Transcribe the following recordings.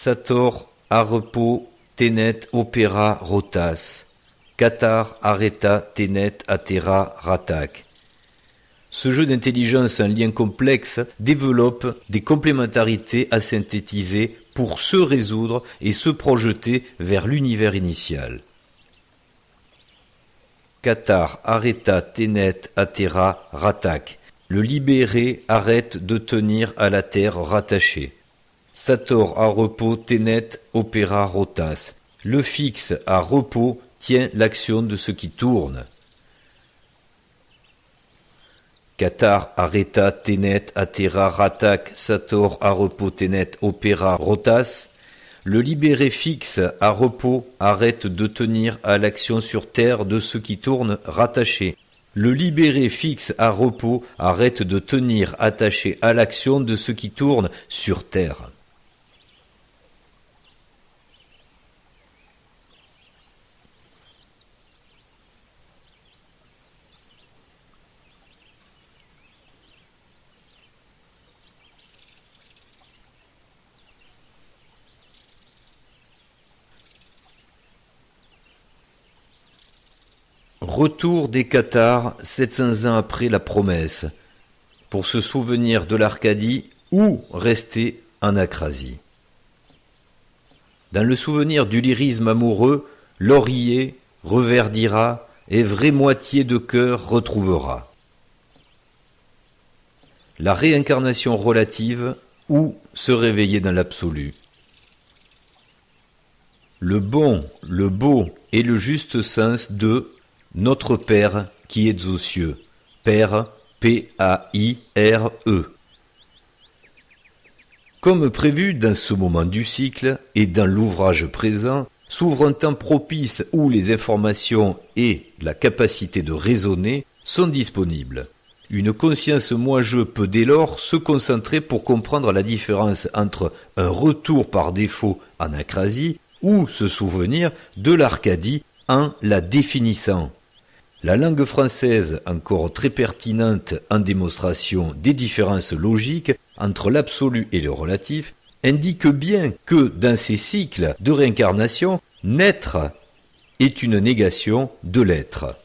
Sator, Arepo, Tenet, Opera, Rotas. Qatar, Areta, Tenet, Atera, Ratak. Ce jeu d'intelligence en lien complexe développe des complémentarités à synthétiser pour se résoudre et se projeter vers l'univers initial. Qatar, Areta, Tenet, Atera, Ratak. Le libéré arrête de tenir à la terre rattachée. Sator à repos, Tenet, Opera, Rotas. Le fixe à repos tient l'action de ce qui tourne. Qatar, Areta, Tenet, Atera, Ratak, Sator, à repos, Tenet, Opera, Rotas. Le libéré fixe à repos arrête de tenir à l'action sur terre de ce qui tourne rattaché. Le libéré fixe à repos arrête de tenir attaché à l'action de ce qui tourne sur terre. Retour des Cathares 700 ans après la promesse, pour se souvenir de l'Arcadie ou rester en Acrasie. Dans le souvenir du lyrisme amoureux, laurier reverdira et vraie moitié de cœur retrouvera. La réincarnation relative ou se réveiller dans l'absolu. Le bon, le beau et le juste sens de Notre Père qui êtes aux cieux, Père, P-A-I-R-E. Comme prévu dans ce moment du cycle et dans l'ouvrage présent, s'ouvre un temps propice où les informations et la capacité de raisonner sont disponibles. Une conscience moi-je peut dès lors se concentrer pour comprendre la différence entre un retour par défaut en Acrasie ou se souvenir de l'Arcadie en la définissant. La langue française, encore très pertinente en démonstration des différences logiques entre l'absolu et le relatif, indique bien que dans ces cycles de réincarnation, naître est une négation de l'être.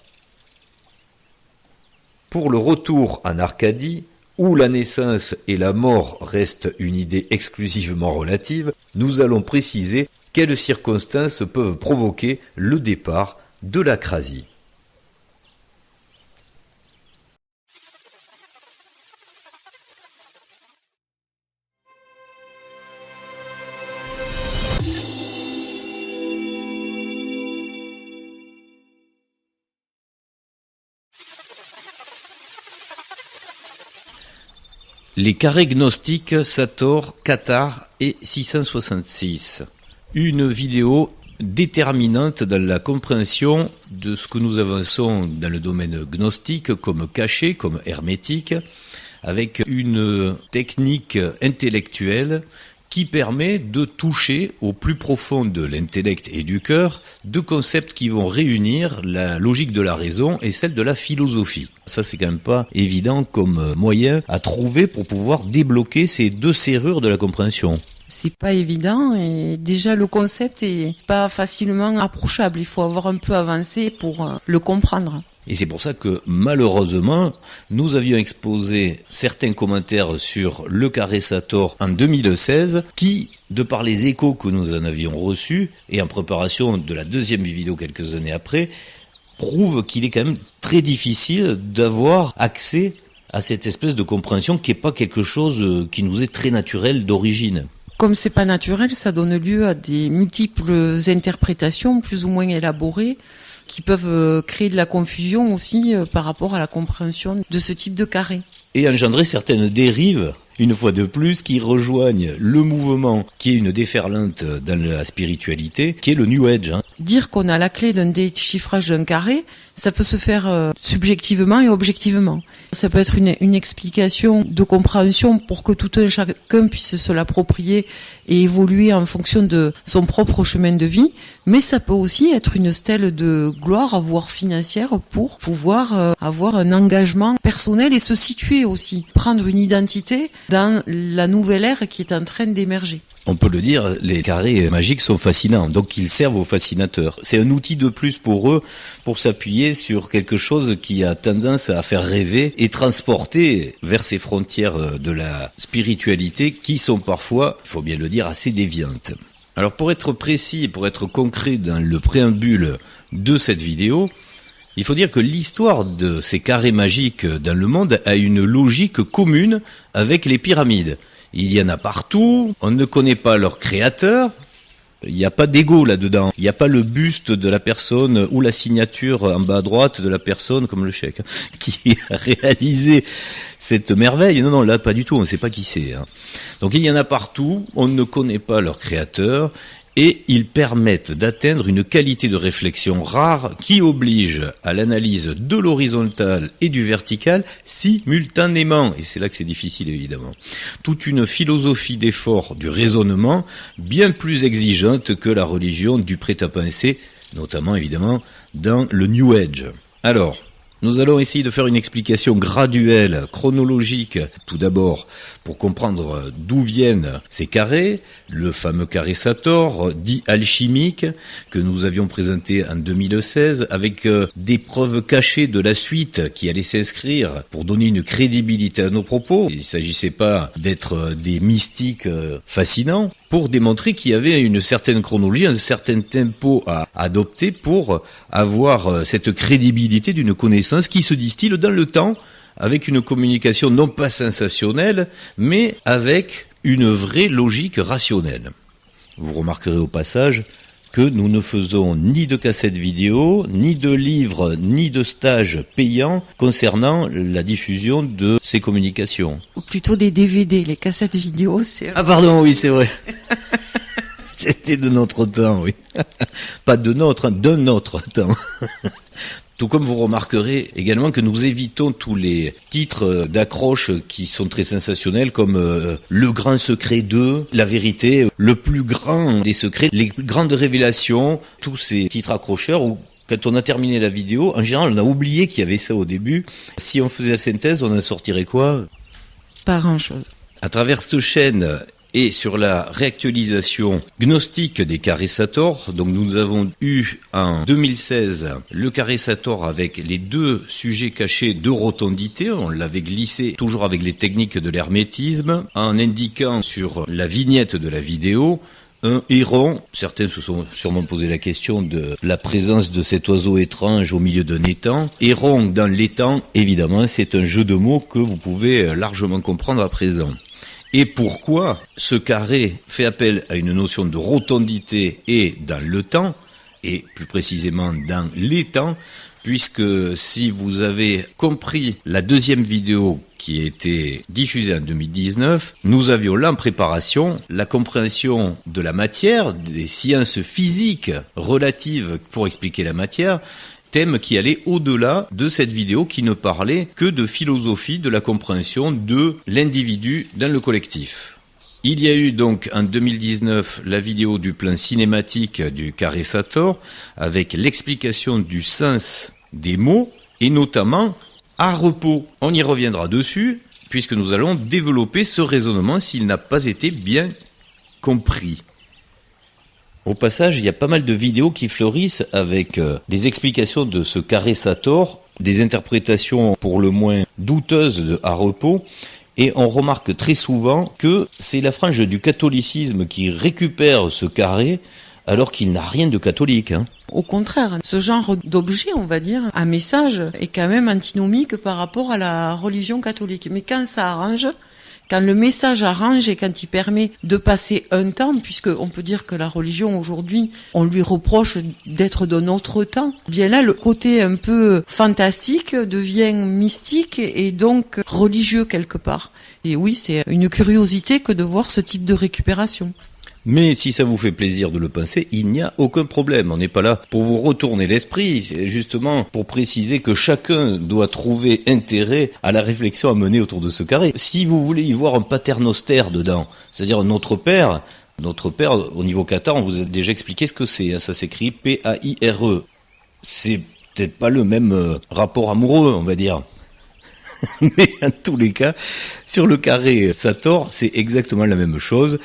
Pour le retour en Arcadie, où la naissance et la mort restent une idée exclusivement relative, nous allons préciser quelles circonstances peuvent provoquer le départ de l'Acrasie. Les carrés gnostiques Sator, Qatar et 666. Une vidéo déterminante dans la compréhension de ce que nous avançons dans le domaine gnostique comme caché, comme hermétique, avec une technique intellectuelle qui permet de toucher au plus profond de l'intellect et du cœur deux concepts qui vont réunir la logique de la raison et celle de la philosophie. Ça, c'est quand même pas évident comme moyen à trouver pour pouvoir débloquer ces deux serrures de la compréhension. C'est pas évident et déjà le concept est pas facilement approchable. Il faut avoir un peu avancé pour le comprendre. Et c'est pour ça que malheureusement, nous avions exposé certains commentaires sur le carré Sator en 2016 qui, de par les échos que nous en avions reçus et en préparation de la deuxième vidéo quelques années après, prouvent qu'il est quand même très difficile d'avoir accès à cette espèce de compréhension qui n'est pas quelque chose qui nous est très naturel d'origine. Comme c'est pas naturel, ça donne lieu à des multiples interprétations plus ou moins élaborées qui peuvent créer de la confusion aussi par rapport à la compréhension de ce type de carré. Et engendrer certaines dérives, une fois de plus, qui rejoignent le mouvement qui est une déferlante dans la spiritualité, qui est le New Age. Dire qu'on a la clé d'un déchiffrage d'un carré, ça peut se faire subjectivement et objectivement. Ça peut être une explication de compréhension pour que tout un chacun puisse se l'approprier et évoluer en fonction de son propre chemin de vie, mais ça peut aussi être une stèle de gloire, voire financière, pour pouvoir avoir un engagement personnel et se situer aussi, prendre une identité dans la nouvelle ère qui est en train d'émerger. On peut le dire, les carrés magiques sont fascinants, donc ils servent aux fascinateurs. C'est un outil de plus pour eux, pour s'appuyer sur quelque chose qui a tendance à faire rêver et transporter vers ces frontières de la spiritualité qui sont parfois, il faut bien le dire, assez déviantes. Alors pour être précis et pour être concret dans le préambule de cette vidéo, il faut dire que l'histoire de ces carrés magiques dans le monde a une logique commune avec les pyramides. Il y en a partout, on ne connaît pas leur créateur, il n'y a pas d'ego là-dedans, il n'y a pas le buste de la personne ou la signature en bas à droite de la personne, comme le chèque, qui a réalisé cette merveille. Non, là pas du tout, on ne sait pas qui c'est. Donc il y en a partout, on ne connaît pas leur créateur, et ils permettent d'atteindre une qualité de réflexion rare qui oblige à l'analyse de l'horizontal et du vertical simultanément. Et c'est là que c'est difficile évidemment. Toute une philosophie d'effort du raisonnement bien plus exigeante que la religion du prêt-à-penser, notamment évidemment dans le New Age. Alors, nous allons essayer de faire une explication graduelle, chronologique, tout d'abord pour comprendre d'où viennent ces carrés, le fameux carré Sator, dit alchimique, que nous avions présenté en 2016, avec des preuves cachées de la suite qui allaient s'inscrire pour donner une crédibilité à nos propos. Il ne s'agissait pas d'être des mystiques fascinants, pour démontrer qu'il y avait une certaine chronologie, un certain tempo à adopter pour avoir cette crédibilité d'une connaissance qui se distille dans le temps, avec une communication non pas sensationnelle, mais avec une vraie logique rationnelle. Vous remarquerez au passage que nous ne faisons ni de cassettes vidéo, ni de livres, ni de stages payants concernant la diffusion de ces communications. Ou plutôt des DVD, les cassettes vidéo, c'est... Ah pardon, oui, c'est vrai. C'était de notre temps, oui. Pas de notre, de notre temps. Tout comme vous remarquerez également que nous évitons tous les titres d'accroche qui sont très sensationnels comme le grand secret de, la vérité, le plus grand des secrets, les grandes révélations, tous ces titres accrocheurs où quand on a terminé la vidéo, en général on a oublié qu'il y avait ça au début. Si on faisait la synthèse, on en sortirait quoi ? Pas grand-chose. À travers cette chaîne et sur la réactualisation gnostique des carrés Sator, donc nous avons eu en 2016 le carré Sator avec les deux sujets cachés de rotondité, on l'avait glissé toujours avec les techniques de l'hermétisme, en indiquant sur la vignette de la vidéo un héron. Certains se sont sûrement posé la question de la présence de cet oiseau étrange au milieu d'un étang. Héron dans l'étang, évidemment, c'est un jeu de mots que vous pouvez largement comprendre à présent. Et pourquoi ce carré fait appel à une notion de rotondité et dans le temps, et plus précisément dans les temps, puisque si vous avez compris la deuxième vidéo qui a été diffusée en 2019, nous avions là en préparation la compréhension de la matière, des sciences physiques relatives pour expliquer la matière, thème qui allait au-delà de cette vidéo qui ne parlait que de philosophie, de la compréhension de l'individu dans le collectif. Il y a eu donc en 2019 la vidéo du plan cinématique du carré Sator avec l'explication du sens des mots et notamment à repos. On y reviendra dessus puisque nous allons développer ce raisonnement s'il n'a pas été bien compris. Au passage, il y a pas mal de vidéos qui fleurissent avec des explications de ce carré Sator, des interprétations pour le moins douteuses de à repos, et on remarque très souvent que c'est la frange du catholicisme qui récupère ce carré alors qu'il n'a rien de catholique. Au contraire, ce genre d'objet, on va dire, un message, est quand même antinomique par rapport à la religion catholique. Mais quand ça arrange, quand le message arrange et quand il permet de passer un temps, puisque on peut dire que la religion aujourd'hui, on lui reproche d'être d'un autre temps, bien là, le côté un peu fantastique devient mystique et donc religieux quelque part. Et oui, c'est une curiosité que de voir ce type de récupération. Mais si ça vous fait plaisir de le penser, il n'y a aucun problème. On n'est pas là pour vous retourner l'esprit, c'est justement pour préciser que chacun doit trouver intérêt à la réflexion à mener autour de ce carré. Si vous voulez y voir un paternostère dedans, c'est-à-dire notre père, au niveau kata, on vous a déjà expliqué ce que c'est. Ça s'écrit P-A-I-R-E. C'est peut-être pas le même rapport amoureux, on va dire. Mais en tous les cas, sur le carré Sator, c'est exactement la même chose.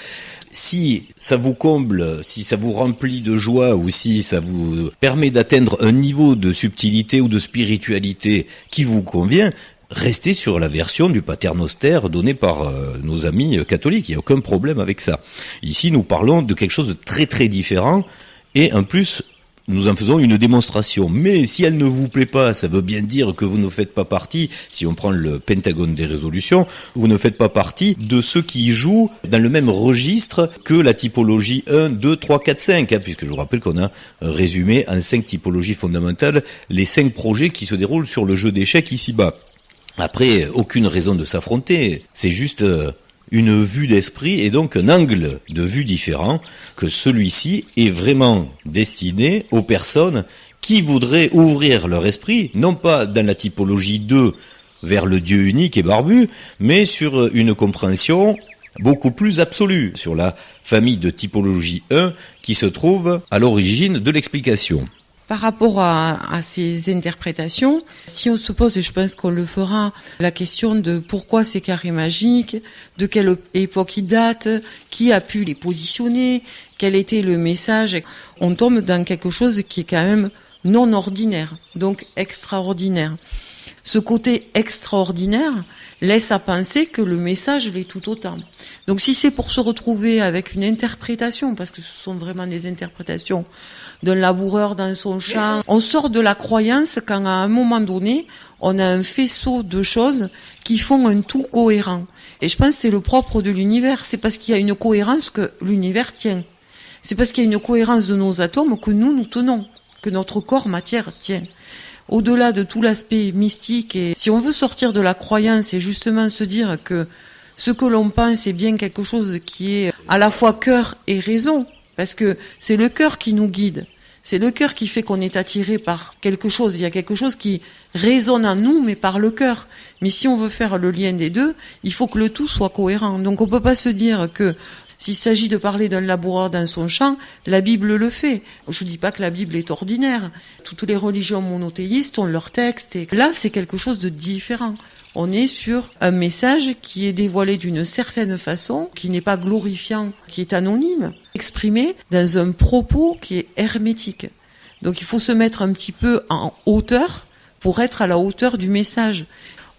Si ça vous comble, si ça vous remplit de joie ou si ça vous permet d'atteindre un niveau de subtilité ou de spiritualité qui vous convient, restez sur la version du paternoster donnée par nos amis catholiques. Il n'y a aucun problème avec ça. Ici, nous parlons de quelque chose de très très différent et en plus, nous en faisons une démonstration. Mais si elle ne vous plaît pas, ça veut bien dire que vous ne faites pas partie, si on prend le pentagone des résolutions, vous ne faites pas partie de ceux qui jouent dans le même registre que la typologie 1, 2, 3, 4, 5, puisque je vous rappelle qu'on a résumé en 5 typologies fondamentales les 5 projets qui se déroulent sur le jeu d'échecs ici-bas. Après, aucune raison de s'affronter, c'est juste une vue d'esprit et donc un angle de vue différent, que celui-ci est vraiment destiné aux personnes qui voudraient ouvrir leur esprit, non pas dans la typologie 2 vers le Dieu unique et barbu, mais sur une compréhension beaucoup plus absolue, sur la famille de typologie 1 qui se trouve à l'origine de l'explication. Par rapport à ces interprétations, si on se pose, et je pense qu'on le fera, la question de pourquoi ces carrés magiques, de quelle époque ils datent, qui a pu les positionner, quel était le message, on tombe dans quelque chose qui est quand même non ordinaire, donc extraordinaire. Ce côté extraordinaire laisse à penser que le message l'est tout autant. Donc si c'est pour se retrouver avec une interprétation, parce que ce sont vraiment des interprétations d'un laboureur dans son champ, on sort de la croyance quand à un moment donné, on a un faisceau de choses qui font un tout cohérent. Et je pense que c'est le propre de l'univers, c'est parce qu'il y a une cohérence que l'univers tient. C'est parce qu'il y a une cohérence de nos atomes que nous tenons, que notre corps matière tient. Au-delà de tout l'aspect mystique, et si on veut sortir de la croyance et justement se dire que ce que l'on pense est bien quelque chose qui est à la fois cœur et raison, parce que c'est le cœur qui nous guide, c'est le cœur qui fait qu'on est attiré par quelque chose. Il y a quelque chose qui résonne en nous, mais par le cœur. Mais si on veut faire le lien des deux, il faut que le tout soit cohérent. Donc on peut pas se dire que s'il s'agit de parler d'un laboureur dans son champ, la Bible le fait. Je dis pas que la Bible est ordinaire. Toutes les religions monothéistes ont leurs textes. Et là, c'est quelque chose de différent. On est sur un message qui est dévoilé d'une certaine façon, qui n'est pas glorifiant, qui est anonyme, exprimé dans un propos qui est hermétique. Donc il faut se mettre un petit peu en hauteur pour être à la hauteur du message.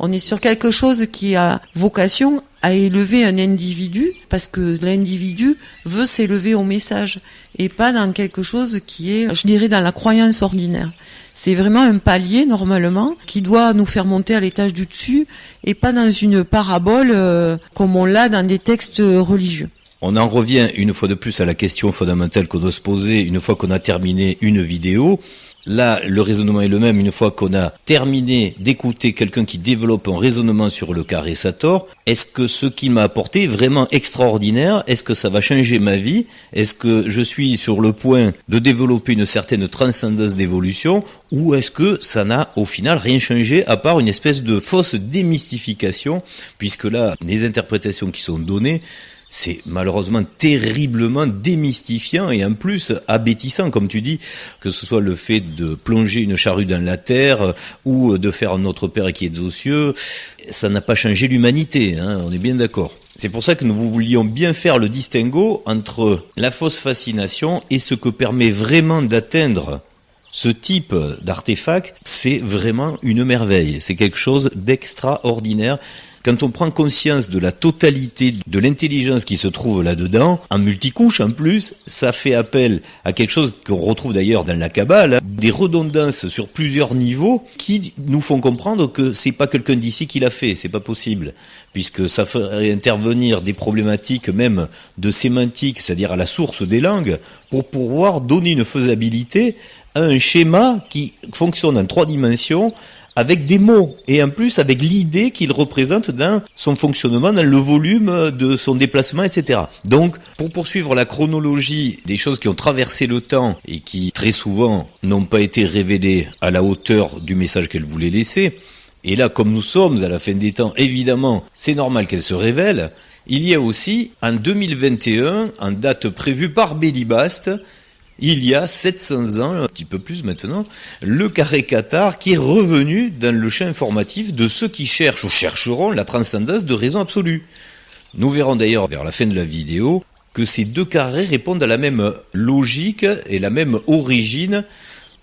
On est sur quelque chose qui a vocation à élever un individu, parce que l'individu veut s'élever au message, et pas dans quelque chose qui est, je dirais, dans la croyance ordinaire. C'est vraiment un palier, normalement, qui doit nous faire monter à l'étage du dessus, et pas dans une parabole comme on l'a dans des textes religieux. On en revient une fois de plus à la question fondamentale qu'on doit se poser une fois qu'on a terminé une vidéo. Là, le raisonnement est le même une fois qu'on a terminé d'écouter quelqu'un qui développe un raisonnement sur le carré Sator. Est-ce que ce qu'il m'a apporté est vraiment extraordinaire? Est-ce que ça va changer ma vie? Est-ce que je suis sur le point de développer une certaine transcendance d'évolution? Ou est-ce que ça n'a au final rien changé à part une espèce de fausse démystification? Puisque là, les interprétations qui sont données, c'est malheureusement terriblement démystifiant et en plus abêtissant, comme tu dis, que ce soit le fait de plonger une charrue dans la terre ou de faire un Notre Père qui est aux cieux, ça n'a pas changé l'humanité, on est bien d'accord. C'est pour ça que nous voulions bien faire le distinguo entre la fausse fascination et ce que permet vraiment d'atteindre ce type d'artefact. C'est vraiment une merveille, c'est quelque chose d'extraordinaire. Quand on prend conscience de la totalité de l'intelligence qui se trouve là-dedans, en multicouche en plus, ça fait appel à quelque chose qu'on retrouve d'ailleurs dans la Kabbale, des redondances sur plusieurs niveaux qui nous font comprendre que c'est pas quelqu'un d'ici qui l'a fait, c'est pas possible, puisque ça ferait intervenir des problématiques même de sémantique, c'est-à-dire à la source des langues, pour pouvoir donner une faisabilité à un schéma qui fonctionne en 3 dimensions, avec des mots, et en plus avec l'idée qu'il représente dans son fonctionnement, dans le volume de son déplacement, etc. Donc, pour poursuivre la chronologie des choses qui ont traversé le temps et qui, très souvent, n'ont pas été révélées à la hauteur du message qu'elle voulait laisser, et là, comme nous sommes à la fin des temps, évidemment, c'est normal qu'elle se révèle, il y a aussi, en 2021, en date prévue par Bélibast, il y a 700 ans, un petit peu plus maintenant, le carré Qatar qui est revenu dans le champ informatif de ceux qui cherchent ou chercheront la transcendance de raison absolue. Nous verrons d'ailleurs vers la fin de la vidéo que ces deux carrés répondent à la même logique et la même origine,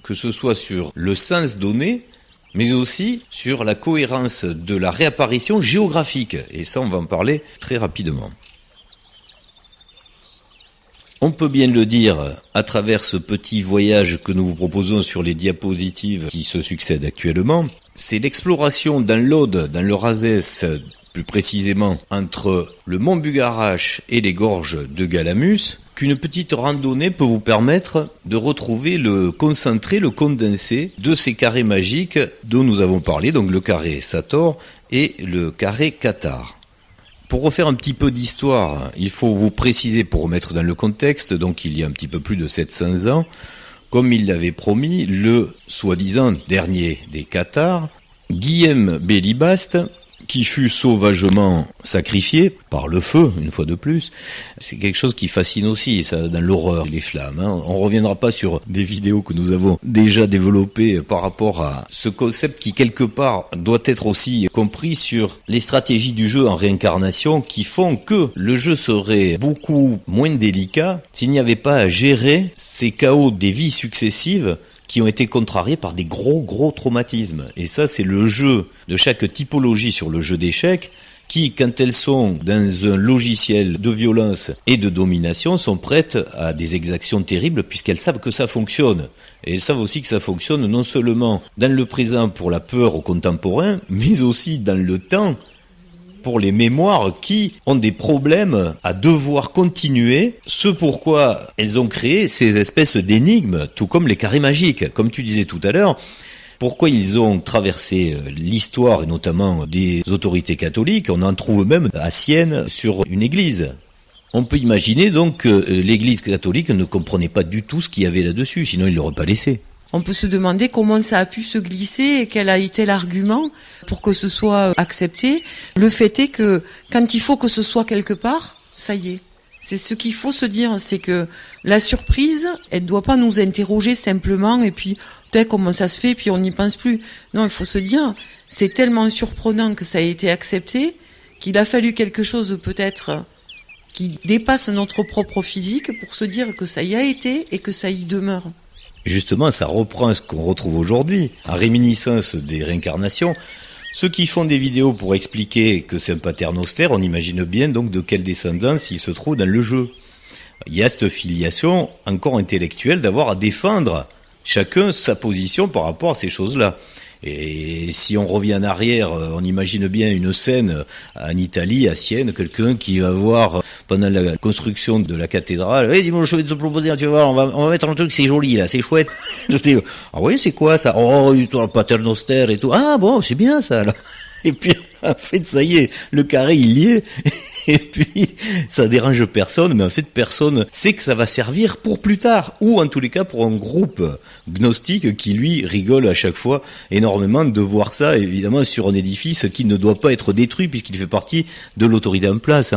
que ce soit sur le sens donné, mais aussi sur la cohérence de la réapparition géographique. Et ça, on va en parler très rapidement. On peut bien le dire à travers ce petit voyage que nous vous proposons sur les diapositives qui se succèdent actuellement. C'est l'exploration dans l'Aude, dans le Razès, plus précisément entre le mont Bugarache et les gorges de Galamus, qu'une petite randonnée peut vous permettre de retrouver le concentré, le condensé de ces carrés magiques dont nous avons parlé, donc le carré Sator et le carré Cathare. Pour refaire un petit peu d'histoire, il faut vous préciser, pour remettre dans le contexte, donc il y a un petit peu plus de 700 ans, comme il l'avait promis, le soi-disant dernier des Cathares, Guillaume Bélibaste, qui fut sauvagement sacrifié par le feu, une fois de plus. C'est quelque chose qui fascine aussi, ça, dans l'horreur, les flammes. On reviendra pas sur des vidéos que nous avons déjà développées par rapport à ce concept qui, quelque part, doit être aussi compris sur les stratégies du jeu en réincarnation qui font que le jeu serait beaucoup moins délicat s'il n'y avait pas à gérer ces chaos des vies successives qui ont été contrariés par des gros traumatismes. Et ça, c'est le jeu de chaque typologie sur le jeu d'échecs qui, quand elles sont dans un logiciel de violence et de domination, sont prêtes à des exactions terribles puisqu'elles savent que ça fonctionne. Et elles savent aussi que ça fonctionne non seulement dans le présent pour la peur aux contemporains, mais aussi dans le temps pour les mémoires qui ont des problèmes à devoir continuer, ce pourquoi elles ont créé ces espèces d'énigmes, tout comme les carrés magiques. Comme tu disais tout à l'heure, pourquoi ils ont traversé l'histoire, et notamment des autorités catholiques, on en trouve même à Sienne sur une église. On peut imaginer donc que l'église catholique ne comprenait pas du tout ce qu'il y avait là-dessus, sinon ils ne l'auraient pas laissé. On peut se demander comment ça a pu se glisser et quel a été l'argument pour que ce soit accepté. Le fait est que quand il faut que ce soit quelque part, ça y est. C'est ce qu'il faut se dire, c'est que la surprise, elle ne doit pas nous interroger simplement et puis peut-être comment ça se fait puis on n'y pense plus. Non, il faut se dire, c'est tellement surprenant que ça a été accepté qu'il a fallu quelque chose peut-être qui dépasse notre propre physique pour se dire que ça y a été et que ça y demeure. Justement, ça reprend ce qu'on retrouve aujourd'hui, en réminiscence des réincarnations. Ceux qui font des vidéos pour expliquer que c'est un paternostère, on imagine bien donc de quelle descendance il se trouve dans le jeu. Il y a cette filiation encore intellectuelle d'avoir à défendre chacun sa position par rapport à ces choses-là. Et si on revient en arrière, on imagine bien une scène en Italie, à Sienne, quelqu'un qui va voir pendant la construction de la cathédrale, hey, dis-moi, je vais te proposer, tu vas voir, on va mettre un truc, c'est joli là, c'est chouette. Ah oui, c'est quoi ça? Oh, le paternostère et tout. Ah bon, c'est bien ça là. Et puis, en fait, ça y est, le carré, il y est. Et puis, ça dérange personne, mais en fait, personne sait que ça va servir pour plus tard. Ou, en tous les cas, pour un groupe gnostique qui, lui, rigole à chaque fois énormément de voir ça, évidemment, sur un édifice qui ne doit pas être détruit puisqu'il fait partie de l'autorité en place.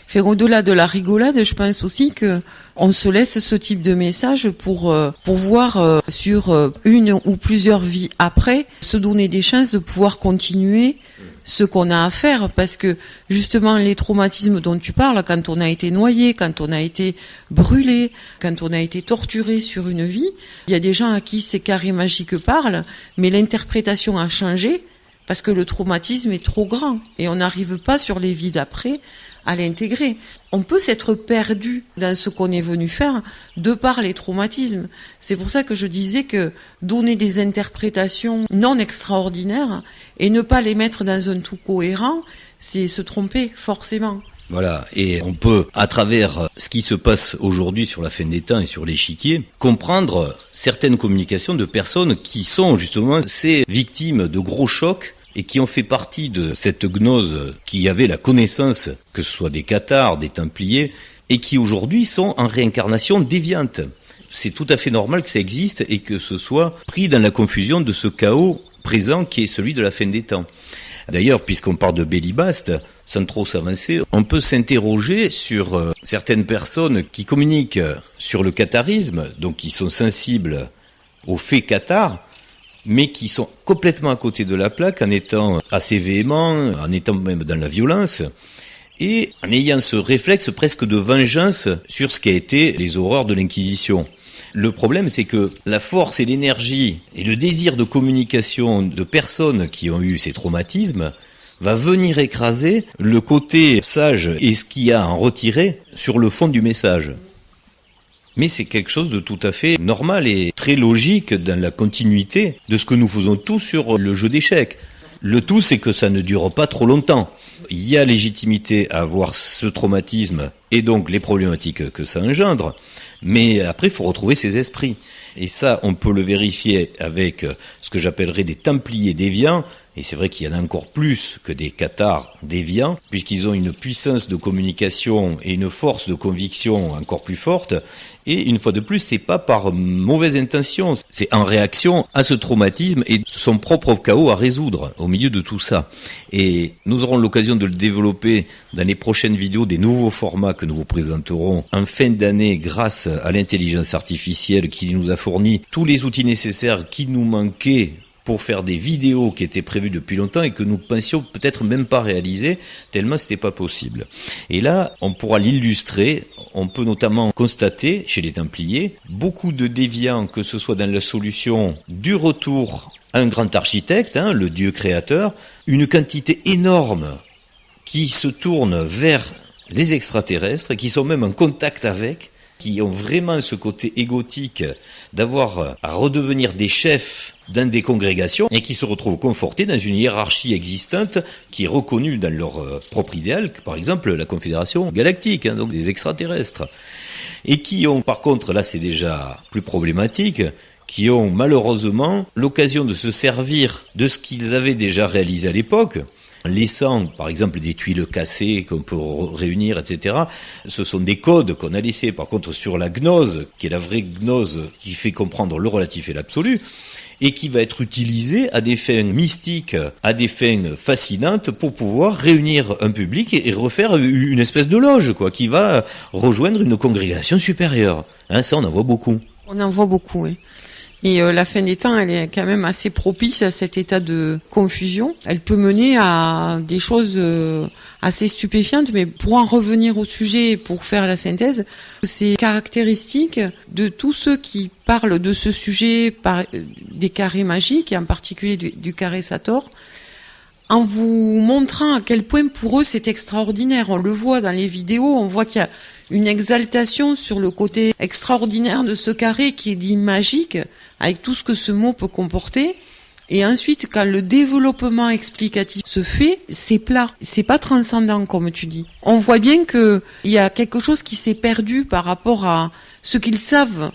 Fait au-delà de la rigolade, je pense aussi que on se laisse ce type de message pour voir sur une ou plusieurs vies après se donner des chances de pouvoir continuer ce qu'on a à faire, parce que justement les traumatismes dont tu parles, quand on a été noyé, quand on a été brûlé, quand on a été torturé sur une vie, il y a des gens à qui ces carrés magiques parlent, mais l'interprétation a changé parce que le traumatisme est trop grand et on n'arrive pas sur les vies d'après à l'intégrer. On peut s'être perdu dans ce qu'on est venu faire de par les traumatismes. C'est pour ça que je disais que donner des interprétations non extraordinaires et ne pas les mettre dans un tout cohérent, c'est se tromper forcément. Voilà, et on peut, à travers ce qui se passe aujourd'hui sur la fin des temps et sur l'échiquier, comprendre certaines communications de personnes qui sont justement ces victimes de gros chocs et qui ont fait partie de cette gnose qui avait la connaissance, que ce soit des cathares, des templiers, et qui aujourd'hui sont en réincarnation déviante. C'est tout à fait normal que ça existe et que ce soit pris dans la confusion de ce chaos présent qui est celui de la fin des temps. D'ailleurs, puisqu'on parle de Bélibaste, sans trop s'avancer, on peut s'interroger sur certaines personnes qui communiquent sur le catharisme, donc qui sont sensibles aux faits cathares, mais qui sont complètement à côté de la plaque en étant assez véhéments, en étant même dans la violence, et en ayant ce réflexe presque de vengeance sur ce qui a été les horreurs de l'Inquisition. Le problème, c'est que la force et l'énergie et le désir de communication de personnes qui ont eu ces traumatismes va venir écraser le côté sage et ce qu'il y a à en retirer sur le fond du message. Mais c'est quelque chose de tout à fait normal et très logique dans la continuité de ce que nous faisons tous sur le jeu d'échecs. Le tout, c'est que ça ne dure pas trop longtemps. Il y a légitimité à avoir ce traumatisme et donc les problématiques que ça engendre, mais après, il faut retrouver ses esprits. Et ça, on peut le vérifier avec ce que j'appellerais des templiers déviants, et c'est vrai qu'il y en a encore plus que des cathares déviants, puisqu'ils ont une puissance de communication et une force de conviction encore plus forte, et une fois de plus, c'est pas par mauvaise intention, c'est en réaction à ce traumatisme et son propre chaos à résoudre au milieu de tout ça. Et nous aurons l'occasion de le développer dans les prochaines vidéos, des nouveaux formats que nous vous présenterons en fin d'année grâce à l'intelligence artificielle qui nous a fourni tous les outils nécessaires qui nous manquaient pour faire des vidéos qui étaient prévues depuis longtemps et que nous pensions peut-être même pas réaliser, tellement c'était pas possible. Et là, on pourra l'illustrer. On peut notamment constater, chez les Templiers, beaucoup de déviants, que ce soit dans la solution du retour à un grand architecte, le Dieu créateur, une quantité énorme qui se tourne vers les extraterrestres, qui sont même en contact avec, qui ont vraiment ce côté égotique d'avoir à redevenir des chefs dans des congrégations et qui se retrouvent confortés dans une hiérarchie existante qui est reconnue dans leur propre idéal, par exemple la Confédération Galactique, donc des extraterrestres. Et qui ont, par contre, là c'est déjà plus problématique, qui ont malheureusement l'occasion de se servir de ce qu'ils avaient déjà réalisé à l'époque, en laissant par exemple des tuiles cassées qu'on peut réunir, etc. Ce sont des codes qu'on a laissés. Par contre, sur la gnose, qui est la vraie gnose qui fait comprendre le relatif et l'absolu, et qui va être utilisée à des fins mystiques, à des fins fascinantes pour pouvoir réunir un public et refaire une espèce de loge, qui va rejoindre une congrégation supérieure. Ça, on en voit beaucoup. On en voit beaucoup, oui. Et la fin des temps, elle est quand même assez propice à cet état de confusion. Elle peut mener à des choses assez stupéfiantes, mais pour en revenir au sujet, pour faire la synthèse, c'est caractéristique de tous ceux qui parlent de ce sujet par des carrés magiques, et en particulier du carré Sator, en vous montrant à quel point pour eux c'est extraordinaire. On le voit dans les vidéos, on voit qu'il y a une exaltation sur le côté extraordinaire de ce carré qui est dit magique, avec tout ce que ce mot peut comporter. Et ensuite, quand le développement explicatif se fait, c'est plat. C'est pas transcendant, comme tu dis. On voit bien que il y a quelque chose qui s'est perdu par rapport à ce qu'ils savent.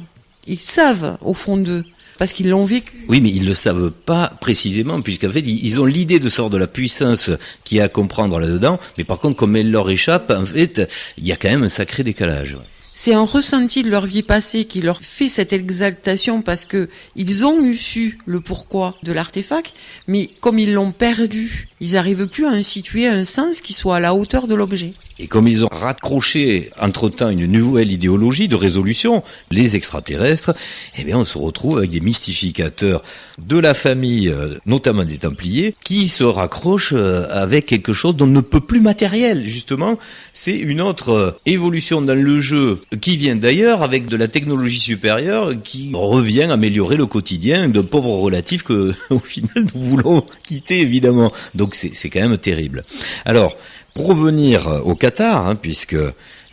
Ils savent, au fond d'eux. Parce qu'ils l'ont vécu. Oui, mais ils ne le savent pas précisément, puisqu'en fait, ils ont l'idée de sorte de la puissance qu'il y a à comprendre là-dedans, mais par contre, comme elle leur échappe, en fait, il y a quand même un sacré décalage. C'est un ressenti de leur vie passée qui leur fait cette exaltation parce que ils ont su le pourquoi de l'artefact, mais comme ils l'ont perdu, ils n'arrivent plus à en situer un sens qui soit à la hauteur de l'objet. Et comme ils ont raccroché entre-temps une nouvelle idéologie de résolution, les extraterrestres, on se retrouve avec des mystificateurs de la famille, notamment des Templiers, qui se raccrochent avec quelque chose dont ne peut plus matériel, justement. C'est une autre évolution dans le jeu qui vient d'ailleurs avec de la technologie supérieure qui revient améliorer le quotidien d'un pauvre relatif que, au final, nous voulons quitter, évidemment. Donc c'est quand même terrible. Alors, pour revenir aux cathares, puisque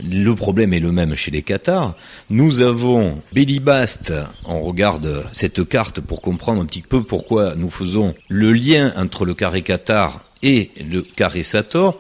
le problème est le même chez les cathares, nous avons Bélibast. On regarde cette carte pour comprendre un petit peu pourquoi nous faisons le lien entre le carré cathare et le carré Sator.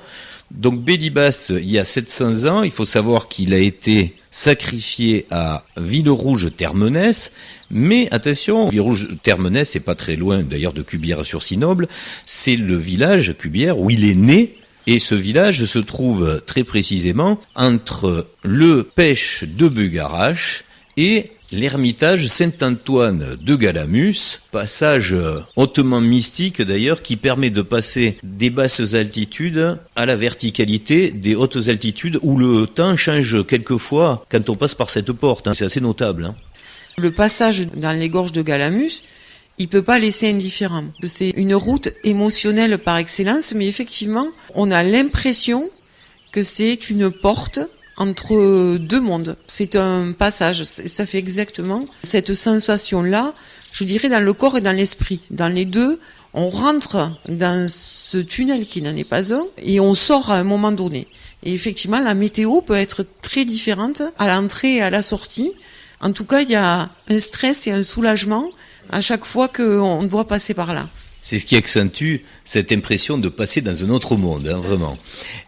Donc Bélibast, il y a 700 ans, il faut savoir qu'il a été sacrifié à Villerouge-Termenès, mais attention, Villerouge-Termenès, c'est pas très loin d'ailleurs de Cubières-sur-Sinoble, c'est le village Cubières où il est né. Et ce village se trouve très précisément entre le Pêche de Bugarache et l'ermitage Saint-Antoine de Galamus, passage hautement mystique d'ailleurs qui permet de passer des basses altitudes à la verticalité des hautes altitudes où le temps change quelquefois quand on passe par cette porte. C'est assez notable. Le passage dans les gorges de Galamus, il peut pas laisser indifférent. C'est une route émotionnelle par excellence, mais effectivement, on a l'impression que c'est une porte entre deux mondes. C'est un passage. Ça fait exactement cette sensation-là, je dirais, dans le corps et dans l'esprit. Dans les deux, on rentre dans ce tunnel qui n'en est pas un et on sort à un moment donné. Et effectivement, la météo peut être très différente à l'entrée et à la sortie. En tout cas, il y a un stress et un soulagement à chaque fois qu'on doit passer par là. C'est ce qui accentue cette impression de passer dans un autre monde, vraiment.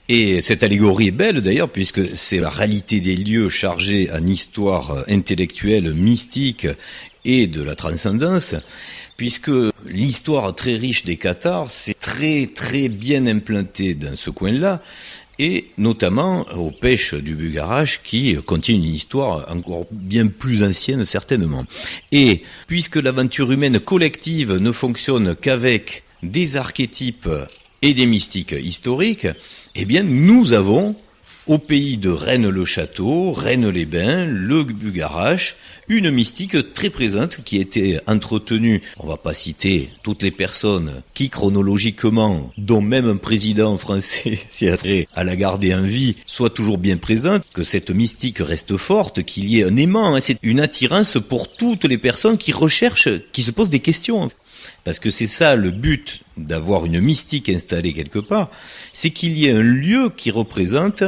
Et cette allégorie est belle d'ailleurs, puisque c'est la réalité des lieux chargés en histoire intellectuelle, mystique et de la transcendance, puisque l'histoire très riche des Cathares, c'est très très bien implanté dans ce coin-là, et notamment aux pêches du Bugarache qui contient une histoire encore bien plus ancienne certainement. Et puisque l'aventure humaine collective ne fonctionne qu'avec des archétypes et des mystiques historiques, eh bien nous avons au pays de Rennes-le-Château, Rennes-les-Bains, le Bugarache, une mystique très présente qui a été entretenue. On va pas citer toutes les personnes qui chronologiquement, dont même un président français s'y attrait à la garder en vie, soit toujours bien présente, que cette mystique reste forte, qu'il y ait un aimant, c'est une attirance pour toutes les personnes qui recherchent, qui se posent des questions. Parce que c'est ça le but d'avoir une mystique installée quelque part, c'est qu'il y ait un lieu qui représente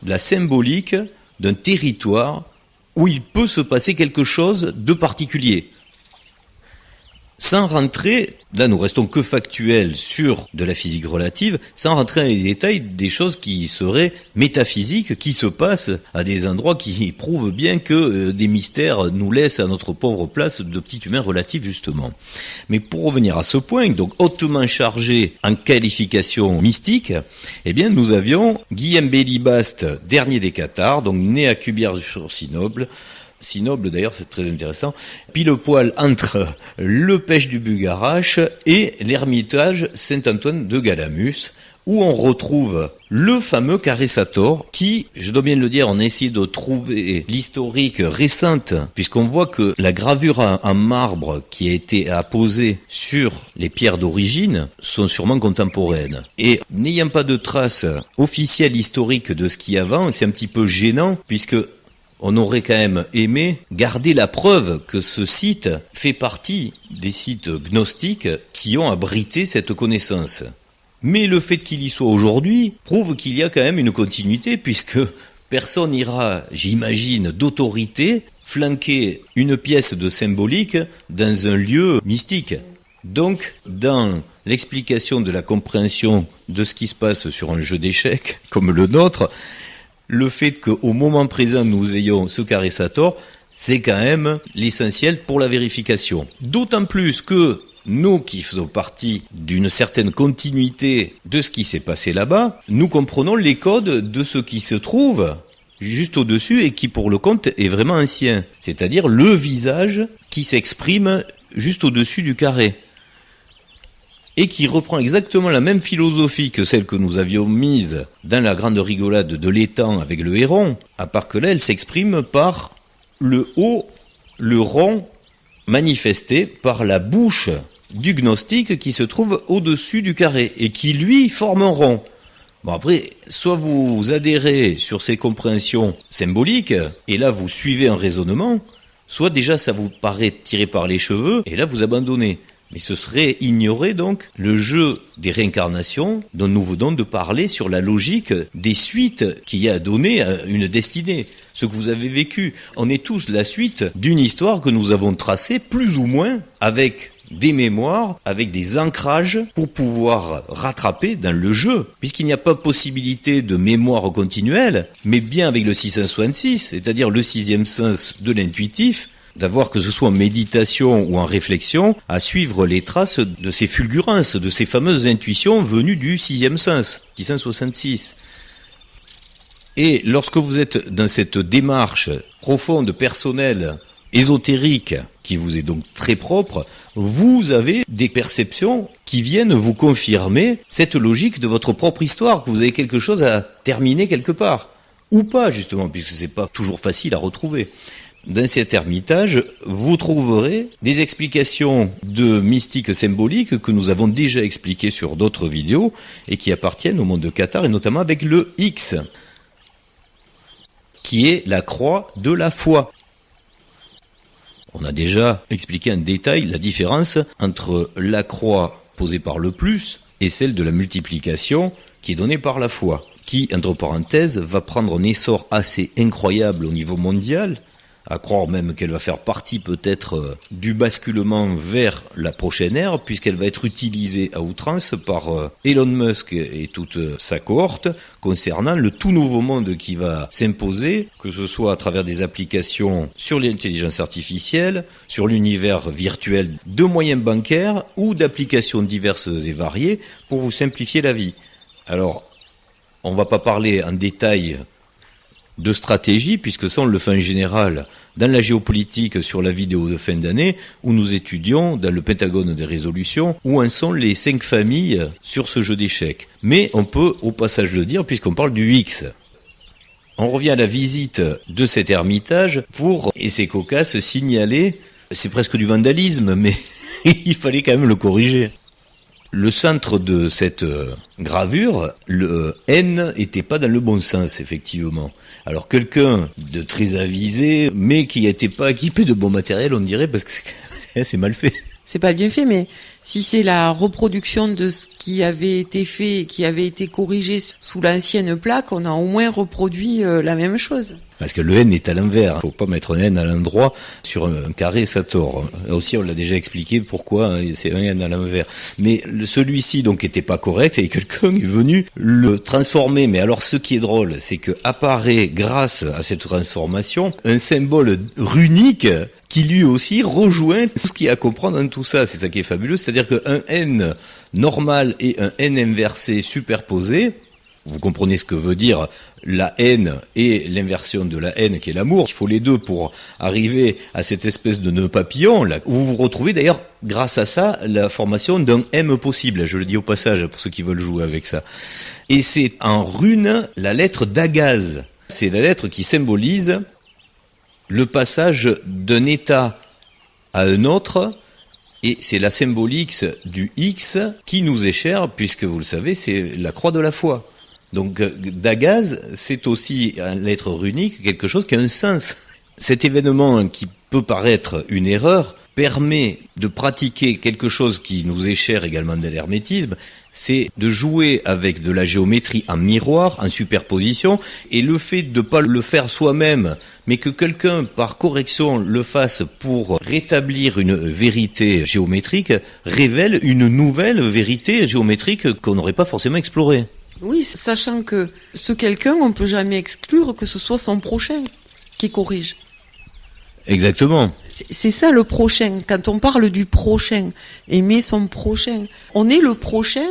la symbolique d'un territoire où il peut se passer quelque chose de particulier. Sans rentrer, là nous restons que factuels sur de la physique relative, sans rentrer dans les détails des choses qui seraient métaphysiques, qui se passent à des endroits qui prouvent bien que des mystères nous laissent à notre pauvre place de petits humains relatifs justement. Mais pour revenir à ce point, donc hautement chargé en qualification mystique, eh bien nous avions Guillaume Bélibaste, dernier des Cathares, donc né à Cubières-sur-Sinoble, Sinoble d'ailleurs, c'est très intéressant, pile poil entre le pêche du Bugarache et l'ermitage Saint-Antoine de Galamus, où on retrouve le fameux Carré-Sator, qui, je dois bien le dire, on a essayé de trouver l'historique récente, puisqu'on voit que la gravure en marbre qui a été apposée sur les pierres d'origine sont sûrement contemporaines. Et n'ayant pas de traces officielles historiques de ce qu'il y a avant, c'est un petit peu gênant, puisque on aurait quand même aimé garder la preuve que ce site fait partie des sites gnostiques qui ont abrité cette connaissance. Mais le fait qu'il y soit aujourd'hui prouve qu'il y a quand même une continuité, puisque personne n'ira, j'imagine, d'autorité flanquer une pièce de symbolique dans un lieu mystique. Donc, dans l'explication de la compréhension de ce qui se passe sur un jeu d'échecs comme le nôtre, le fait qu'au moment présent nous ayons ce Carré-Sator, c'est quand même l'essentiel pour la vérification. D'autant plus que nous qui faisons partie d'une certaine continuité de ce qui s'est passé là-bas, nous comprenons les codes de ce qui se trouve juste au-dessus et qui pour le compte est vraiment ancien. C'est-à-dire le visage qui s'exprime juste au-dessus du carré. Et qui reprend exactement la même philosophie que celle que nous avions mise dans la grande rigolade de l'étang avec le héron, à part que là, elle s'exprime par le haut, le rond, manifesté par la bouche du gnostique qui se trouve au-dessus du carré, et qui, lui, forme un rond. Bon après, soit vous adhérez sur ces compréhensions symboliques, et là vous suivez un raisonnement, soit déjà ça vous paraît tiré par les cheveux, et là vous abandonnez. Mais ce serait ignorer donc le jeu des réincarnations dont nous venons de parler sur la logique des suites qui a donné une destinée. Ce que vous avez vécu, on est tous la suite d'une histoire que nous avons tracée plus ou moins avec des mémoires, avec des ancrages pour pouvoir rattraper dans le jeu. Puisqu'il n'y a pas possibilité de mémoire continuelle, mais bien avec le 666, c'est-à-dire le sixième sens de l'intuitif, d'avoir que ce soit en méditation ou en réflexion, à suivre les traces de ces fulgurances, de ces fameuses intuitions venues du sixième sens, 666. Et lorsque vous êtes dans cette démarche profonde, personnelle, ésotérique, qui vous est donc très propre, vous avez des perceptions qui viennent vous confirmer cette logique de votre propre histoire, que vous avez quelque chose à terminer quelque part. Ou pas, justement, puisque c'est pas toujours facile à retrouver. dans cet ermitage, vous trouverez des explications de mystique symbolique que nous avons déjà expliquées sur d'autres vidéos et qui appartiennent au monde de Qatar, et notamment avec le X, qui est la croix de la foi. On a déjà expliqué en détail la différence entre la croix posée par le plus et celle de la multiplication qui est donnée par la foi, qui, entre parenthèses, va prendre un essor assez incroyable au niveau mondial, à croire même qu'elle va faire partie peut-être du basculement vers la prochaine ère, puisqu'elle va être utilisée à outrance par Elon Musk et toute sa cohorte concernant le tout nouveau monde qui va s'imposer, que ce soit à travers des applications sur l'intelligence artificielle, sur l'univers virtuel de moyens bancaires ou d'applications diverses et variées pour vous simplifier la vie. Alors, on ne va pas parler en détail de stratégie, puisque ça on le fait en général dans la géopolitique sur la vidéo de fin d'année, où nous étudions dans le Pentagone des résolutions où en sont les 5 familles sur ce jeu d'échecs. Mais on peut au passage le dire, puisqu'on parle du X. On revient à la visite de cet ermitage pour, et c'est cocasse, signaler, c'est presque du vandalisme, mais il fallait quand même le corriger. Le centre de cette gravure, le N, n'était pas dans le bon sens, effectivement. Alors quelqu'un de très avisé, mais qui n'était pas équipé de bon matériel, on dirait, parce que c'est mal fait. C'est pas bien fait, mais si c'est la reproduction de ce qui avait été fait, qui avait été corrigé sous l'ancienne plaque, on a au moins reproduit la même chose. Parce que le N est à l'envers. Il ne faut pas mettre un N à l'endroit sur un carré Sator. Là aussi, on l'a déjà expliqué pourquoi c'est un N à l'envers. Mais celui-ci, donc, était pas correct et quelqu'un est venu le transformer. Mais alors, ce qui est drôle, c'est que apparaît, grâce à cette transformation, un symbole runique qui lui aussi rejoint tout ce qu'il y a à comprendre dans tout ça. C'est ça qui est fabuleux. C'est-à-dire qu'un N normal et un N inversé superposés, vous comprenez ce que veut dire la haine et l'inversion de la haine qui est l'amour. Il faut les deux pour arriver à cette espèce de nœud papillon là, où vous vous retrouvez d'ailleurs, grâce à ça, la formation d'un M possible. Je le dis au passage pour ceux qui veulent jouer avec ça. Et c'est en rune la lettre d'Agaz. C'est la lettre qui symbolise le passage d'un état à un autre. Et c'est la symbolique du X qui nous est chère, puisque vous le savez, c'est la croix de la foi. Donc Dagaz, c'est aussi en lettre runique quelque chose qui a un sens. Cet événement qui peut paraître une erreur permet de pratiquer quelque chose qui nous est cher également dans l'hermétisme, c'est de jouer avec de la géométrie en miroir, en superposition, et le fait de ne pas le faire soi-même, mais que quelqu'un par correction le fasse pour rétablir une vérité géométrique, révèle une nouvelle vérité géométrique qu'on n'aurait pas forcément explorée. Oui, sachant que ce quelqu'un, on ne peut jamais exclure que ce soit son prochain qui corrige. Exactement. C'est ça le prochain. Quand on parle du prochain, aimer son prochain, on est le prochain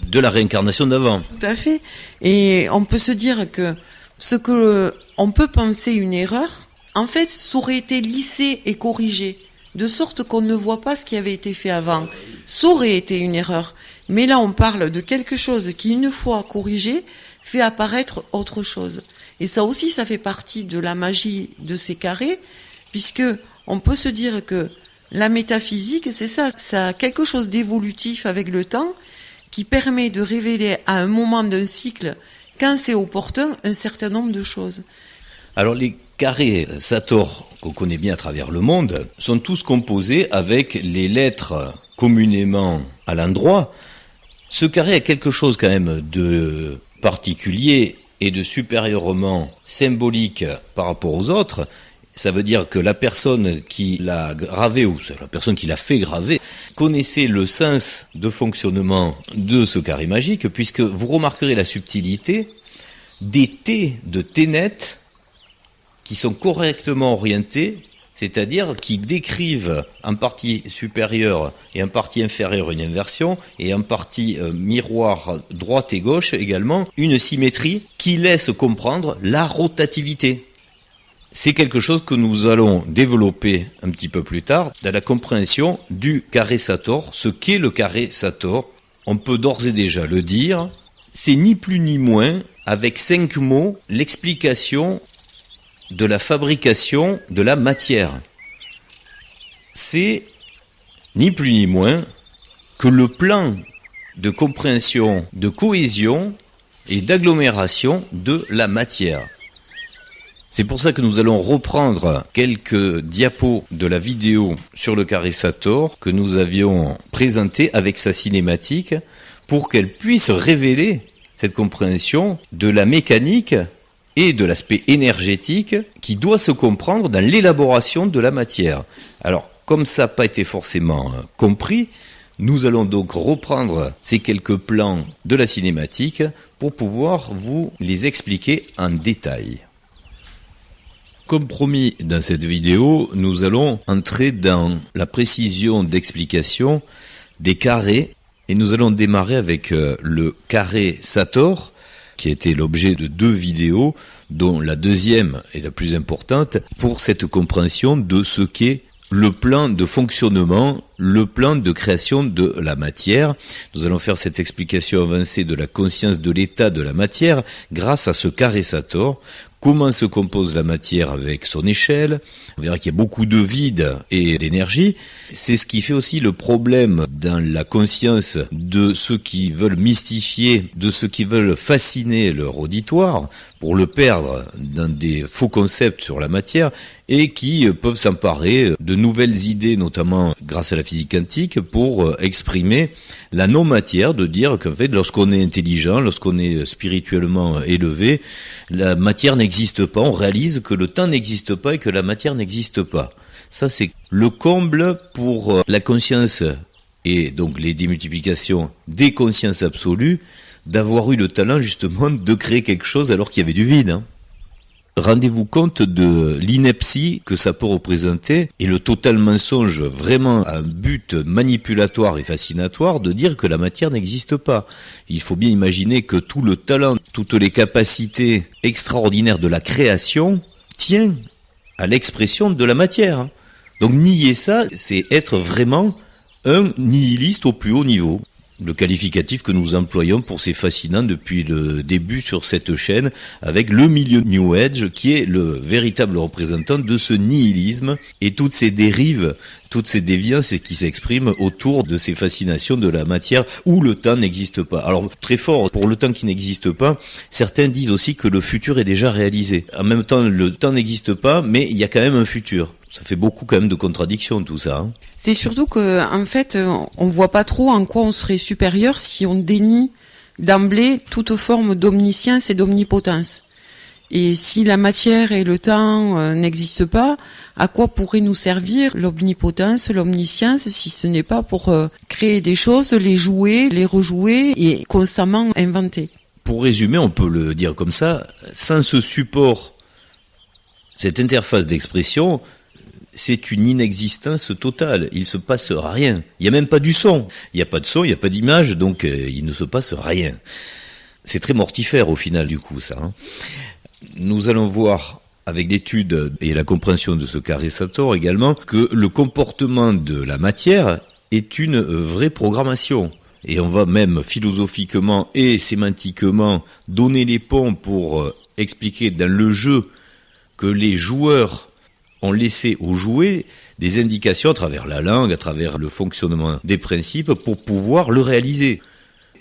de la réincarnation d'avant. Tout à fait. Et on peut se dire que ce que on peut penser une erreur, en fait, ça aurait été lissé et corrigé, de sorte qu'on ne voit pas ce qui avait été fait avant. Ça aurait été une erreur. Mais là, on parle de quelque chose qui, une fois corrigé, fait apparaître autre chose. Et ça aussi, ça fait partie de la magie de ces carrés, puisque on peut se dire que la métaphysique, c'est ça, ça a quelque chose d'évolutif avec le temps, qui permet de révéler à un moment d'un cycle, quand c'est opportun, un certain nombre de choses. Alors les carrés Sator, qu'on connaît bien à travers le monde, sont tous composés avec les lettres communément à l'endroit. Ce carré a quelque chose quand même de particulier et de supérieurement symbolique par rapport aux autres. Ça veut dire que la personne qui l'a gravé, ou la personne qui l'a fait graver, connaissait le sens de fonctionnement de ce carré magique, puisque vous remarquerez la subtilité des T de Ténet qui sont correctement orientés, c'est-à-dire qui décrivent en partie supérieure et en partie inférieure une inversion, et en partie miroir droite et gauche également, une symétrie qui laisse comprendre la rotativité. C'est quelque chose que nous allons développer un petit peu plus tard dans la compréhension du carré Sator. Ce qu'est le carré Sator, on peut d'ores et déjà le dire, c'est ni plus ni moins, avec 5 mots, l'explication de la fabrication de la matière. C'est ni plus ni moins que le plan de compréhension, de cohésion et d'agglomération de la matière. C'est pour ça que nous allons reprendre quelques diapos de la vidéo sur le carré Sator que nous avions présenté avec sa cinématique pour qu'elle puisse révéler cette compréhension de la mécanique et de l'aspect énergétique qui doit se comprendre dans l'élaboration de la matière. Alors, comme ça n'a pas été forcément compris, nous allons donc reprendre ces quelques plans de la cinématique pour pouvoir vous les expliquer en détail. Comme promis dans cette vidéo, nous allons entrer dans la précision d'explication des carrés et nous allons démarrer avec le carré Sator qui a été l'objet de 2 vidéos dont la deuxième est la plus importante pour cette compréhension de ce qu'est le plan de fonctionnement, le plan de création de la matière. Nous allons faire cette explication avancée de la conscience de l'état de la matière grâce à ce carré Sator. Comment se compose la matière avec son échelle? On verra qu'il y a beaucoup de vide et d'énergie. C'est ce qui fait aussi le problème dans la conscience de ceux qui veulent mystifier, de ceux qui veulent fasciner leur auditoire pour le perdre dans des faux concepts sur la matière et qui peuvent s'emparer de nouvelles idées, notamment grâce à la physique quantique, pour exprimer la non-matière, de dire qu'en fait, lorsqu'on est intelligent, lorsqu'on est spirituellement élevé, la matière n'existe pas, on réalise que le temps n'existe pas et que la matière n'existe pas. Ça, c'est le comble pour la conscience et donc les démultiplications des consciences absolues, d'avoir eu le talent justement de créer quelque chose alors qu'il y avait du vide. Rendez-vous compte de l'ineptie que ça peut représenter et le total mensonge, vraiment un but manipulatoire et fascinatoire de dire que la matière n'existe pas. Il faut bien imaginer que tout le talent, toutes les capacités extraordinaires de la création tient à l'expression de la matière. Donc nier ça, c'est être vraiment un nihiliste au plus haut niveau. Le qualificatif que nous employons pour ces fascinants depuis le début sur cette chaîne, avec le milieu New Age qui est le véritable représentant de ce nihilisme et toutes ces dérives, toutes ces déviances qui s'expriment autour de ces fascinations de la matière où le temps n'existe pas. Alors très fort, pour le temps qui n'existe pas, certains disent aussi que le futur est déjà réalisé. En même temps, le temps n'existe pas, mais il y a quand même un futur. Ça fait beaucoup quand même de contradictions tout ça. C'est surtout que, en fait, on voit pas trop en quoi on serait supérieur si on dénie d'emblée toute forme d'omniscience et d'omnipotence. Et si la matière et le temps n'existent pas, à quoi pourrait nous servir l'omnipotence, l'omniscience, si ce n'est pas pour créer des choses, les jouer, les rejouer et constamment inventer? Pour résumer, on peut le dire comme ça, sans ce support, cette interface d'expression, c'est une inexistence totale. Il se passe rien. Il n'y a même pas du son. Il n'y a pas de son, il n'y a pas d'image, donc il ne se passe rien. C'est très mortifère au final du coup ça. Nous allons voir avec l'étude et la compréhension de ce carré Sator également que le comportement de la matière est une vraie programmation. Et on va même philosophiquement et sémantiquement donner les ponts pour expliquer dans le jeu que les joueurs ont laissé aux jouets des indications à travers la langue, à travers le fonctionnement des principes pour pouvoir le réaliser.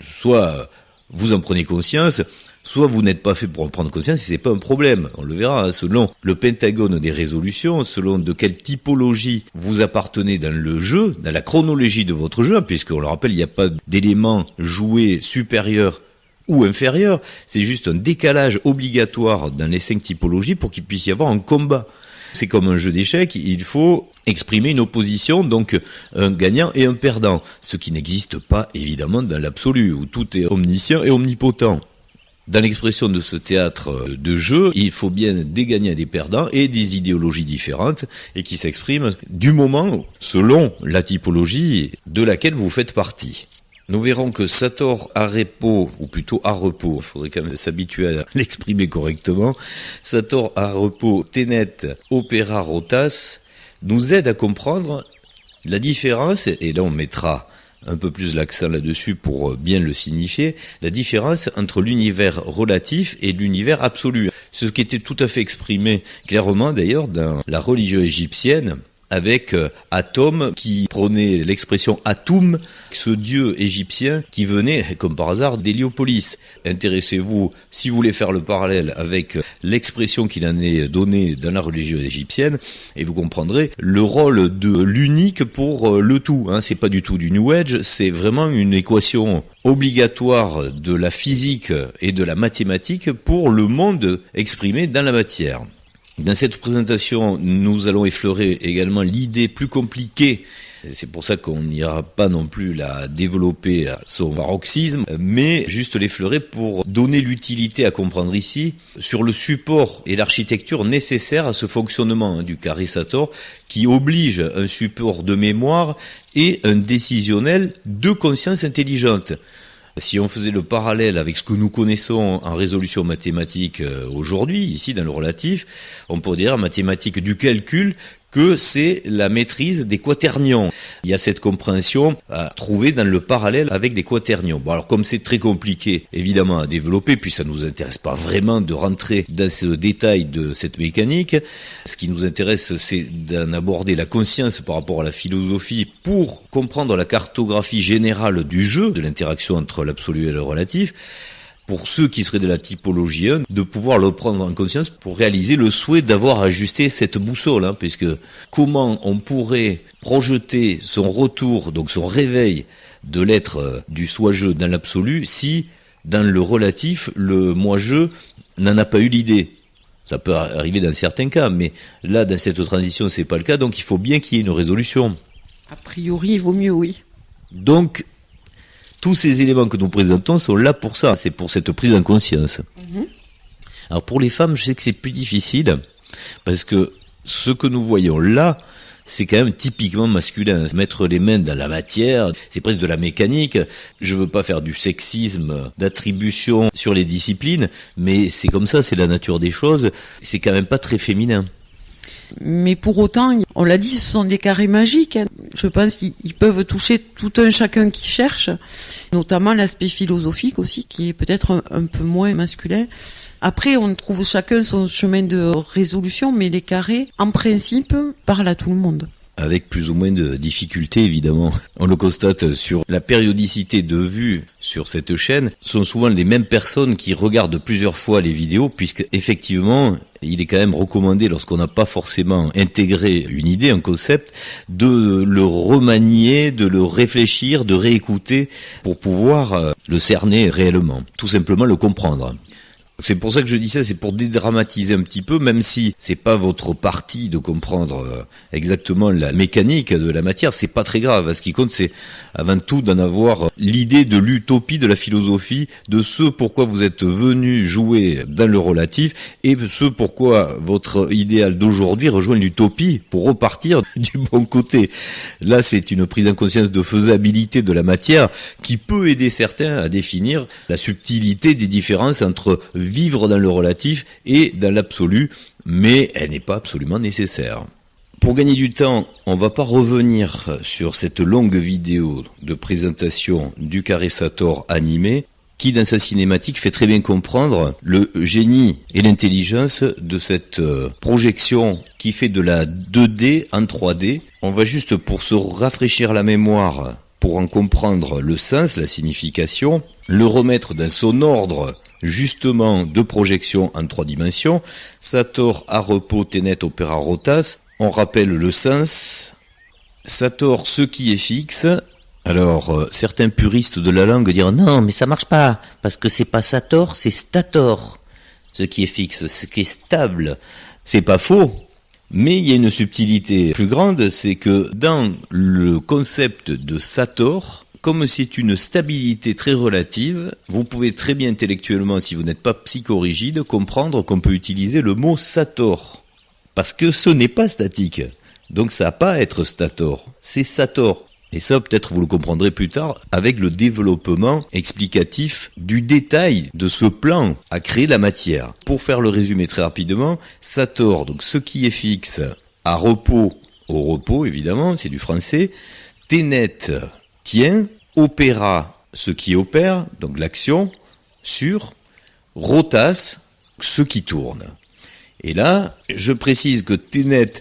Soit vous en prenez conscience, soit vous n'êtes pas fait pour en prendre conscience et c'est pas un problème. On le verra, selon le pentagone des résolutions, selon de quelle typologie vous appartenez dans le jeu, dans la chronologie de votre jeu, puisqu'on le rappelle, il n'y a pas d'élément joué supérieur ou inférieur, c'est juste un décalage obligatoire dans les 5 typologies pour qu'il puisse y avoir un combat. C'est comme un jeu d'échecs, il faut exprimer une opposition, donc un gagnant et un perdant, ce qui n'existe pas évidemment dans l'absolu, où tout est omniscient et omnipotent. Dans l'expression de ce théâtre de jeu, il faut bien des gagnants et des perdants et des idéologies différentes et qui s'expriment du moment selon la typologie de laquelle vous faites partie. Nous verrons que Sator à repos, ou plutôt à repos, il faudrait quand même s'habituer à l'exprimer correctement, Sator à repos, Tenet, Opera, Rotas, nous aide à comprendre la différence, et là on mettra un peu plus l'accent là-dessus pour bien le signifier, la différence entre l'univers relatif et l'univers absolu. Ce qui était tout à fait exprimé clairement d'ailleurs dans la religion égyptienne, avec Atum qui prenait l'expression Atum, ce dieu égyptien qui venait, comme par hasard, d'Héliopolis. Intéressez-vous, si vous voulez faire le parallèle avec l'expression qu'il en est donnée dans la religion égyptienne, et vous comprendrez le rôle de l'unique pour le tout. C'est pas du tout du New Age, c'est vraiment une équation obligatoire de la physique et de la mathématique pour le monde exprimé dans la matière. Dans cette présentation, nous allons effleurer également l'idée plus compliquée. C'est pour ça qu'on n'ira pas non plus la développer à son paroxysme, mais juste l'effleurer pour donner l'utilité à comprendre ici sur le support et l'architecture nécessaires à ce fonctionnement du carré Sator qui oblige un support de mémoire et un décisionnel de conscience intelligente. Si on faisait le parallèle avec ce que nous connaissons en résolution mathématique aujourd'hui, ici dans le relatif, on pourrait dire en mathématiques du calcul que c'est la maîtrise des quaternions. Il y a cette compréhension à trouver dans le parallèle avec les quaternions. Bon, alors comme c'est très compliqué évidemment à développer, puis ça nous intéresse pas vraiment de rentrer dans ce détail de cette mécanique, ce qui nous intéresse c'est d'en aborder la conscience par rapport à la philosophie pour comprendre la cartographie générale du jeu, de l'interaction entre l'absolu et le relatif, pour ceux qui seraient de la typologie 1, de pouvoir le prendre en conscience pour réaliser le souhait d'avoir ajusté cette boussole, puisque comment on pourrait projeter son retour, donc son réveil de l'être du soi-je dans l'absolu, si dans le relatif, le moi-je n'en a pas eu l'idée. Ça peut arriver dans certains cas, mais là, dans cette transition, c'est pas le cas, donc il faut bien qu'il y ait une résolution. A priori, il vaut mieux, oui. Donc, tous ces éléments que nous présentons sont là pour ça, c'est pour cette prise en conscience. Alors pour les femmes, je sais que c'est plus difficile, parce que ce que nous voyons là, c'est quand même typiquement masculin. Mettre les mains dans la matière, c'est presque de la mécanique. Je veux pas faire du sexisme, d'attribution sur les disciplines, mais c'est comme ça, c'est la nature des choses. C'est quand même pas très féminin. Mais pour autant, on l'a dit, ce sont des carrés magiques. Je pense qu'ils peuvent toucher tout un chacun qui cherche, notamment l'aspect philosophique aussi, qui est peut-être un peu moins masculin. Après, on trouve chacun son chemin de résolution, mais les carrés, en principe, parlent à tout le monde. Avec plus ou moins de difficultés, évidemment. On le constate sur la périodicité de vues sur cette chaîne. Ce sont souvent les mêmes personnes qui regardent plusieurs fois les vidéos, puisque effectivement, il est quand même recommandé, lorsqu'on n'a pas forcément intégré une idée, un concept, de le remanier, de le réfléchir, de réécouter, pour pouvoir le cerner réellement. Tout simplement le comprendre. C'est pour ça que je dis ça, c'est pour dédramatiser un petit peu, même si c'est pas votre partie de comprendre exactement la mécanique de la matière, c'est pas très grave. Ce qui compte, c'est avant tout d'en avoir l'idée de l'utopie de la philosophie, de ce pourquoi vous êtes venu jouer dans le relatif, et ce pourquoi votre idéal d'aujourd'hui rejoint l'utopie pour repartir du bon côté. Là, c'est une prise en conscience de faisabilité de la matière qui peut aider certains à définir la subtilité des différences entre vivre dans le relatif et dans l'absolu, mais elle n'est pas absolument nécessaire. Pour gagner du temps, on va pas revenir sur cette longue vidéo de présentation du carré Sator animé, qui dans sa cinématique fait très bien comprendre le génie et l'intelligence de cette projection qui fait de la 2D en 3D. On va juste, pour se rafraîchir la mémoire, pour en comprendre le sens, la signification, le remettre dans son ordre justement de projection en 3 dimensions. Sator, à repos, Tenet, opera, rotas. On rappelle le sens. Sator, ce qui est fixe. Alors, certains puristes de la langue diront non, mais ça marche pas, parce que c'est pas Sator, c'est Stator. Ce qui est fixe, ce qui est stable. C'est pas faux. Mais il y a une subtilité plus grande, c'est que dans le concept de Sator, comme c'est une stabilité très relative, vous pouvez très bien intellectuellement, si vous n'êtes pas psychorigide, comprendre qu'on peut utiliser le mot Sator. Parce que ce n'est pas statique. Donc ça n'a pas à être Stator, c'est Sator. Et ça, peut-être vous le comprendrez plus tard avec le développement explicatif du détail de ce plan à créer la matière. Pour faire le résumé très rapidement, Sator, donc ce qui est fixe, à repos, au repos évidemment, c'est du français, Tenet, tient, opéra, ce qui opère, donc l'action, sur rotas, ce qui tourne. Et là, je précise que Ténet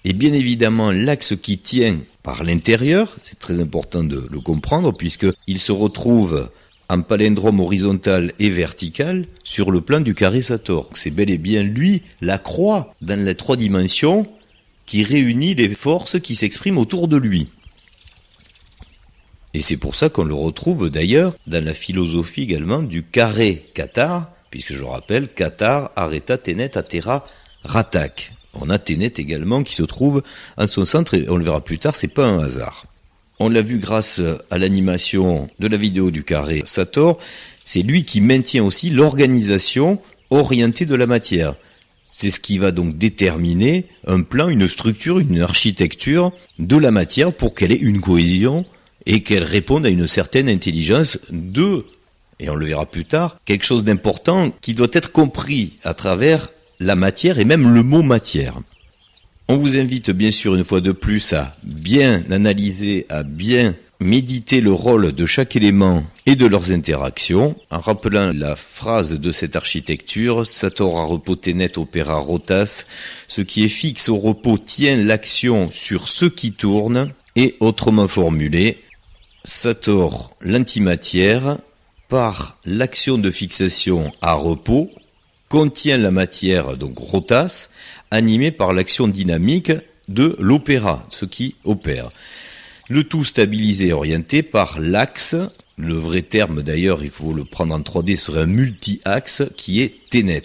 est bien évidemment l'axe qui tient par l'intérieur, c'est très important de le comprendre, puisqu'il se retrouve en palindrome horizontal et vertical sur le plan du carré Sator. C'est bel et bien lui, la croix, dans les 3 dimensions, qui réunit les forces qui s'expriment autour de lui. Et c'est pour ça qu'on le retrouve d'ailleurs dans la philosophie également du carré Cathare, puisque je rappelle, Cathare, Areta, Ténet, Atera, Ratak. On a Ténet également qui se trouve en son centre, et on le verra plus tard, c'est pas un hasard. On l'a vu grâce à l'animation de la vidéo du carré Sator, c'est lui qui maintient aussi l'organisation orientée de la matière. C'est ce qui va donc déterminer un plan, une structure, une architecture de la matière pour qu'elle ait une cohésion et qu'elle réponde à une certaine intelligence et on le verra plus tard, quelque chose d'important qui doit être compris à travers la matière et même le mot matière. On vous invite bien sûr une fois de plus à bien analyser, à bien méditer le rôle de chaque élément et de leurs interactions, en rappelant la phrase de cette architecture, Sator à repos Ténet opéra rotas, ce qui est fixe au repos tient l'action sur ce qui tourne, et autrement formulé, Sator l'antimatière, par l'action de fixation à repos, contient la matière, donc rotas, animée par l'action dynamique de l'opéra, ce qui opère. Le tout stabilisé et orienté par l'axe, le vrai terme d'ailleurs, il faut le prendre en 3D, serait un multi-axe qui est Ténet.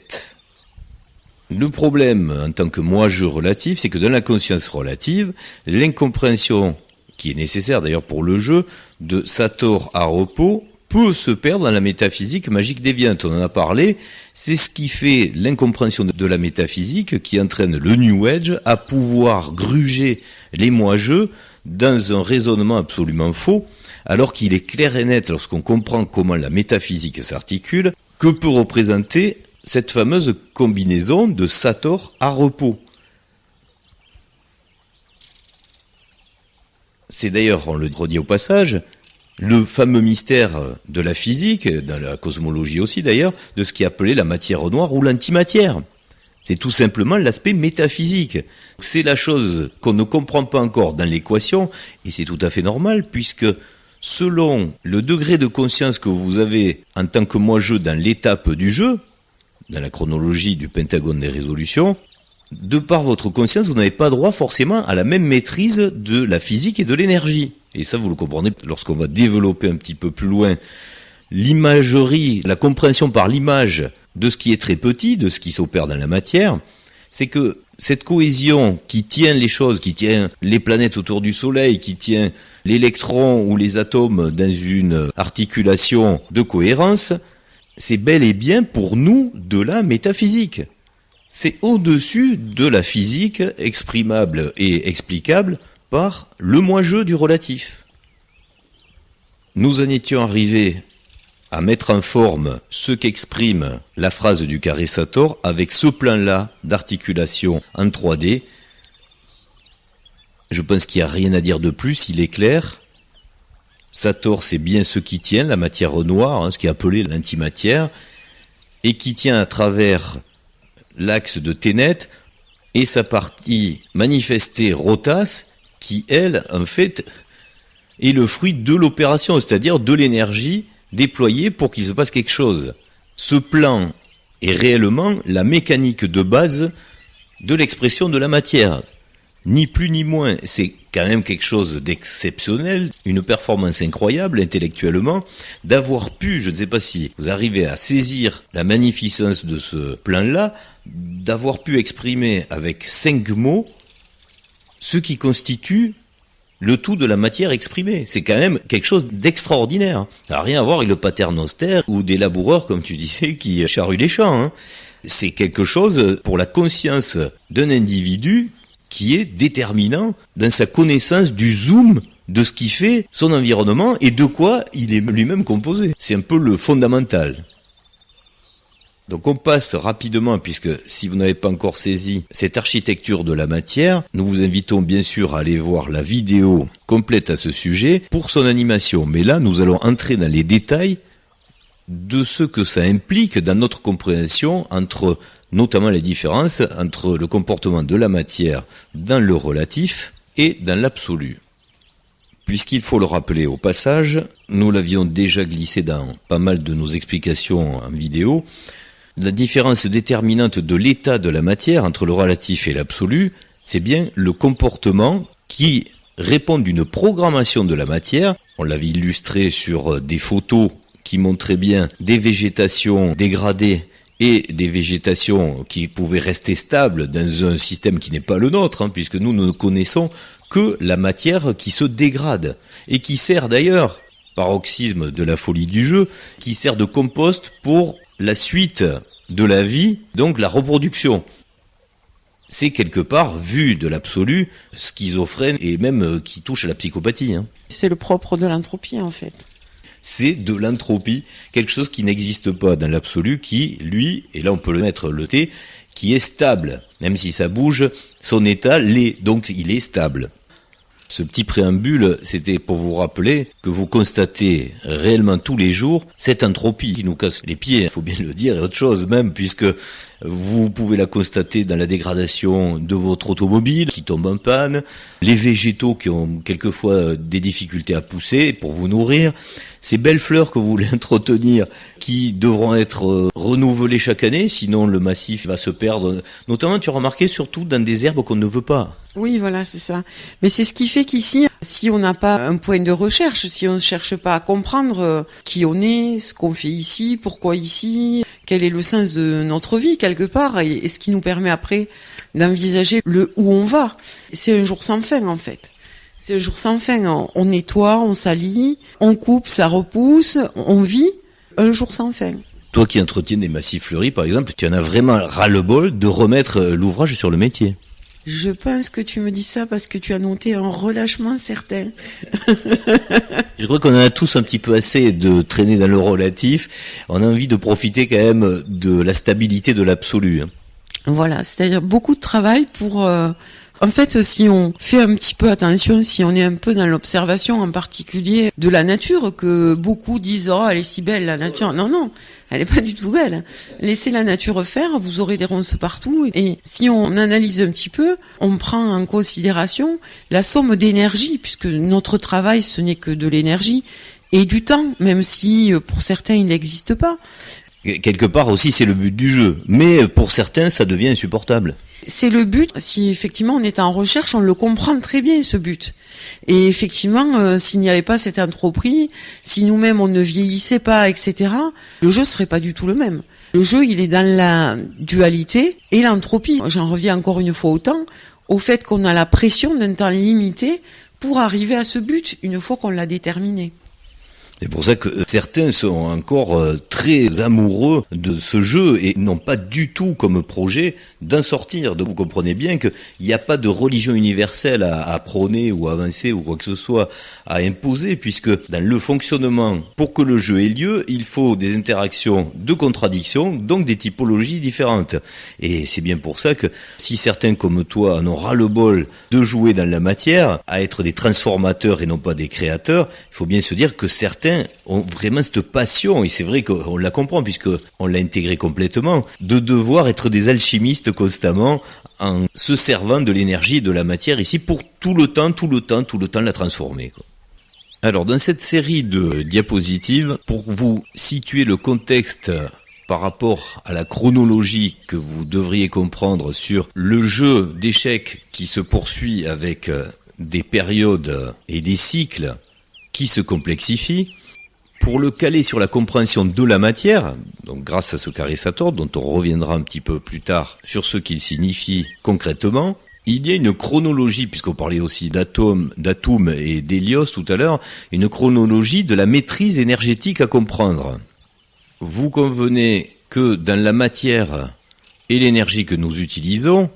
Le problème en tant que moi-je relatif, c'est que dans la conscience relative, l'incompréhension qui est nécessaire d'ailleurs pour le jeu de Sator à repos peut se perdre dans la métaphysique magique déviante. On en a parlé, c'est ce qui fait l'incompréhension de la métaphysique qui entraîne le New Age à pouvoir gruger les moi-je dans un raisonnement absolument faux, alors qu'il est clair et net lorsqu'on comprend comment la métaphysique s'articule, que peut représenter cette fameuse combinaison de Sator à repos. C'est d'ailleurs, on le redit au passage, le fameux mystère de la physique, dans la cosmologie aussi d'ailleurs, de ce qui est appelé la matière noire ou l'antimatière. C'est tout simplement l'aspect métaphysique. C'est la chose qu'on ne comprend pas encore dans l'équation, et c'est tout à fait normal, puisque selon le degré de conscience que vous avez en tant que moi-je dans l'étape du jeu, dans la chronologie du pentagone des résolutions, de par votre conscience, vous n'avez pas droit forcément à la même maîtrise de la physique et de l'énergie. Et ça, vous le comprenez lorsqu'on va développer un petit peu plus loin l'imagerie, la compréhension par l'image de ce qui est très petit, de ce qui s'opère dans la matière, c'est que cette cohésion qui tient les choses, qui tient les planètes autour du Soleil, qui tient l'électron ou les atomes dans une articulation de cohérence, c'est bel et bien pour nous de la métaphysique. C'est au-dessus de la physique exprimable et explicable par le moi-je du relatif. Nous en étions arrivés à mettre en forme ce qu'exprime la phrase du carré Sator avec ce plan-là d'articulation en 3D. Je pense qu'il n'y a rien à dire de plus, il est clair. Sator, c'est bien ce qui tient, la matière noire, ce qui est appelé l'antimatière, et qui tient à travers l'axe de Ténet et sa partie manifestée rotas, qui, elle, en fait, est le fruit de l'opération, c'est-à-dire de l'énergie déployée pour qu'il se passe quelque chose. Ce plan est réellement la mécanique de base de l'expression de la matière. Ni plus ni moins, c'est quand même quelque chose d'exceptionnel, une performance incroyable intellectuellement, d'avoir pu, je ne sais pas si vous arrivez à saisir la magnificence de ce plan-là, d'avoir pu exprimer avec 5 mots ce qui constitue le tout de la matière exprimée. C'est quand même quelque chose d'extraordinaire. Ça n'a rien à voir avec le paternoster ou des laboureurs, comme tu disais, qui charruent les champs. C'est quelque chose pour la conscience d'un individu qui est déterminant dans sa connaissance du zoom de ce qui fait son environnement et de quoi il est lui-même composé. C'est un peu le fondamental. Donc on passe rapidement, puisque si vous n'avez pas encore saisi cette architecture de la matière, nous vous invitons bien sûr à aller voir la vidéo complète à ce sujet pour son animation. Mais là, nous allons entrer dans les détails de ce que ça implique dans notre compréhension entre notamment les différences entre le comportement de la matière dans le relatif et dans l'absolu. Puisqu'il faut le rappeler au passage, nous l'avions déjà glissé dans pas mal de nos explications en vidéo, la différence déterminante de l'état de la matière entre le relatif et l'absolu, c'est bien le comportement qui répond d'une programmation de la matière. On l'avait illustré sur des photos qui montraient bien des végétations dégradées et des végétations qui pouvaient rester stables dans un système qui n'est pas le nôtre, puisque nous ne connaissons que la matière qui se dégrade et qui sert d'ailleurs, paroxysme de la folie du jeu, qui sert de compost pour la suite de la vie, donc la reproduction. C'est quelque part, vu de l'absolu, schizophrène et même qui touche à la psychopathie. C'est le propre de l'entropie en fait. C'est de l'entropie, quelque chose qui n'existe pas dans l'absolu, qui, lui, et là on peut le mettre le T, qui est stable. Même si ça bouge, son état l'est, donc il est stable. Ce petit préambule, c'était pour vous rappeler que vous constatez réellement tous les jours cette entropie qui nous casse les pieds, il faut bien le dire, et autre chose même, puisque vous pouvez la constater dans la dégradation de votre automobile qui tombe en panne, les végétaux qui ont quelquefois des difficultés à pousser pour vous nourrir, ces belles fleurs que vous voulez entretenir qui devront être renouvelées chaque année, sinon le massif va se perdre. Notamment, tu as remarqué, surtout dans des herbes qu'on ne veut pas. Oui, voilà, c'est ça. Mais c'est ce qui fait qu'ici, si on n'a pas un point de recherche, si on ne cherche pas à comprendre qui on est, ce qu'on fait ici, pourquoi ici, quel est le sens de notre vie quelque part, et ce qui nous permet après d'envisager le où on va. C'est un jour sans fin en fait. C'est un jour sans fin. On nettoie, on salit, on coupe, ça repousse, on vit un jour sans fin. Toi qui entretiens des massifs fleuris, par exemple, tu en as vraiment ras-le-bol de remettre l'ouvrage sur le métier. Je pense que tu me dis ça parce que tu as noté un relâchement certain. Je crois qu'on en a tous un petit peu assez de traîner dans le relatif. On a envie de profiter quand même de la stabilité de l'absolu. Voilà, c'est-à-dire beaucoup de travail pour... En fait, si on fait un petit peu attention, si on est un peu dans l'observation en particulier de la nature, que beaucoup disent « Oh, elle est si belle, la nature ». Non, elle est pas du tout belle. Laissez la nature faire, vous aurez des ronces partout. Et si on analyse un petit peu, on prend en considération la somme d'énergie, puisque notre travail, ce n'est que de l'énergie, et du temps, même si pour certains, il n'existe pas. Quelque part aussi, c'est le but du jeu. Mais pour certains, ça devient insupportable. C'est le but. Si effectivement on est en recherche, on le comprend très bien ce but. Et effectivement, s'il n'y avait pas cette entropie, si nous-mêmes on ne vieillissait pas, etc., le jeu serait pas du tout le même. Le jeu, il est dans la dualité et l'entropie. J'en reviens encore une fois au fait qu'on a la pression d'un temps limité pour arriver à ce but une fois qu'on l'a déterminé. C'est pour ça que certains sont encore très amoureux de ce jeu et n'ont pas du tout comme projet d'en sortir. Donc vous comprenez bien qu'il n'y a pas de religion universelle à prôner ou à avancer ou quoi que ce soit à imposer, puisque dans le fonctionnement, pour que le jeu ait lieu, il faut des interactions de contradictions, donc des typologies différentes. Et c'est bien pour ça que si certains comme toi en ont ras-le-bol de jouer dans la matière, à être des transformateurs et non pas des créateurs, il faut bien se dire que certains ont vraiment cette passion, et c'est vrai qu'on la comprend puisqu'on l'a intégré complètement, de devoir être des alchimistes constamment en se servant de l'énergie et de la matière ici pour tout le temps la transformer, quoi. Alors dans cette série de diapositives, pour vous situer le contexte par rapport à la chronologie que vous devriez comprendre sur le jeu d'échecs qui se poursuit avec des périodes et des cycles qui se complexifient, pour le caler sur la compréhension de la matière, donc grâce à ce carré Satorne, dont on reviendra un petit peu plus tard sur ce qu'il signifie concrètement, il y a une chronologie, puisqu'on parlait aussi d'atomes et d'hélios tout à l'heure, une chronologie de la maîtrise énergétique à comprendre. Vous convenez que dans la matière et l'énergie que nous utilisons,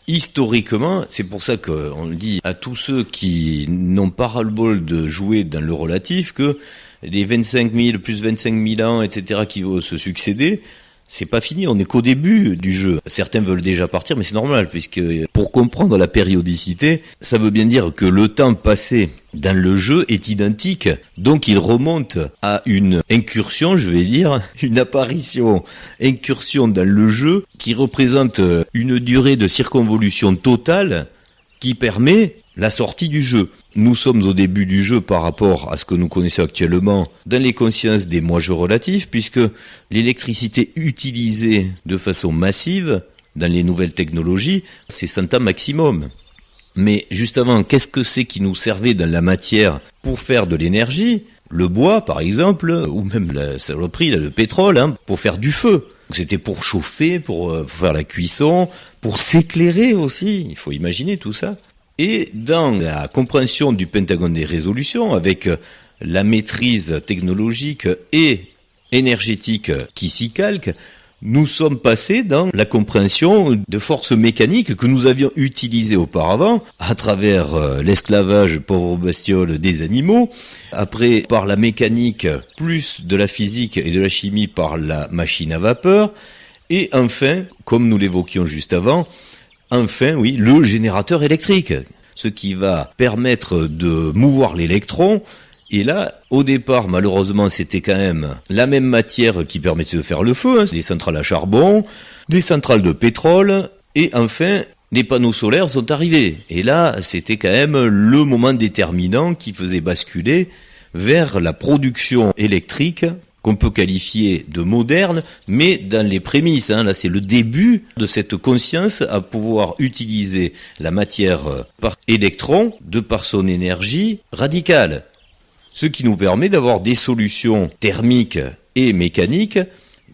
historiquement, c'est pour ça qu'on le dit à tous ceux qui n'ont pas ras-le-bol de jouer dans le relatif, que les 25 000, plus 25 000 ans, etc., qui vont se succéder, c'est pas fini, on n'est qu'au début du jeu. Certains veulent déjà partir, mais c'est normal, puisque pour comprendre la périodicité, ça veut bien dire que le temps passé dans le jeu est identique, donc il remonte à une incursion, je vais dire, une incursion dans le jeu qui représente une durée de circonvolution totale qui permet la sortie du jeu. Nous sommes au début du jeu par rapport à ce que nous connaissons actuellement dans les consciences des mois-jeux relatifs, puisque l'électricité utilisée de façon massive dans les nouvelles technologies, c'est 100 ans maximum. Mais juste avant, qu'est-ce que c'est qui nous servait dans la matière pour faire de l'énergie ? Le bois, par exemple, ou même la saloperie, le pétrole, pour faire du feu. C'était pour chauffer, pour faire la cuisson, pour s'éclairer aussi, il faut imaginer tout ça. Et dans la compréhension du pentagone des résolutions, avec la maîtrise technologique et énergétique qui s'y calque, nous sommes passés dans la compréhension de forces mécaniques que nous avions utilisées auparavant à travers l'esclavage pauvre bestiole des animaux, après par la mécanique, plus de la physique et de la chimie par la machine à vapeur, et enfin, comme nous l'évoquions juste avant, enfin, oui, le générateur électrique, ce qui va permettre de mouvoir l'électron. Et là, au départ, malheureusement, c'était quand même la même matière qui permettait de faire le feu, des centrales à charbon, des centrales de pétrole, et enfin, les panneaux solaires sont arrivés. Et là, c'était quand même le moment déterminant qui faisait basculer vers la production électrique, qu'on peut qualifier de moderne, mais dans les prémices. Là, c'est le début de cette conscience à pouvoir utiliser la matière par électron, de par son énergie radicale. Ce qui nous permet d'avoir des solutions thermiques et mécaniques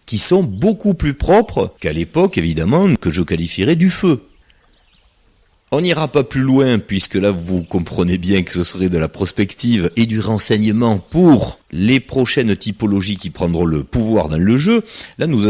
qui sont beaucoup plus propres qu'à l'époque, évidemment, que je qualifierais du feu. On n'ira pas plus loin, puisque là, vous comprenez bien que ce serait de la prospective et du renseignement pour les prochaines typologies qui prendront le pouvoir dans le jeu. Là, nous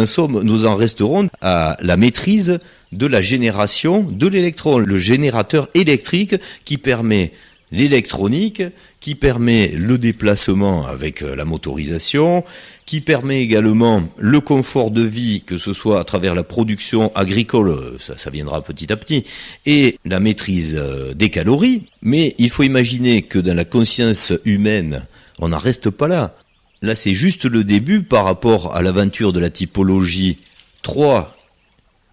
en resterons à la maîtrise de la génération de l'électron, le générateur électrique qui permet l'électronique, qui permet le déplacement avec la motorisation, qui permet également le confort de vie, que ce soit à travers la production agricole, ça viendra petit à petit, et la maîtrise des calories. Mais il faut imaginer que dans la conscience humaine, on n'en reste pas là. Là, c'est juste le début par rapport à l'aventure de la typologie 3,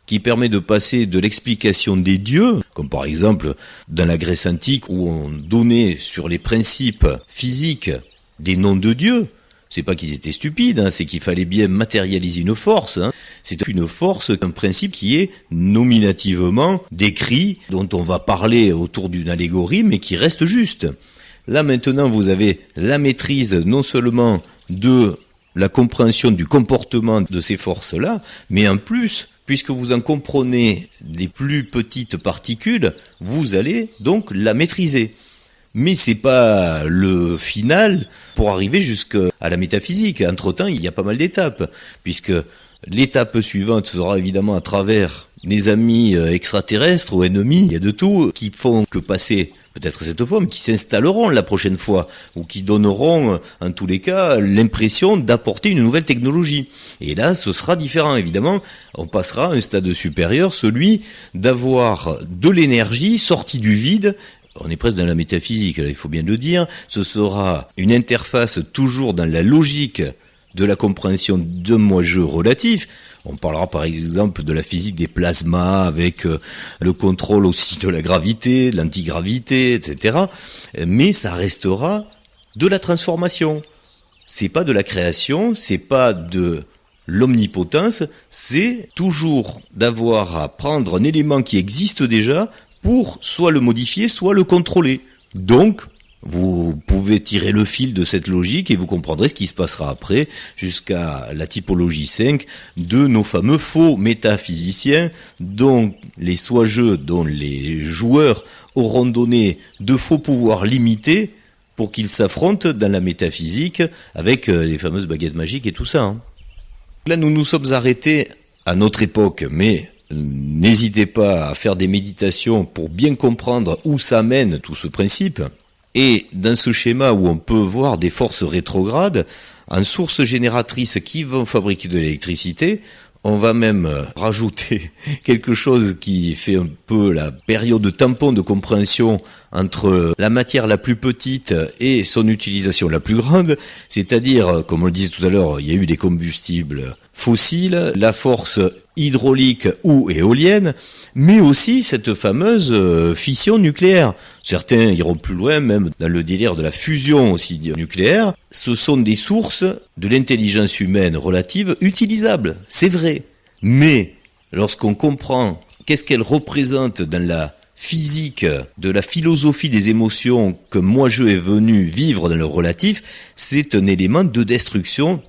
qui permet de passer de l'explication des dieux, comme par exemple dans la Grèce antique où on donnait sur les principes physiques des noms de dieux. C'est pas qu'ils étaient stupides, c'est qu'il fallait bien matérialiser une force. C'est une force, un principe qui est nominativement décrit, dont on va parler autour d'une allégorie, mais qui reste juste. Là maintenant, vous avez la maîtrise non seulement de la compréhension du comportement de ces forces-là, mais en plus, puisque vous en comprenez les plus petites particules, vous allez donc la maîtriser. Mais c'est pas le final pour arriver jusqu'à la métaphysique. Entre-temps, il y a pas mal d'étapes, puisque l'étape suivante sera évidemment à travers les amis extraterrestres ou ennemis, il y a de tout, qui font que passer peut-être cette fois, mais qui s'installeront la prochaine fois, ou qui donneront, en tous les cas, l'impression d'apporter une nouvelle technologie. Et là, ce sera différent, évidemment. On passera à un stade supérieur, celui d'avoir de l'énergie sortie du vide. On est presque dans la métaphysique, là, il faut bien le dire. Ce sera une interface toujours dans la logique de la compréhension d'un moi-jeu relatif. On parlera par exemple de la physique des plasmas avec le contrôle aussi de la gravité, de l'antigravité, etc. Mais ça restera de la transformation. C'est pas de la création, c'est pas de l'omnipotence, c'est toujours d'avoir à prendre un élément qui existe déjà pour soit le modifier, soit le contrôler. Donc, vous pouvez tirer le fil de cette logique et vous comprendrez ce qui se passera après jusqu'à la typologie 5 de nos fameux faux métaphysiciens dont les sois-jeux, dont les joueurs auront donné de faux pouvoirs limités pour qu'ils s'affrontent dans la métaphysique avec les fameuses baguettes magiques et tout ça. Là, nous nous sommes arrêtés à notre époque, mais n'hésitez pas à faire des méditations pour bien comprendre où ça mène tout ce principe. Et dans ce schéma où on peut voir des forces rétrogrades, en sources génératrices qui vont fabriquer de l'électricité, On va même rajouter quelque chose qui fait un peu la période tampon de compréhension entre la matière la plus petite et son utilisation la plus grande, c'est-à-dire, comme on le disait tout à l'heure, il y a eu des combustibles fossiles, la force hydraulique ou éolienne, mais aussi cette fameuse fission nucléaire. Certains iront plus loin, même dans le délire de la fusion aussi nucléaire. Ce sont des sources de l'intelligence humaine relative utilisables, c'est vrai. Mais lorsqu'on comprend qu'est-ce qu'elle représente dans la physique, de la philosophie des émotions que moi-je est venu vivre dans le relatif, c'est un élément de destruction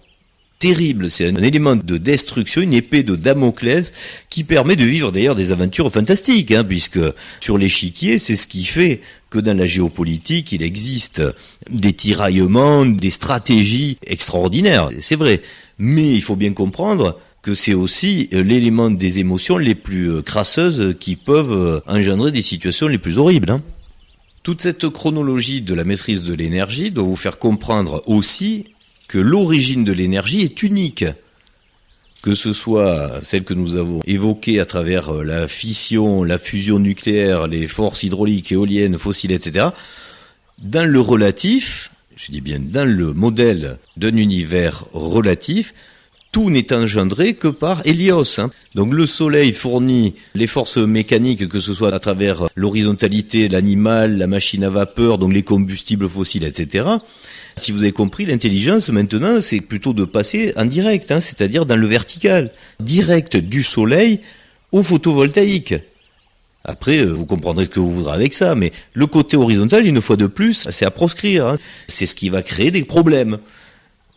terrible. C'est un élément de destruction, une épée de Damoclès qui permet de vivre d'ailleurs des aventures fantastiques, puisque sur l'échiquier, c'est ce qui fait que dans la géopolitique, il existe des tiraillements, des stratégies extraordinaires. C'est vrai. Mais il faut bien comprendre que c'est aussi l'élément des émotions les plus crasseuses qui peuvent engendrer des situations les plus horribles. Toute cette chronologie de la maîtrise de l'énergie doit vous faire comprendre aussi que l'origine de l'énergie est unique. Que ce soit celle que nous avons évoquée à travers la fission, la fusion nucléaire, les forces hydrauliques, éoliennes, fossiles, etc. Dans le relatif, je dis bien dans le modèle d'un univers relatif, tout n'est engendré que par Hélios. Donc le soleil fournit les forces mécaniques, que ce soit à travers l'horizontalité, l'animal, la machine à vapeur, donc les combustibles fossiles, etc. Si vous avez compris, l'intelligence maintenant, c'est plutôt de passer en direct, c'est-à-dire dans le vertical, direct du soleil au photovoltaïque. Après, vous comprendrez ce que vous voudrez avec ça, mais le côté horizontal, une fois de plus, c'est à proscrire. C'est ce qui va créer des problèmes.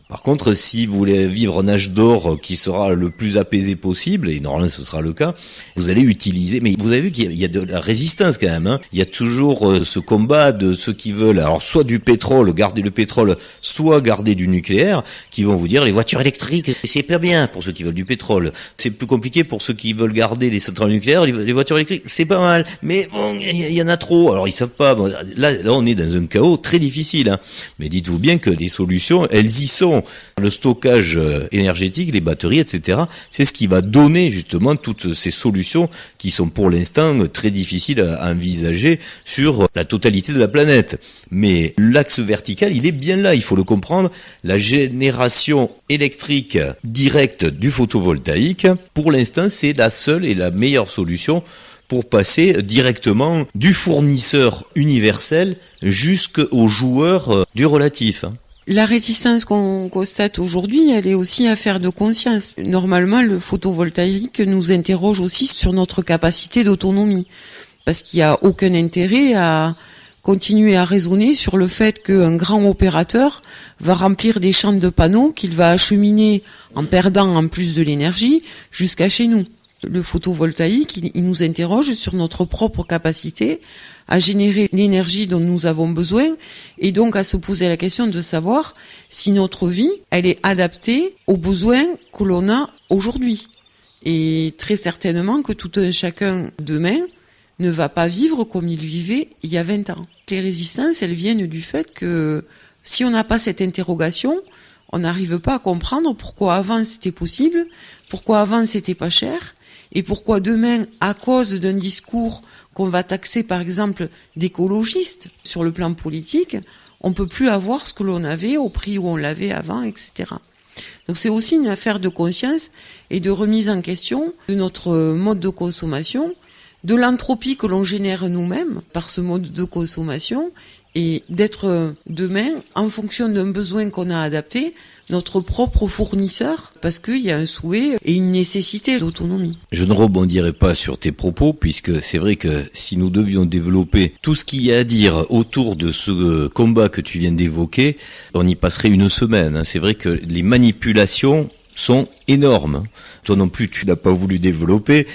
Par contre, si vous voulez vivre un âge d'or qui sera le plus apaisé possible, et normalement ce sera le cas, vous allez utiliser, mais vous avez vu qu'il y a de la résistance quand même, Il y a toujours ce combat de ceux qui veulent, alors soit du pétrole, garder le pétrole, soit garder du nucléaire, qui vont vous dire les voitures électriques, c'est pas bien pour ceux qui veulent du pétrole. C'est plus compliqué pour ceux qui veulent garder les centrales nucléaires, les voitures électriques, c'est pas mal. Mais bon, il y en a trop, alors ils savent pas. Bon, là, on est dans un chaos très difficile, Mais dites-vous bien que des solutions, elles y sont. Le stockage énergétique, les batteries, etc. C'est ce qui va donner justement toutes ces solutions qui sont pour l'instant très difficiles à envisager sur la totalité de la planète. Mais l'axe vertical, il est bien là, il faut le comprendre. La génération électrique directe du photovoltaïque, pour l'instant, c'est la seule et la meilleure solution pour passer directement du fournisseur universel jusqu'au joueur du relatif. La résistance qu'on constate aujourd'hui, elle est aussi affaire de conscience. Normalement, le photovoltaïque nous interroge aussi sur notre capacité d'autonomie. Parce qu'il n'y a aucun intérêt à continuer à raisonner sur le fait qu'un grand opérateur va remplir des champs de panneaux qu'il va acheminer en perdant en plus de l'énergie jusqu'à chez nous. Le photovoltaïque, il nous interroge sur notre propre capacité à générer l'énergie dont nous avons besoin et donc à se poser la question de savoir si notre vie, elle est adaptée aux besoins que l'on a aujourd'hui. Et très certainement que tout un chacun demain ne va pas vivre comme il vivait il y a 20 ans. Les résistances, elles viennent du fait que si on n'a pas cette interrogation, on n'arrive pas à comprendre pourquoi avant c'était possible, pourquoi avant c'était pas cher, et pourquoi demain, à cause d'un discours qu'on va taxer par exemple d'écologiste sur le plan politique, on peut plus avoir ce que l'on avait au prix où on l'avait avant, etc. Donc c'est aussi une affaire de conscience et de remise en question de notre mode de consommation, de l'entropie que l'on génère nous-mêmes par ce mode de consommation et d'être demain, en fonction d'un besoin qu'on a adapté, notre propre fournisseur, parce qu'il y a un souhait et une nécessité d'autonomie. Je ne rebondirai pas sur tes propos, puisque c'est vrai que si nous devions développer tout ce qu'il y a à dire autour de ce combat que tu viens d'évoquer, on y passerait une semaine. C'est vrai que les manipulations sont énormes. Toi non plus, tu n'as pas voulu développer.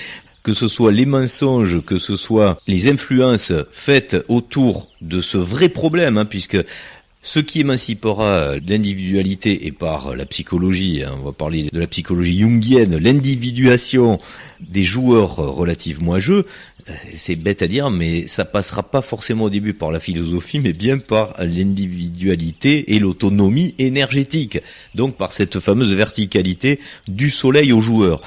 Que ce soit les mensonges, que ce soit les influences faites autour de ce vrai problème, puisque Ce qui émancipera l'individualité et par la psychologie, on va parler de la psychologie jungienne, l'individuation des joueurs relativement à jeu, c'est bête à dire, mais ça passera pas forcément au début par la philosophie, mais bien par l'individualité et l'autonomie énergétique. Donc par cette fameuse verticalité du soleil aux joueurs.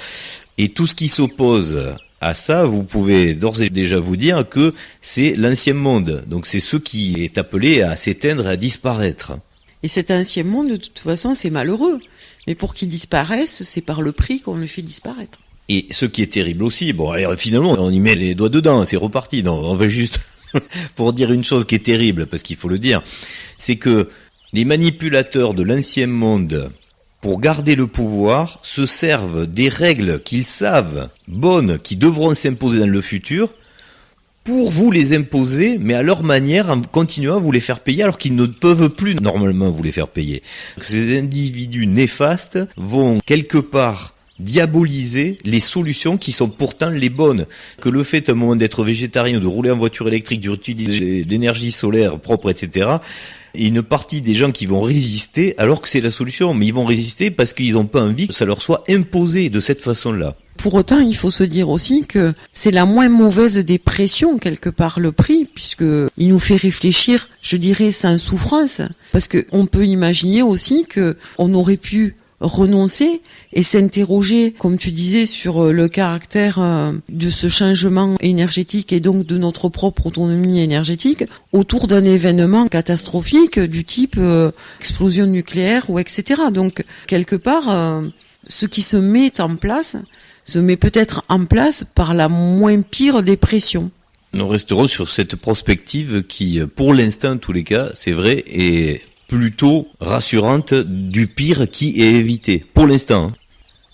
Et tout ce qui s'oppose à ça, vous pouvez d'ores et déjà vous dire que c'est l'ancien monde. Donc c'est ce qui est appelé à s'éteindre et à disparaître. Et cet ancien monde, de toute façon, c'est malheureux. Mais pour qu'il disparaisse, c'est par le prix qu'on le fait disparaître. Et ce qui est terrible aussi, bon, alors, finalement, on y met les doigts dedans, c'est reparti. Non, on va juste pour dire une chose qui est terrible, parce qu'il faut le dire, c'est que les manipulateurs de l'ancien monde, pour garder le pouvoir, se servent des règles qu'ils savent bonnes, qui devront s'imposer dans le futur, pour vous les imposer, mais à leur manière, en continuant à vous les faire payer, alors qu'ils ne peuvent plus normalement vous les faire payer. Ces individus néfastes vont quelque part diaboliser les solutions qui sont pourtant les bonnes. Que le fait à un moment d'être végétarien, de rouler en voiture électrique, d'utiliser l'énergie solaire propre, etc., et une partie des gens qui vont résister, alors que c'est la solution, mais ils vont résister parce qu'ils n'ont pas envie que ça leur soit imposé de cette façon-là. Pour autant, il faut se dire aussi que c'est la moins mauvaise des pressions, quelque part, le prix, puisque il nous fait réfléchir, je dirais, sans souffrance, parce que on peut imaginer aussi que on aurait pu renoncer et s'interroger, comme tu disais, sur le caractère de ce changement énergétique et donc de notre propre autonomie énergétique autour d'un événement catastrophique du type explosion nucléaire ou etc. Donc, quelque part, ce qui se met en place se met peut-être en place par la moins pire des pressions. Nous resterons sur cette prospective qui, pour l'instant, en tous les cas, c'est vrai, est plutôt rassurante du pire qui est évité, pour l'instant.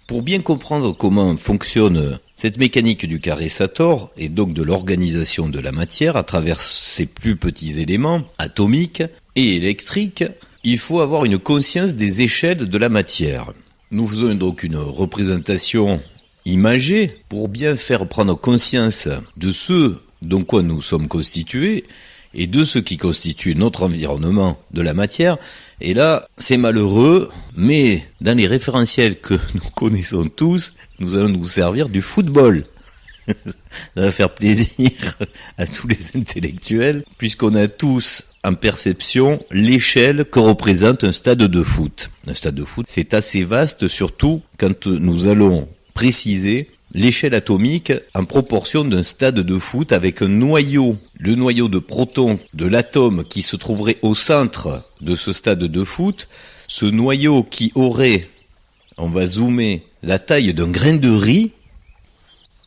Pour bien comprendre comment fonctionne cette mécanique du carré Sator, et donc de l'organisation de la matière à travers ses plus petits éléments, atomiques et électriques, il faut avoir une conscience des échelles de la matière. Nous faisons donc une représentation imagée pour bien faire prendre conscience de ce dont quoi nous sommes constitués, et de ce qui constitue notre environnement de la matière. Et là, c'est malheureux, mais dans les référentiels que nous connaissons tous, nous allons nous servir du football. Ça va faire plaisir à tous les intellectuels, puisqu'on a tous en perception l'échelle que représente un stade de foot. Un stade de foot, c'est assez vaste, surtout quand nous allons préciser l'échelle atomique en proportion d'un stade de foot avec un noyau, le noyau de protons de l'atome qui se trouverait au centre de ce stade de foot, ce noyau qui aurait, on va zoomer, la taille d'un grain de riz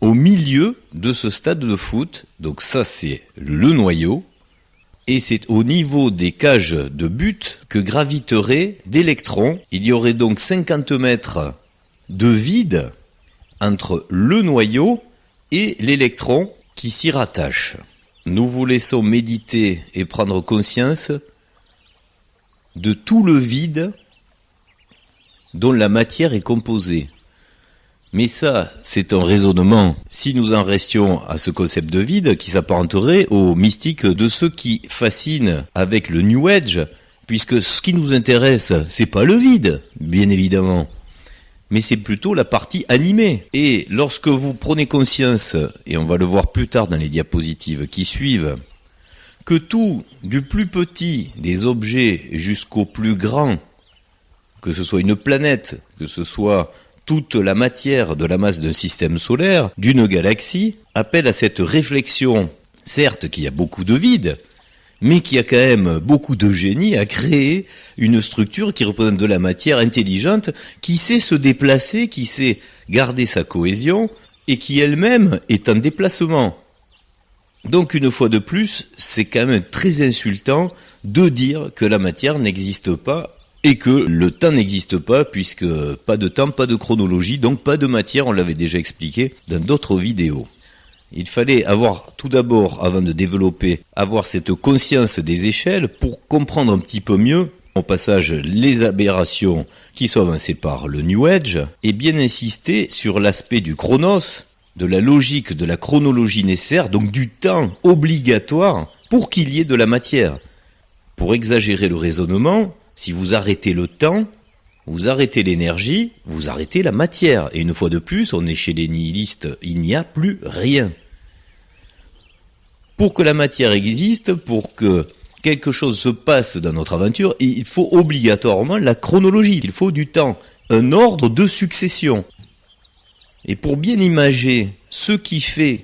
au milieu de ce stade de foot. Donc ça c'est le noyau, et c'est au niveau des cages de but que graviteraient d'électrons. Il y aurait donc 50 mètres de vide entre le noyau et l'électron qui s'y rattache. Nous vous laissons méditer et prendre conscience de tout le vide dont la matière est composée. Mais ça, c'est un raisonnement, si nous en restions à ce concept de vide, qui s'apparenterait aux mystiques de ceux qui fascinent avec le New Age, puisque ce qui nous intéresse, c'est pas le vide, bien évidemment, mais c'est plutôt la partie animée. Et lorsque vous prenez conscience, et on va le voir plus tard dans les diapositives qui suivent, que tout, du plus petit des objets jusqu'au plus grand, que ce soit une planète, que ce soit toute la matière de la masse d'un système solaire, d'une galaxie, appelle à cette réflexion, certes qu'il y a beaucoup de vide, mais qui a quand même beaucoup de génie à créer une structure qui représente de la matière intelligente, qui sait se déplacer, qui sait garder sa cohésion, et qui elle-même est en déplacement. Donc une fois de plus, c'est quand même très insultant de dire que la matière n'existe pas, et que le temps n'existe pas, puisque pas de temps, pas de chronologie, donc pas de matière, on l'avait déjà expliqué dans d'autres vidéos. Il fallait avoir, tout d'abord, avant de développer, avoir cette conscience des échelles pour comprendre un petit peu mieux, au passage, les aberrations qui sont avancées par le New Age, et bien insister sur l'aspect du chronos, de la logique, de la chronologie nécessaire, donc du temps obligatoire pour qu'il y ait de la matière. pour exagérer le raisonnement, si vous arrêtez le temps, vous arrêtez l'énergie, vous arrêtez la matière. Et une fois de plus, on est chez les nihilistes, il n'y a plus rien. Pour que la matière existe, pour que quelque chose se passe dans notre aventure, il faut obligatoirement la chronologie, il faut du temps, un ordre de succession. Et pour bien imager ce qui fait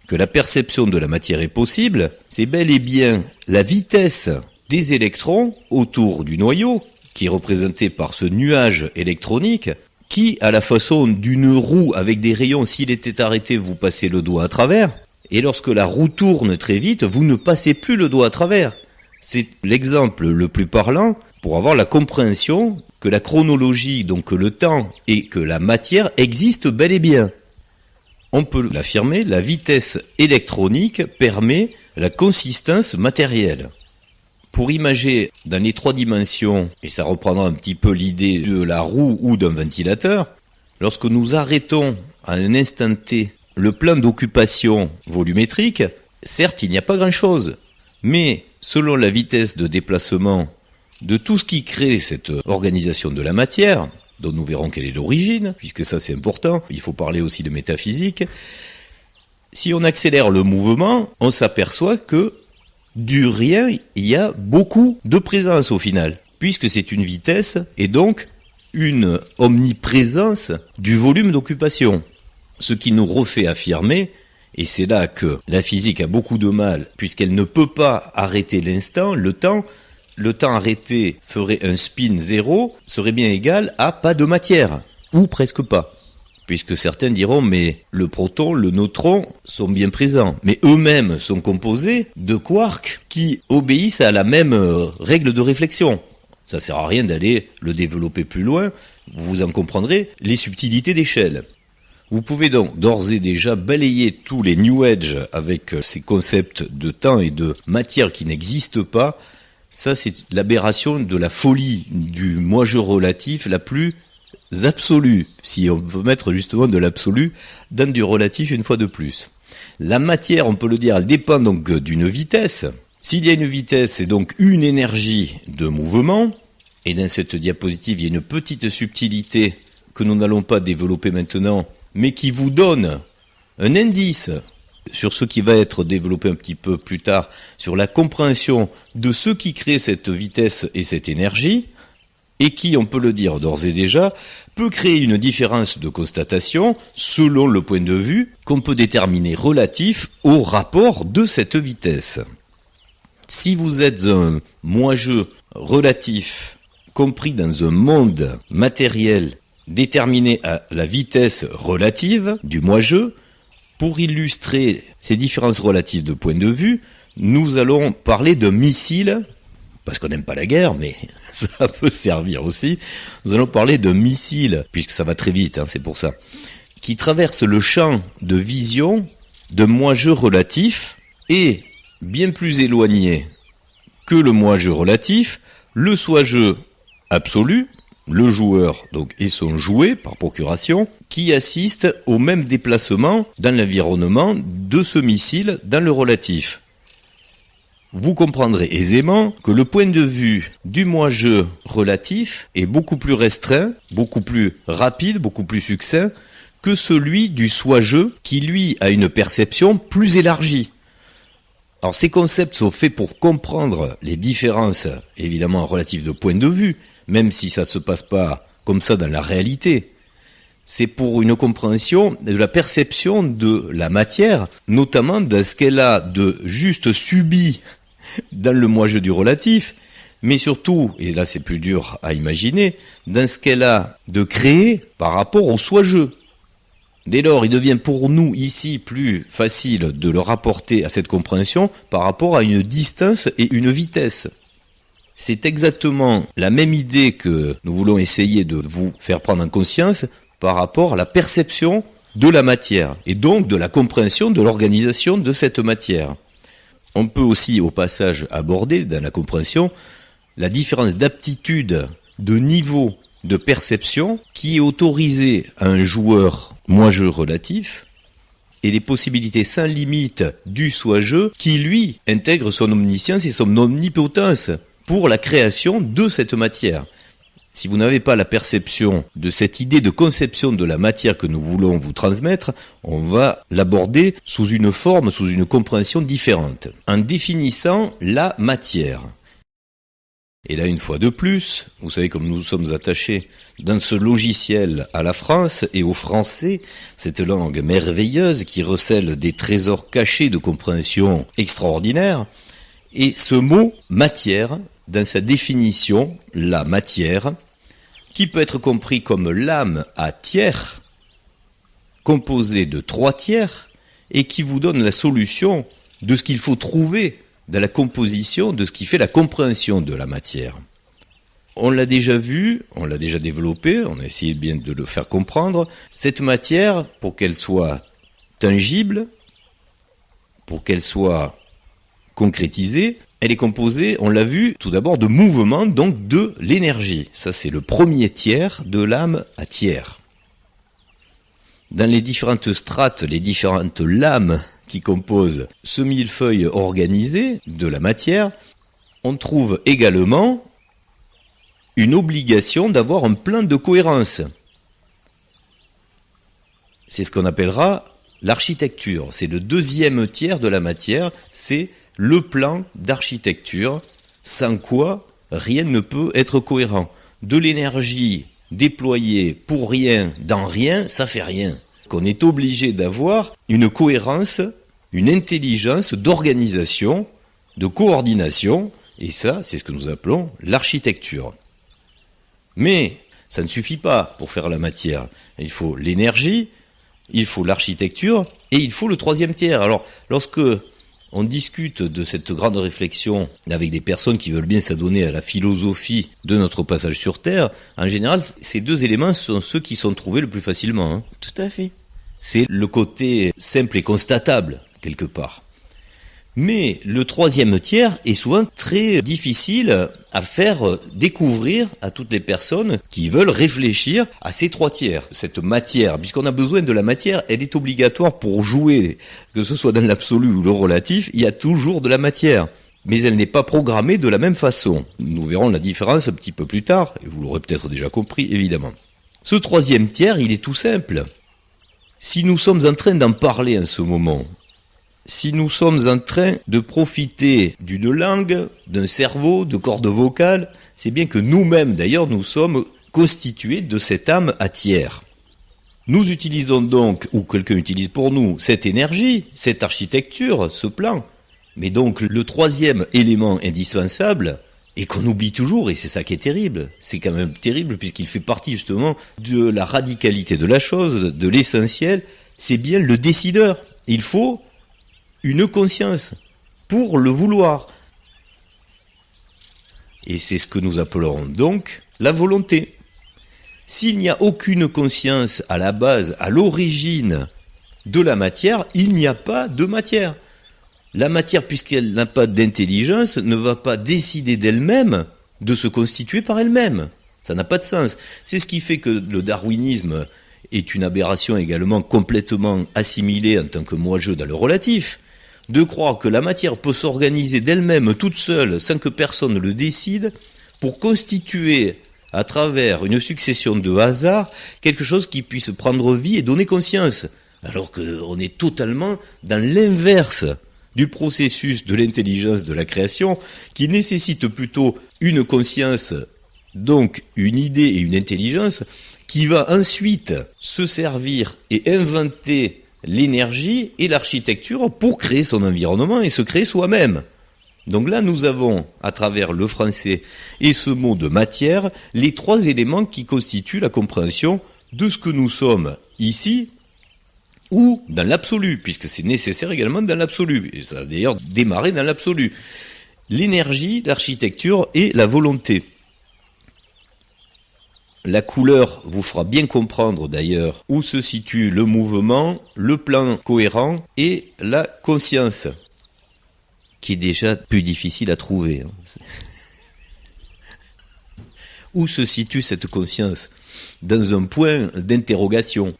que la perception de la matière est possible, c'est bel et bien la vitesse des électrons autour du noyau, qui est représenté par ce nuage électronique, qui, à la façon d'une roue avec des rayons, s'il était arrêté, vous passez le doigt à travers, et lorsque la roue tourne très vite, vous ne passez plus le doigt à travers. C'est l'exemple le plus parlant pour avoir la compréhension que la chronologie, donc que le temps et que la matière existent bel et bien. On peut l'affirmer, la vitesse électronique permet la consistance matérielle. Pour imager dans les 3 dimensions, et ça reprendra un petit peu l'idée de la roue ou d'un ventilateur, lorsque nous arrêtons à un instant T le plan d'occupation volumétrique, certes il n'y a pas grand-chose, mais selon la vitesse de déplacement de tout ce qui crée cette organisation de la matière, dont nous verrons quelle est l'origine, puisque ça c'est important, il faut parler aussi de métaphysique, si on accélère le mouvement, on s'aperçoit que du rien, il y a beaucoup de présence au final, puisque c'est une vitesse et donc une omniprésence du volume d'occupation. Ce qui nous refait affirmer, et c'est là que la physique a beaucoup de mal, puisqu'elle ne peut pas arrêter l'instant, le temps arrêté ferait un spin 0, serait bien égal à pas de matière, ou presque pas. Puisque certains diront, mais le proton, le neutron sont bien présents. Mais eux-mêmes sont composés de quarks qui obéissent à la même règle de réflexion. Ça sert à rien d'aller le développer plus loin, vous en comprendrez les subtilités d'échelle. Vous pouvez donc d'ores et déjà balayer tous les New Age avec ces concepts de temps et de matière qui n'existent pas. Ça, c'est l'aberration de la folie du moi-je relatif la plus absolue, si on peut mettre justement de l'absolu dans du relatif une fois de plus. La matière, on peut le dire, elle dépend donc d'une vitesse. S'il y a une vitesse, c'est donc une énergie de mouvement. Et dans cette diapositive, il y a une petite subtilité que nous n'allons pas développer maintenant, mais qui vous donne un indice sur ce qui va être développé un petit peu plus tard, sur la compréhension de ce qui crée cette vitesse et cette énergie, et qui, on peut le dire d'ores et déjà, peut créer une différence de constatation selon le point de vue qu'on peut déterminer relatif au rapport de cette vitesse. Si vous êtes un moi-je relatif, compris dans un monde matériel déterminé à la vitesse relative du moi-je, pour illustrer ces différences relatives de point de vue, nous allons parler d'un missile, parce qu'on n'aime pas la guerre, mais ça peut servir aussi. Nous allons parler d'un missile, puisque ça va très vite, c'est pour ça, qui traverse le champ de vision d'un moi-je relatif, et bien plus éloigné que le moi-je relatif, le soi-je absolu, le joueur donc et son jouet par procuration, qui assiste au même déplacement dans l'environnement de ce missile dans le relatif. Vous comprendrez aisément que le point de vue du moi-je relatif est beaucoup plus restreint, beaucoup plus rapide, beaucoup plus succinct que celui du soi-je qui lui a une perception plus élargie. Alors ces concepts sont faits pour comprendre les différences évidemment relatives de point de vue, même si ça ne se passe pas comme ça dans la réalité. C'est pour une compréhension de la perception de la matière, notamment dans ce qu'elle a de juste subi dans le moi-je du relatif, mais surtout, et là c'est plus dur à imaginer, dans ce qu'elle a de créé par rapport au soi-je. Dès lors, il devient pour nous ici plus facile de le rapporter à cette compréhension par rapport à une distance et une vitesse. C'est exactement la même idée que nous voulons essayer de vous faire prendre en conscience par rapport à la perception de la matière et donc de la compréhension de l'organisation de cette matière. On peut aussi au passage aborder dans la compréhension la différence d'aptitude, de niveau de perception qui est autorisée à un joueur moi-je relatif et les possibilités sans limite du soi-je qui lui intègre son omniscience et son omnipotence pour la création de cette matière. Si vous n'avez pas la perception de cette idée de conception de la matière que nous voulons vous transmettre, on va l'aborder sous une forme, sous une compréhension différente, en définissant la matière. Et là, une fois de plus, vous savez comme nous sommes attachés dans ce logiciel à la France et aux Français, cette langue merveilleuse qui recèle des trésors cachés de compréhension extraordinaire, et ce mot matière, dans sa définition, la matière, qui peut être compris comme l'âme à tiers, composée de 3 tiers, et qui vous donne la solution de ce qu'il faut trouver dans la composition, de ce qui fait la compréhension de la matière. On l'a déjà vu, on l'a déjà développé, on a essayé bien de le faire comprendre. Cette matière, pour qu'elle soit tangible, pour qu'elle soit concrétisée, elle est composée, on l'a vu, tout d'abord de mouvements, donc de l'énergie. Ça, c'est le premier tiers de l'âme à tiers. Dans les différentes strates, les différentes lames qui composent ce millefeuille organisé de la matière, on trouve également une obligation d'avoir un plan de cohérence. C'est ce qu'on appellera l'architecture. C'est le deuxième tiers de la matière, c'est le plan d'architecture, sans quoi rien ne peut être cohérent. De l'énergie déployée pour rien, dans rien, ça fait rien. Qu'on est obligé d'avoir une cohérence, une intelligence d'organisation, de coordination, et ça, c'est ce que nous appelons l'architecture. Mais ça ne suffit pas pour faire la matière. Il faut l'énergie, il faut l'architecture, et il faut le troisième tiers. Alors, lorsque on discute de cette grande réflexion avec des personnes qui veulent bien s'adonner à la philosophie de notre passage sur Terre, en général, ces deux éléments sont ceux qui sont trouvés le plus facilement. Tout à fait. C'est le côté simple et constatable, quelque part. Mais le troisième tiers est souvent très difficile à faire découvrir à toutes les personnes qui veulent réfléchir à ces 3 tiers. Cette matière, puisqu'on a besoin de la matière, elle est obligatoire pour jouer, que ce soit dans l'absolu ou le relatif, il y a toujours de la matière. Mais elle n'est pas programmée de la même façon. Nous verrons la différence un petit peu plus tard, et vous l'aurez peut-être déjà compris, évidemment. Ce troisième tiers, il est tout simple. Si nous sommes en train d'en parler en ce moment, si nous sommes en train de profiter d'une langue, d'un cerveau, de cordes vocales, c'est bien que nous-mêmes, d'ailleurs, nous sommes constitués de cette âme à tiers. Nous utilisons donc, ou quelqu'un utilise pour nous, cette énergie, cette architecture, ce plan. Mais donc, le troisième élément indispensable, et qu'on oublie toujours, et c'est ça qui est terrible, c'est quand même terrible puisqu'il fait partie justement de la radicalité de la chose, de l'essentiel, c'est bien le décideur. Il faut une conscience pour le vouloir. Et c'est ce que nous appellerons donc la volonté. S'il n'y a aucune conscience à la base, à l'origine de la matière, il n'y a pas de matière. La matière, puisqu'elle n'a pas d'intelligence, ne va pas décider d'elle-même de se constituer par elle-même. Ça n'a pas de sens. C'est ce qui fait que le darwinisme est une aberration également complètement assimilée en tant que moi-je dans le relatif. De croire que la matière peut s'organiser d'elle-même toute seule sans que personne ne le décide pour constituer à travers une succession de hasards quelque chose qui puisse prendre vie et donner conscience. Alors qu'on est totalement dans l'inverse du processus de l'intelligence de la création qui nécessite plutôt une conscience, donc une idée et une intelligence qui va ensuite se servir et inventer l'énergie et l'architecture pour créer son environnement et se créer soi-même. Donc là, nous avons, à travers le français et ce mot de matière, les 3 éléments qui constituent la compréhension de ce que nous sommes ici ou dans l'absolu, puisque c'est nécessaire également dans l'absolu. Et ça a d'ailleurs démarré dans l'absolu. L'énergie, l'architecture et la volonté. La couleur vous fera bien comprendre d'ailleurs où se situe le mouvement, le plan cohérent et la conscience, qui est déjà plus difficile à trouver. Où se situe cette conscience? Dans un point d'interrogation.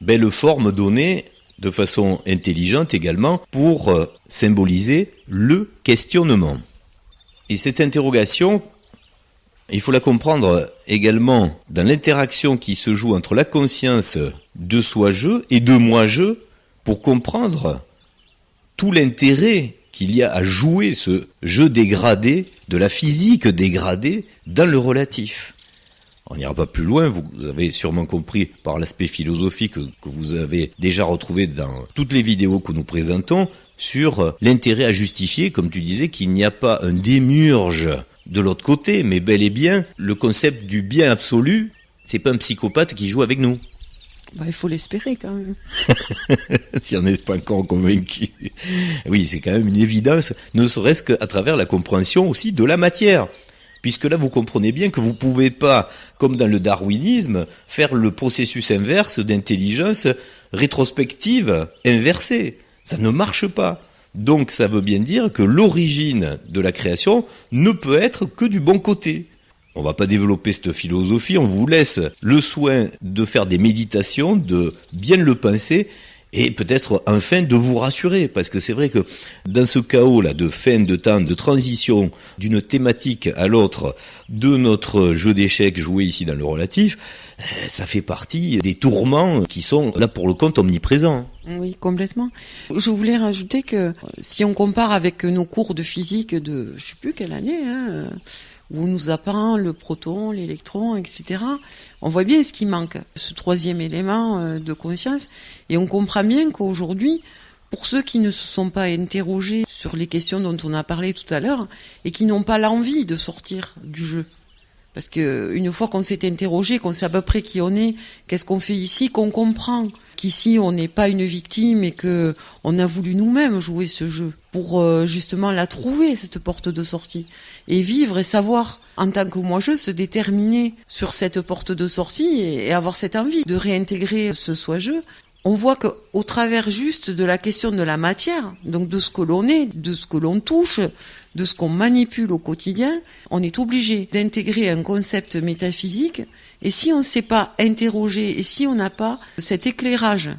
Belle forme donnée de façon intelligente également pour symboliser le questionnement. Et cette interrogation, il faut la comprendre également dans l'interaction qui se joue entre la conscience de soi-je et de moi-je pour comprendre tout l'intérêt qu'il y a à jouer ce jeu dégradé, de la physique dégradée, dans le relatif. On n'ira pas plus loin, vous avez sûrement compris par l'aspect philosophique que vous avez déjà retrouvé dans toutes les vidéos que nous présentons, sur l'intérêt à justifier, comme tu disais, qu'il n'y a pas un démiurge de l'autre côté, mais bel et bien le concept du bien absolu, c'est pas un psychopathe qui joue avec nous. Il faut l'espérer quand même. Si on n'est pas encore convaincu. Oui, c'est quand même une évidence, ne serait-ce qu'à travers la compréhension aussi de la matière. Puisque là, vous comprenez bien que vous ne pouvez pas, comme dans le darwinisme, faire le processus inverse d'intelligence rétrospective inversée. Ça ne marche pas. Donc ça veut bien dire que l'origine de la création ne peut être que du bon côté. On va pas développer cette philosophie, on vous laisse le soin de faire des méditations, de bien le penser et peut-être enfin de vous rassurer. Parce que c'est vrai que dans ce chaos-là de fin de temps, de transition d'une thématique à l'autre de notre jeu d'échecs joué ici dans le relatif, ça fait partie des tourments qui sont là pour le compte omniprésents. Oui, complètement. Je voulais rajouter que si on compare avec nos cours de physique de, je sais plus quelle année, où on nous apprend le proton, l'électron, etc., on voit bien ce qui manque, ce troisième élément de conscience, et on comprend bien qu'aujourd'hui, pour ceux qui ne se sont pas interrogés sur les questions dont on a parlé tout à l'heure, et qui n'ont pas l'envie de sortir du jeu, parce que une fois qu'on s'est interrogé, qu'on sait à peu près qui on est, qu'est-ce qu'on fait ici, qu'on comprend qu'ici on n'est pas une victime et que on a voulu nous-mêmes jouer ce jeu pour justement la trouver, cette porte de sortie, et vivre et savoir en tant que moi-je se déterminer sur cette porte de sortie et avoir cette envie de réintégrer ce soi-je. On voit qu'au travers juste de la question de la matière, donc de ce que l'on est, de ce que l'on touche, de ce qu'on manipule au quotidien, on est obligé d'intégrer un concept métaphysique. Et si on ne s'est pas interrogé, et si on n'a pas cet éclairage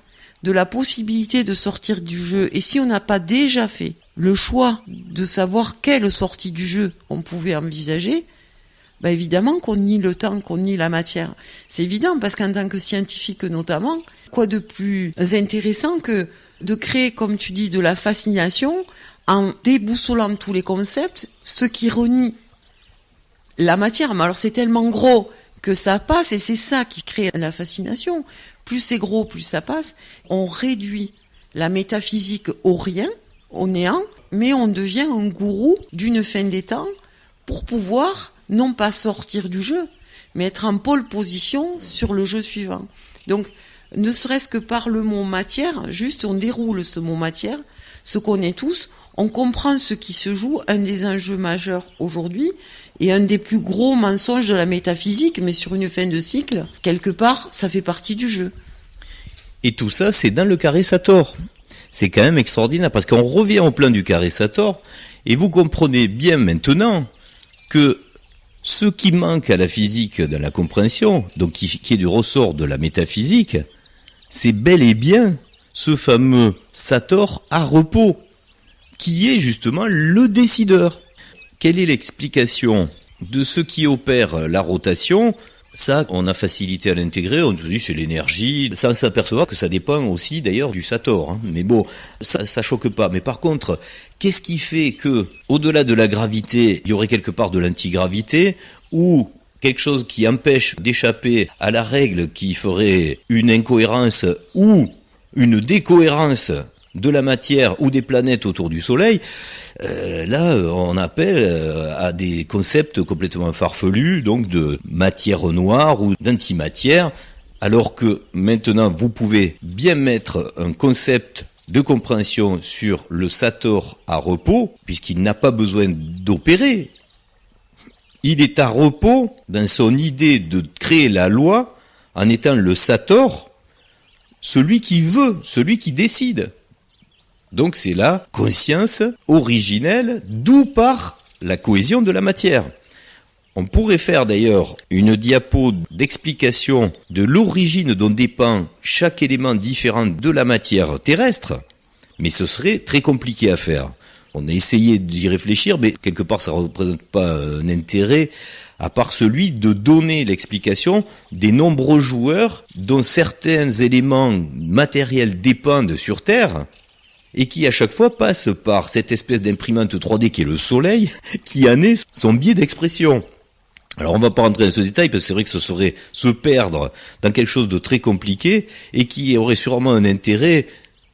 de la possibilité de sortir du jeu, et si on n'a pas déjà fait le choix de savoir quelle sortie du jeu on pouvait envisager, évidemment qu'on nie le temps, qu'on nie la matière. C'est évident, parce qu'en tant que scientifique notamment, quoi de plus intéressant que de créer, comme tu dis, de la fascination en déboussolant tous les concepts, ce qui renie la matière. Mais alors c'est tellement gros que ça passe, et c'est ça qui crée la fascination. Plus c'est gros, plus ça passe. On réduit la métaphysique au rien, au néant, mais on devient un gourou d'une fin des temps pour pouvoir non pas sortir du jeu, mais être en pole position sur le jeu suivant. Donc, ne serait-ce que par le mot matière, juste on déroule ce mot matière, ce qu'on est tous, on comprend ce qui se joue, un des enjeux majeurs aujourd'hui, et un des plus gros mensonges de la métaphysique, mais sur une fin de cycle, quelque part, ça fait partie du jeu. Et tout ça, c'est dans le carré Sator. C'est quand même extraordinaire, parce qu'on revient au plan du carré Sator, et vous comprenez bien maintenant que ce qui manque à la physique dans la compréhension, donc qui est du ressort de la métaphysique, c'est bel et bien ce fameux Sator à repos, qui est justement le décideur. Quelle est l'explication de ce qui opère la rotation ? Ça, on a facilité à l'intégrer, on dit c'est l'énergie, sans s'apercevoir que ça dépend aussi d'ailleurs du Sator. Mais bon, ça choque pas. Mais par contre, qu'est-ce qui fait que, au-delà de la gravité, il y aurait quelque part de l'antigravité, ou quelque chose qui empêche d'échapper à la règle qui ferait une incohérence ou une décohérence de la matière ou des planètes autour du Soleil, là on appelle à des concepts complètement farfelus, donc de matière noire ou d'antimatière, alors que maintenant vous pouvez bien mettre un concept de compréhension sur le Sator à repos, puisqu'il n'a pas besoin d'opérer. Il est à repos dans son idée de créer la loi en étant le Sator, celui qui veut, celui qui décide. Donc c'est la conscience originelle, d'où part la cohésion de la matière. On pourrait faire d'ailleurs une diapo d'explication de l'origine dont dépend chaque élément différent de la matière terrestre, mais ce serait très compliqué à faire. On a essayé d'y réfléchir, mais quelque part ça ne représente pas un intérêt, à part celui de donner l'explication des nombreux joueurs dont certains éléments matériels dépendent sur Terre, et qui à chaque fois passent par cette espèce d'imprimante 3D qui est le soleil, qui en est son biais d'expression. Alors on va pas rentrer dans ce détail parce que c'est vrai que ce serait se perdre dans quelque chose de très compliqué et qui aurait sûrement un intérêt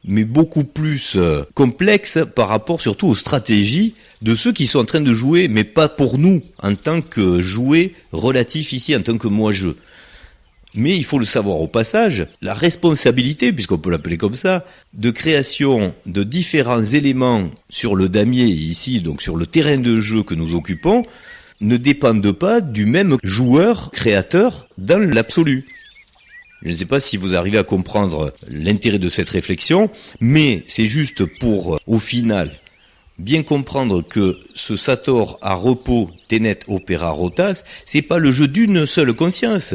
mais beaucoup plus complexe par rapport surtout aux stratégies de ceux qui sont en train de jouer, mais pas pour nous en tant que jouet relatif ici, en tant que moi-jeu. Mais il faut le savoir au passage, la responsabilité, puisqu'on peut l'appeler comme ça, de création de différents éléments sur le damier ici, donc sur le terrain de jeu que nous occupons, ne dépendent pas du même joueur créateur dans l'absolu. Je ne sais pas si vous arrivez à comprendre l'intérêt de cette réflexion, mais c'est juste pour, au final, bien comprendre que ce Sator à repos Tenet Opera Rotas, c'est pas le jeu d'une seule conscience.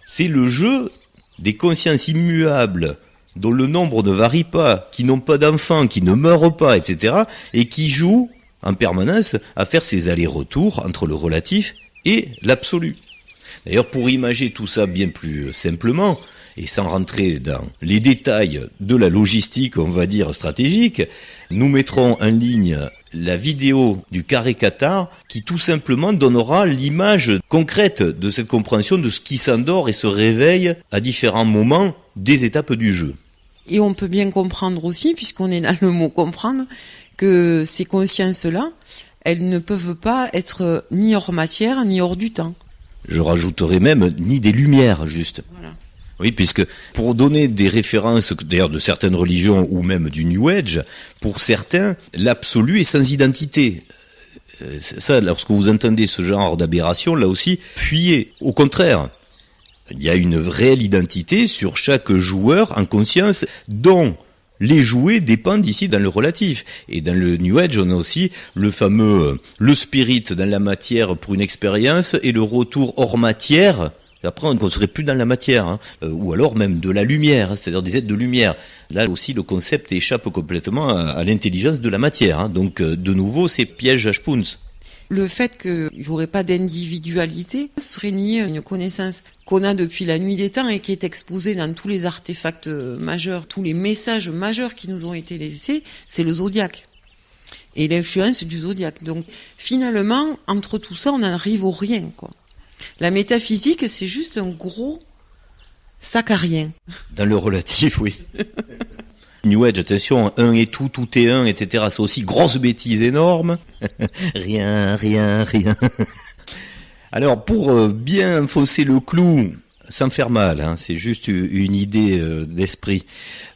C'est le jeu des consciences immuables, dont le nombre ne varie pas, qui n'ont pas d'enfants, qui ne meurent pas, etc., et qui jouent en permanence à faire ces allers-retours entre le relatif et l'absolu. D'ailleurs, pour imager tout ça bien plus simplement, et sans rentrer dans les détails de la logistique, on va dire, stratégique, nous mettrons en ligne la vidéo du carré Qatar qui tout simplement donnera l'image concrète de cette compréhension de ce qui s'endort et se réveille à différents moments des étapes du jeu. Et on peut bien comprendre aussi, puisqu'on est dans le mot comprendre, que ces consciences-là, elles ne peuvent pas être ni hors matière, ni hors du temps. Je rajouterai même ni des lumières, juste. Voilà. Oui, puisque pour donner des références, d'ailleurs de certaines religions ou même du New Age, pour certains, l'absolu est sans identité. Ça, lorsque vous entendez ce genre d'aberration, là aussi, fuyez. Au contraire, il y a une réelle identité sur chaque joueur en conscience dont les jouets dépendent ici dans le relatif. Et dans le New Age, on a aussi le fameux le spirit dans la matière pour une expérience et le retour hors matière. Après, on ne serait plus dans la matière, ou alors même de la lumière, c'est-à-dire des êtres de lumière. Là aussi, le concept échappe complètement à l'intelligence de la matière. Donc, de nouveau, c'est piège à Spunz. Le fait qu'il n'y aurait pas d'individualité serait nier une connaissance qu'on a depuis la nuit des temps et qui est exposée dans tous les artefacts majeurs, tous les messages majeurs qui nous ont été laissés, c'est le zodiaque et l'influence du zodiaque. Donc finalement, entre tout ça, on n'arrive au rien, quoi. La métaphysique, c'est juste un gros sac à rien. Dans le relatif, oui. New Age, attention, un est tout, tout est un, etc. C'est aussi grosse bêtise énorme. Rien. Alors, pour bien enfoncer le clou, sans faire mal, c'est juste une idée d'esprit,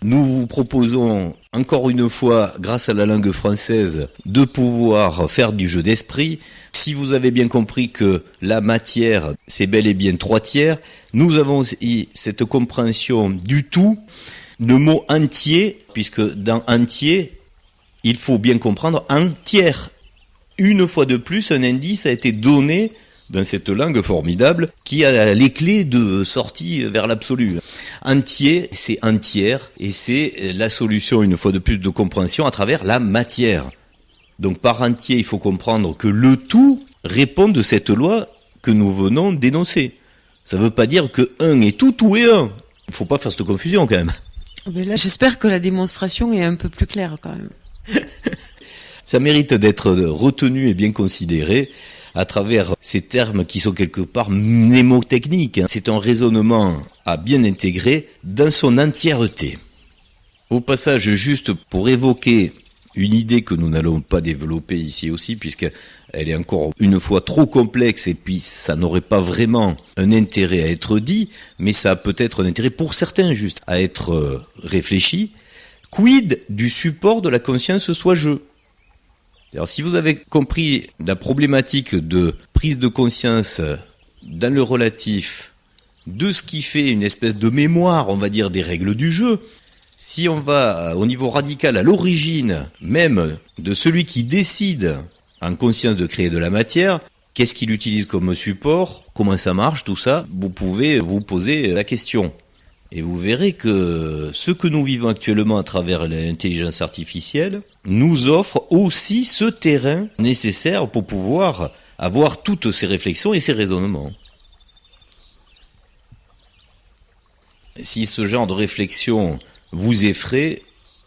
nous vous proposons, encore une fois, grâce à la langue française, de pouvoir faire du jeu d'esprit. Si vous avez bien compris que la matière, c'est bel et bien 3/3, nous avons aussi cette compréhension du tout. Le mot entier, puisque dans entier, il faut bien comprendre un tiers. Une fois de plus, un indice a été donné dans cette langue formidable qui a les clés de sortie vers l'absolu. Entier, c'est un tiers, et c'est la solution, une fois de plus, de compréhension à travers la matière. Donc par entier, il faut comprendre que le tout répond de cette loi que nous venons d'énoncer. Ça ne veut pas dire que un est tout, tout est un. Il ne faut pas faire cette confusion quand même. Mais là, j'espère que la démonstration est un peu plus claire quand même. Ça mérite d'être retenu et bien considéré à travers ces termes qui sont quelque part mnémotechniques. C'est un raisonnement à bien intégrer dans son entièreté. Au passage, juste pour évoquer une idée que nous n'allons pas développer ici aussi, puisqu'elle est encore une fois trop complexe et puis ça n'aurait pas vraiment un intérêt à être dit, mais ça a peut-être un intérêt pour certains juste à être réfléchi. Quid du support de la conscience soi-je ? Alors si vous avez compris la problématique de prise de conscience dans le relatif de ce qui fait une espèce de mémoire, on va dire, des règles du jeu, si on va au niveau radical à l'origine même de celui qui décide en conscience de créer de la matière, qu'est-ce qu'il utilise comme support, comment ça marche, tout ça, vous pouvez vous poser la question. Et vous verrez que ce que nous vivons actuellement à travers l'intelligence artificielle, nous offre aussi ce terrain nécessaire pour pouvoir avoir toutes ces réflexions et ces raisonnements. Si ce genre de réflexion vous effraie,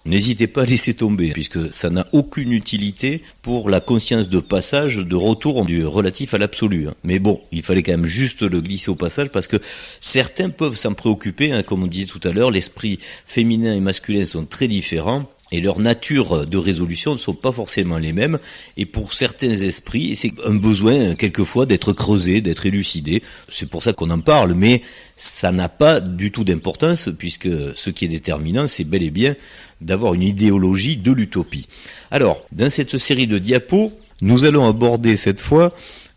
n'hésitez pas à laisser tomber, puisque ça n'a aucune utilité pour la conscience de passage, de retour du relatif à l'absolu. Mais bon, il fallait quand même juste le glisser au passage, parce que certains peuvent s'en préoccuper, comme on disait tout à l'heure, l'esprit féminin et masculin sont très différents, et leur nature de résolution ne sont pas forcément les mêmes, et pour certains esprits, c'est un besoin quelquefois d'être creusé, d'être élucidé. C'est pour ça qu'on en parle, mais ça n'a pas du tout d'importance, puisque ce qui est déterminant, c'est bel et bien d'avoir une idéologie de l'utopie. Alors, dans cette série de diapos, nous allons aborder cette fois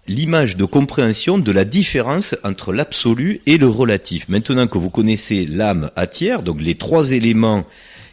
l'image de compréhension de la différence entre l'absolu et le relatif. Maintenant que vous connaissez l'âme matière, donc les trois éléments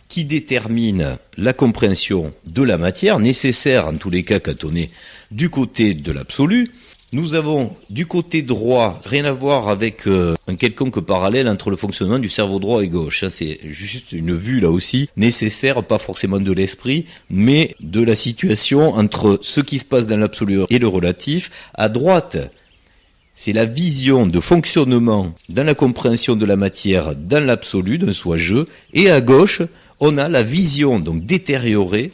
qui détermine la compréhension de la matière, nécessaire en tous les cas quand on est du côté de l'absolu. Nous avons du côté droit, rien à voir avec un quelconque parallèle entre le fonctionnement du cerveau droit et gauche. C'est juste une vue là aussi nécessaire, pas forcément de l'esprit, mais de la situation entre ce qui se passe dans l'absolu et le relatif. À droite, c'est la vision de fonctionnement dans la compréhension de la matière dans l'absolu, d'un soi-je, et à gauche, on a la vision donc détériorée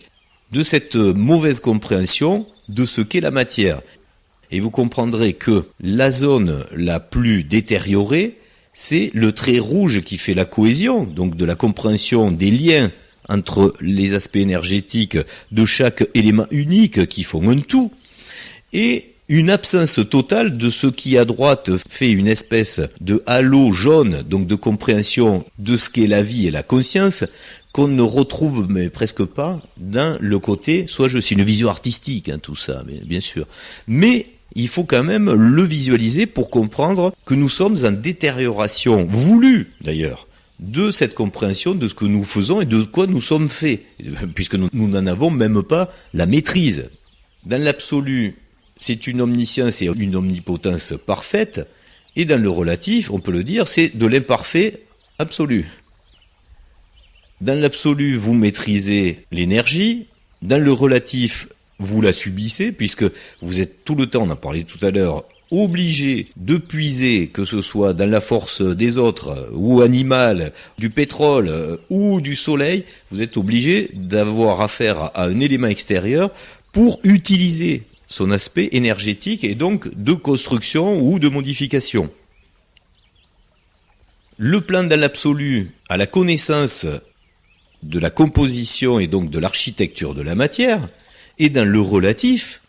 de cette mauvaise compréhension de ce qu'est la matière. Et vous comprendrez que la zone la plus détériorée, c'est le trait rouge qui fait la cohésion, donc de la compréhension des liens entre les aspects énergétiques de chaque élément unique qui font un tout, et une absence totale de ce qui à droite fait une espèce de halo jaune, donc de compréhension de ce qu'est la vie et la conscience, qu'on ne retrouve mais presque pas dans le côté, c'est une vision artistique, tout ça, mais bien sûr. Mais il faut quand même le visualiser pour comprendre que nous sommes en détérioration, voulue d'ailleurs, de cette compréhension de ce que nous faisons et de quoi nous sommes faits, puisque nous n'en avons même pas la maîtrise. Dans l'absolu, c'est une omniscience et une omnipotence parfaite, et dans le relatif, on peut le dire, c'est de l'imparfait absolu. Dans l'absolu, vous maîtrisez l'énergie, dans le relatif, vous la subissez, puisque vous êtes tout le temps, on en parlait tout à l'heure, obligé de puiser, que ce soit dans la force des autres, ou animale, du pétrole, ou du soleil, vous êtes obligé d'avoir affaire à un élément extérieur pour utiliser son aspect énergétique et donc de construction ou de modification. Le plan dans l'absolu à la connaissance de la composition et donc de l'architecture de la matière, et dans le relatif,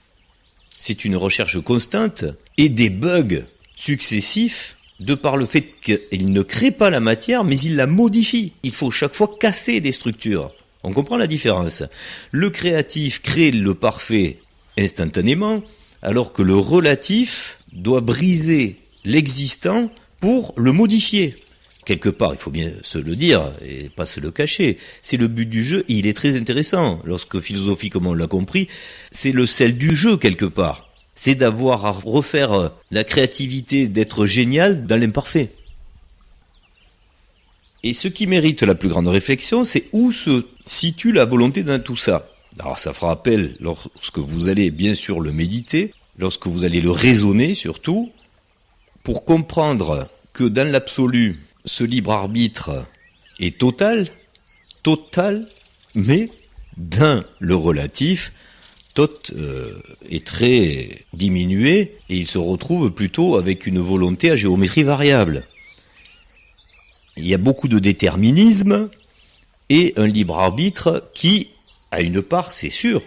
c'est une recherche constante et des bugs successifs de par le fait qu'il ne crée pas la matière, mais il la modifie. Il faut chaque fois casser des structures. On comprend la différence. Le créatif crée le parfait instantanément, alors que le relatif doit briser l'existant pour le modifier. Quelque part, il faut bien se le dire et pas se le cacher. C'est le but du jeu et il est très intéressant. Lorsque philosophie, comme on l'a compris, c'est le sel du jeu quelque part. C'est d'avoir à refaire la créativité d'être génial dans l'imparfait. Et ce qui mérite la plus grande réflexion, c'est où se situe la volonté dans tout ça. Alors ça fera appel lorsque vous allez bien sûr le méditer, lorsque vous allez le raisonner surtout, pour comprendre que dans l'absolu, ce libre arbitre est total, mais dans le relatif, est très diminué et il se retrouve plutôt avec une volonté à géométrie variable. Il y a beaucoup de déterminisme et un libre arbitre qui a une part, c'est sûr,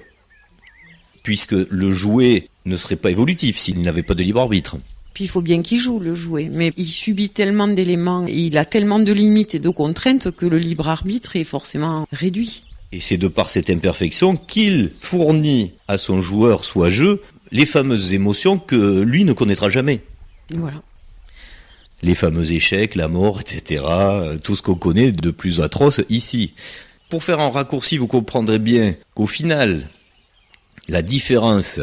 puisque le jouet ne serait pas évolutif s'il n'avait pas de libre arbitre. Puis il faut bien qu'il joue le jouet, mais il subit tellement d'éléments, il a tellement de limites et de contraintes que le libre arbitre est forcément réduit. Et c'est de par cette imperfection qu'il fournit à son joueur soit jeu les fameuses émotions que lui ne connaîtra jamais. Voilà. Les fameux échecs, la mort, etc. Tout ce qu'on connaît de plus atroce ici. Pour faire un raccourci, vous comprendrez bien qu'au final, la différence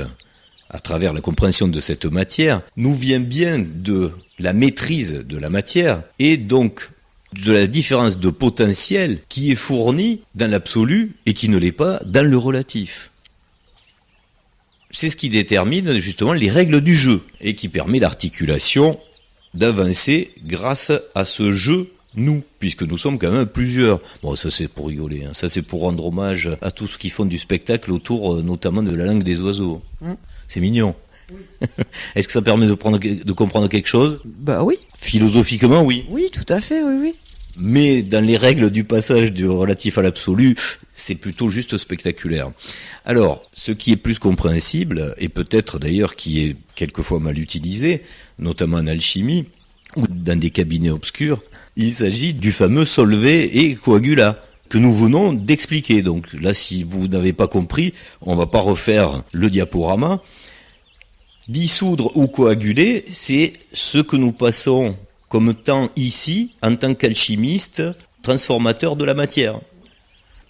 à travers la compréhension de cette matière nous vient bien de la maîtrise de la matière et donc de la différence de potentiel qui est fournie dans l'absolu et qui ne l'est pas dans le relatif. C'est ce qui détermine justement les règles du jeu et qui permet l'articulation d'avancer grâce à ce jeu, nous, puisque nous sommes quand même plusieurs. Bon, ça c'est pour rigoler, ça c'est pour rendre hommage à tous ceux qui font du spectacle autour notamment de la langue des oiseaux. C'est mignon. Est-ce que ça permet de comprendre quelque chose ? Bah oui. Philosophiquement, oui. Oui, tout à fait, oui. Mais dans les règles du passage du relatif à l'absolu, c'est plutôt juste spectaculaire. Alors, ce qui est plus compréhensible, et peut-être d'ailleurs qui est quelquefois mal utilisé, notamment en alchimie, ou dans des cabinets obscurs, il s'agit du fameux solvay et coagula, que nous venons d'expliquer. Donc là, si vous n'avez pas compris, on va pas refaire le diaporama. Dissoudre ou coaguler, c'est ce que nous passons comme temps ici, en tant qu'alchimiste, transformateur de la matière.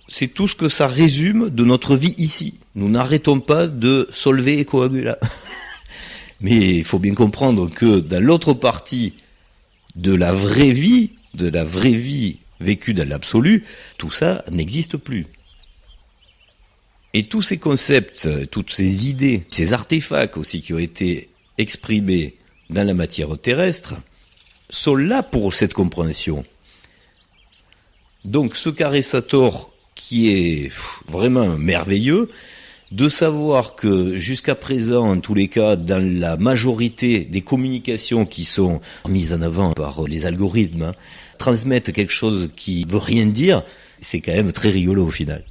C'est tout ce que ça résume de notre vie ici. Nous n'arrêtons pas de solvay et coagula. Mais il faut bien comprendre que dans l'autre partie de la vraie vie vécue dans l'absolu, tout ça n'existe plus. Et tous ces concepts, toutes ces idées, ces artefacts aussi qui ont été exprimés dans la matière terrestre, sont là pour cette compréhension. Donc ce carré Sator qui est vraiment merveilleux, de savoir que jusqu'à présent, en tous les cas, dans la majorité des communications qui sont mises en avant par les algorithmes, transmettent quelque chose qui veut rien dire, c'est quand même très rigolo au final.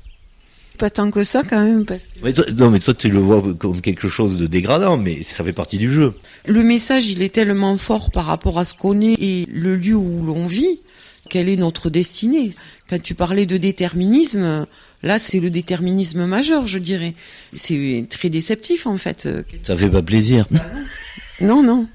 Pas tant que ça quand même. Parce que... mais toi tu le vois comme quelque chose de dégradant, mais ça fait partie du jeu. Le message, il est tellement fort par rapport à ce qu'on est et le lieu où l'on vit, quelle est notre destinée. Quand tu parlais de déterminisme, là c'est le déterminisme majeur, je dirais. C'est très déceptif en fait. Ça fait pas plaisir. Non.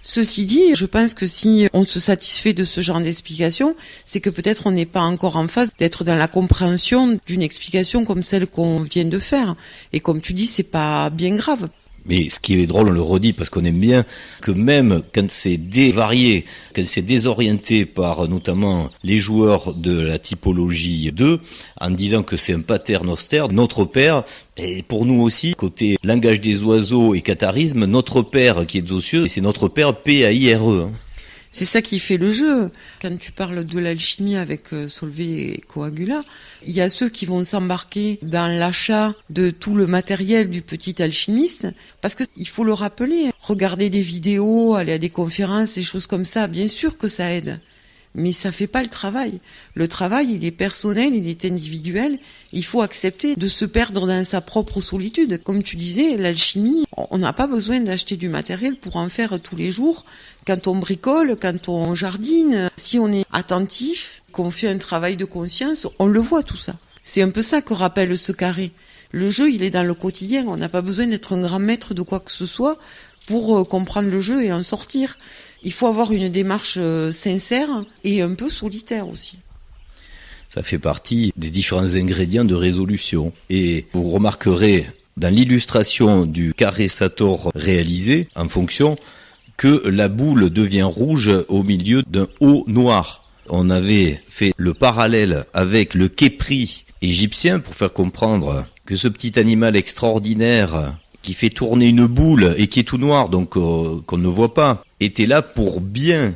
Ceci dit, je pense que si on se satisfait de ce genre d'explication, c'est que peut-être on n'est pas encore en phase d'être dans la compréhension d'une explication comme celle qu'on vient de faire. Et comme tu dis, c'est pas bien grave. Mais ce qui est drôle, on le redit parce qu'on aime bien que même quand c'est dévarié, quand c'est désorienté par notamment les joueurs de la typologie 2, en disant que c'est un pater noster, notre père, et pour nous aussi, côté langage des oiseaux et catharisme, notre père qui est aux cieux, c'est notre père P-A-I-R-E. C'est ça qui fait le jeu. Quand tu parles de l'alchimie avec solvay et coagula, il y a ceux qui vont s'embarquer dans l'achat de tout le matériel du petit alchimiste, parce que il faut le rappeler, regarder des vidéos, aller à des conférences, des choses comme ça, bien sûr que ça aide. Mais ça fait pas le travail. Le travail, il est personnel, il est individuel. Il faut accepter de se perdre dans sa propre solitude. Comme tu disais, l'alchimie, on n'a pas besoin d'acheter du matériel pour en faire tous les jours. Quand on bricole, quand on jardine, si on est attentif, qu'on fait un travail de conscience, on le voit tout ça. C'est un peu ça que rappelle ce carré. Le jeu, il est dans le quotidien. On n'a pas besoin d'être un grand maître de quoi que ce soit pour comprendre le jeu et en sortir. Il faut avoir une démarche sincère et un peu solitaire aussi. Ça fait partie des différents ingrédients de résolution. Et vous remarquerez dans l'illustration du carré Sator réalisé en fonction que la boule devient rouge au milieu d'un haut noir. On avait fait le parallèle avec le képri égyptien pour faire comprendre que ce petit animal extraordinaire qui fait tourner une boule et qui est tout noir, donc qu'on ne voit pas, était là pour bien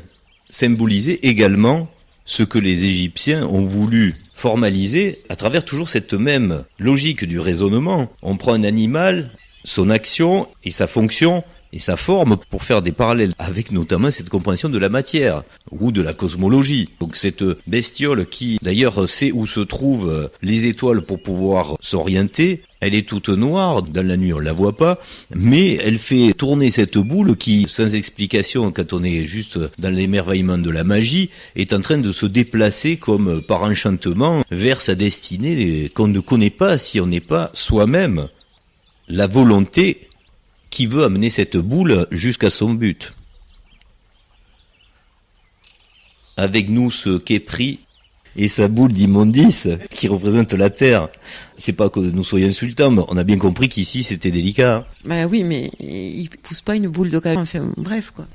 symboliser également ce que les Égyptiens ont voulu formaliser à travers toujours cette même logique du raisonnement. On prend un animal, son action et sa fonction et sa forme pour faire des parallèles avec notamment cette compréhension de la matière ou de la cosmologie. Donc cette bestiole qui d'ailleurs sait où se trouvent les étoiles pour pouvoir s'orienter, elle est toute noire, dans la nuit on la voit pas, mais elle fait tourner cette boule qui, sans explication, quand on est juste dans l'émerveillement de la magie, est en train de se déplacer comme par enchantement vers sa destinée qu'on ne connaît pas si on n'est pas soi-même la volonté qui veut amener cette boule jusqu'à son but. Avec nous ce képri et sa boule d'immondice qui représente la terre. C'est pas que nous soyons insultants, mais on a bien compris qu'ici c'était délicat. Ben oui, mais il pousse pas une boule de caca. Enfin, bref, quoi.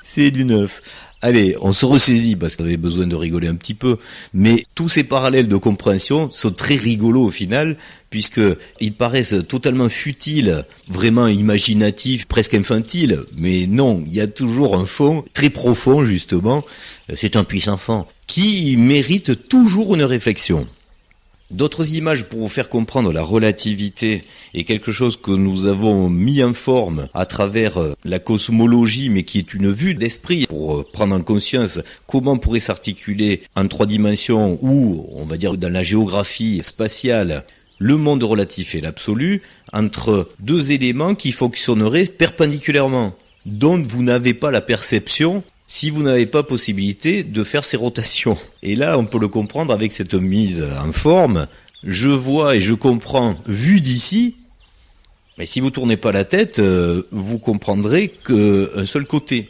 C'est du neuf. Allez, on se ressaisit parce qu'on avait besoin de rigoler un petit peu, mais tous ces parallèles de compréhension sont très rigolos au final, puisque ils paraissent totalement futiles, vraiment imaginatifs, presque infantiles, mais non, il y a toujours un fond très profond justement, c'est un puissant fond, qui mérite toujours une réflexion. D'autres images pour vous faire comprendre la relativité est quelque chose que nous avons mis en forme à travers la cosmologie, mais qui est une vue d'esprit pour prendre en conscience comment pourrait s'articuler en 3 dimensions ou, on va dire, dans la géographie spatiale, le monde relatif et l'absolu, entre 2 éléments qui fonctionneraient perpendiculairement, dont vous n'avez pas la perception si vous n'avez pas possibilité de faire ces rotations. Et là, on peut le comprendre avec cette mise en forme. Je vois et je comprends vu d'ici, mais si vous tournez pas la tête, vous comprendrez qu'un seul côté.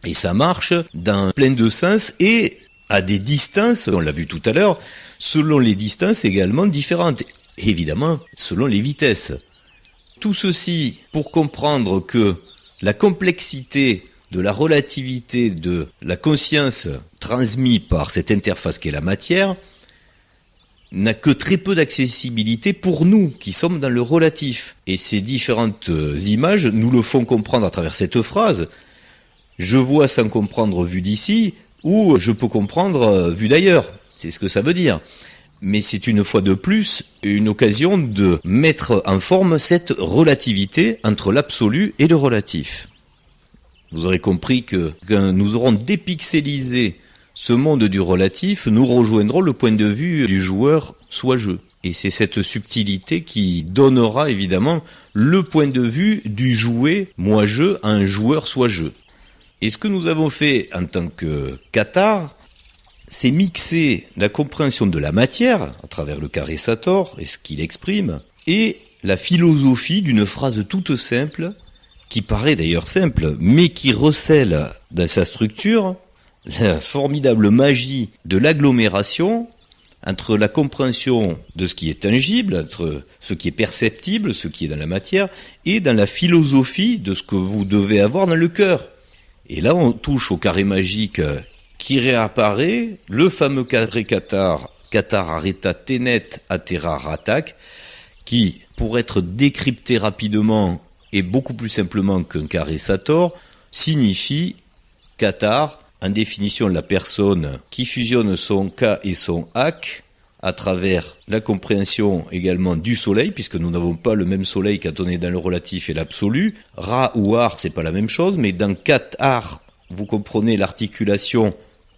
Et ça marche dans plein de sens et à des distances, on l'a vu tout à l'heure, selon les distances également différentes. Évidemment, selon les vitesses. Tout ceci pour comprendre que la complexité de la relativité de la conscience transmise par cette interface qu'est la matière n'a que très peu d'accessibilité pour nous qui sommes dans le relatif. Et ces différentes images nous le font comprendre à travers cette phrase. Je vois sans comprendre vu d'ici, ou je peux comprendre vu d'ailleurs. C'est ce que ça veut dire. Mais c'est une fois de plus une occasion de mettre en forme cette relativité entre l'absolu et le relatif. Vous aurez compris que quand nous aurons dépixelisé ce monde du relatif, nous rejoindrons le point de vue du joueur soi-jeu. Et c'est cette subtilité qui donnera évidemment le point de vue du jouet moi-jeu à un joueur soi-jeu. Et ce que nous avons fait en tant que Cathare, c'est mixer la compréhension de la matière, à travers le carré Sator et ce qu'il exprime, et la philosophie d'une phrase toute simple, qui paraît d'ailleurs simple, mais qui recèle dans sa structure la formidable magie de l'agglomération entre la compréhension de ce qui est tangible, entre ce qui est perceptible, ce qui est dans la matière, et dans la philosophie de ce que vous devez avoir dans le cœur. Et là, on touche au carré magique qui réapparaît, le fameux carré Cathare, Cathare Areta Tenet Atera Ratak, qui, pour être décrypté rapidement et beaucoup plus simplement qu'un carré Sator, signifie Cathare, en définition la personne qui fusionne son Ka et son Ak à travers la compréhension également du soleil, puisque nous n'avons pas le même soleil quand on est dans le relatif et l'absolu. Ra ou Ar, c'est pas la même chose, mais dans Cathare, vous comprenez l'articulation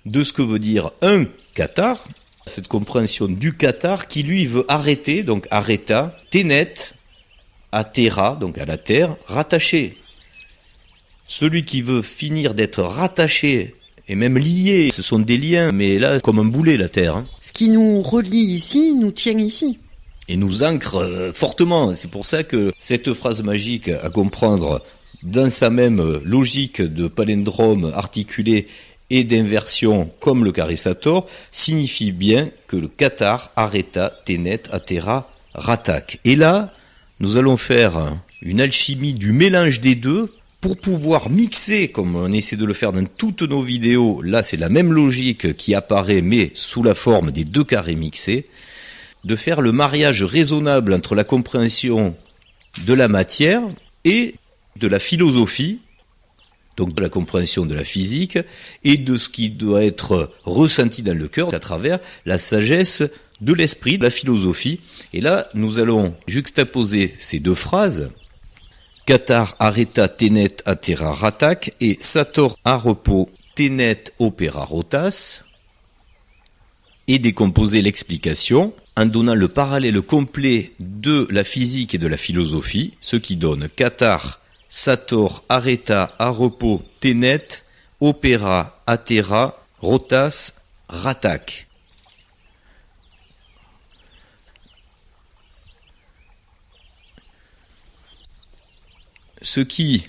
de ce que veut dire un Cathare, cette compréhension du Cathare qui lui veut arrêter, donc arrêta, Tenet, à terra, donc à la terre, rattaché. Celui qui veut finir d'être rattaché et même lié, ce sont des liens, mais là, comme un boulet, la terre. Hein. Ce qui nous relie ici, nous tient ici. Et nous ancre fortement. C'est pour ça que cette phrase magique à comprendre dans sa même logique de palindrome articulé et d'inversion comme le carré Sator signifie bien que le Cathare, Areta, Tenet, Atera, Ratak. Et là, nous allons faire une alchimie du mélange des deux pour pouvoir mixer, comme on essaie de le faire dans toutes nos vidéos. Là, c'est la même logique qui apparaît, mais sous la forme des 2 carrés mixés, de faire le mariage raisonnable entre la compréhension de la matière et de la philosophie, donc de la compréhension de la physique, et de ce qui doit être ressenti dans le cœur à travers la sagesse de l'esprit, de la philosophie. Et là, nous allons juxtaposer ces 2 phrases, Cathare Areta Tenet Atera Ratak et Sator Arepo Tenet Opera Rotas, et décomposer l'explication en donnant le parallèle complet de la physique et de la philosophie, ce qui donne Cathare, Sator, Areta, Arepo, Tenet, Opera, Atera, Rotas, Ratak. Ce qui,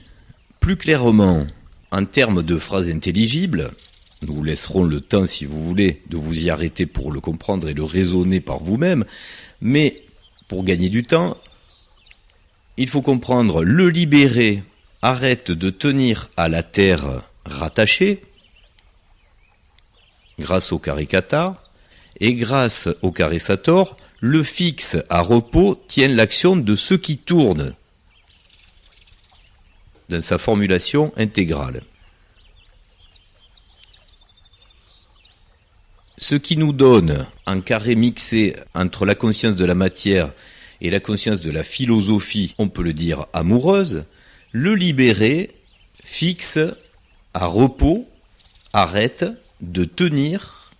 plus clairement, en termes de phrases intelligibles, nous vous laisserons le temps, si vous voulez, de vous y arrêter pour le comprendre et le raisonner par vous-même, mais pour gagner du temps, il faut comprendre le libéré arrête de tenir à la terre rattaché grâce au carré kata, et grâce au carré sator, le fixe à repos tient l'action de ce qui tourne dans sa formulation intégrale. Ce qui nous donne un carré mixé entre la conscience de la matière et la conscience de la philosophie, on peut le dire amoureuse, le libéré fixe à repos, arrête de tenir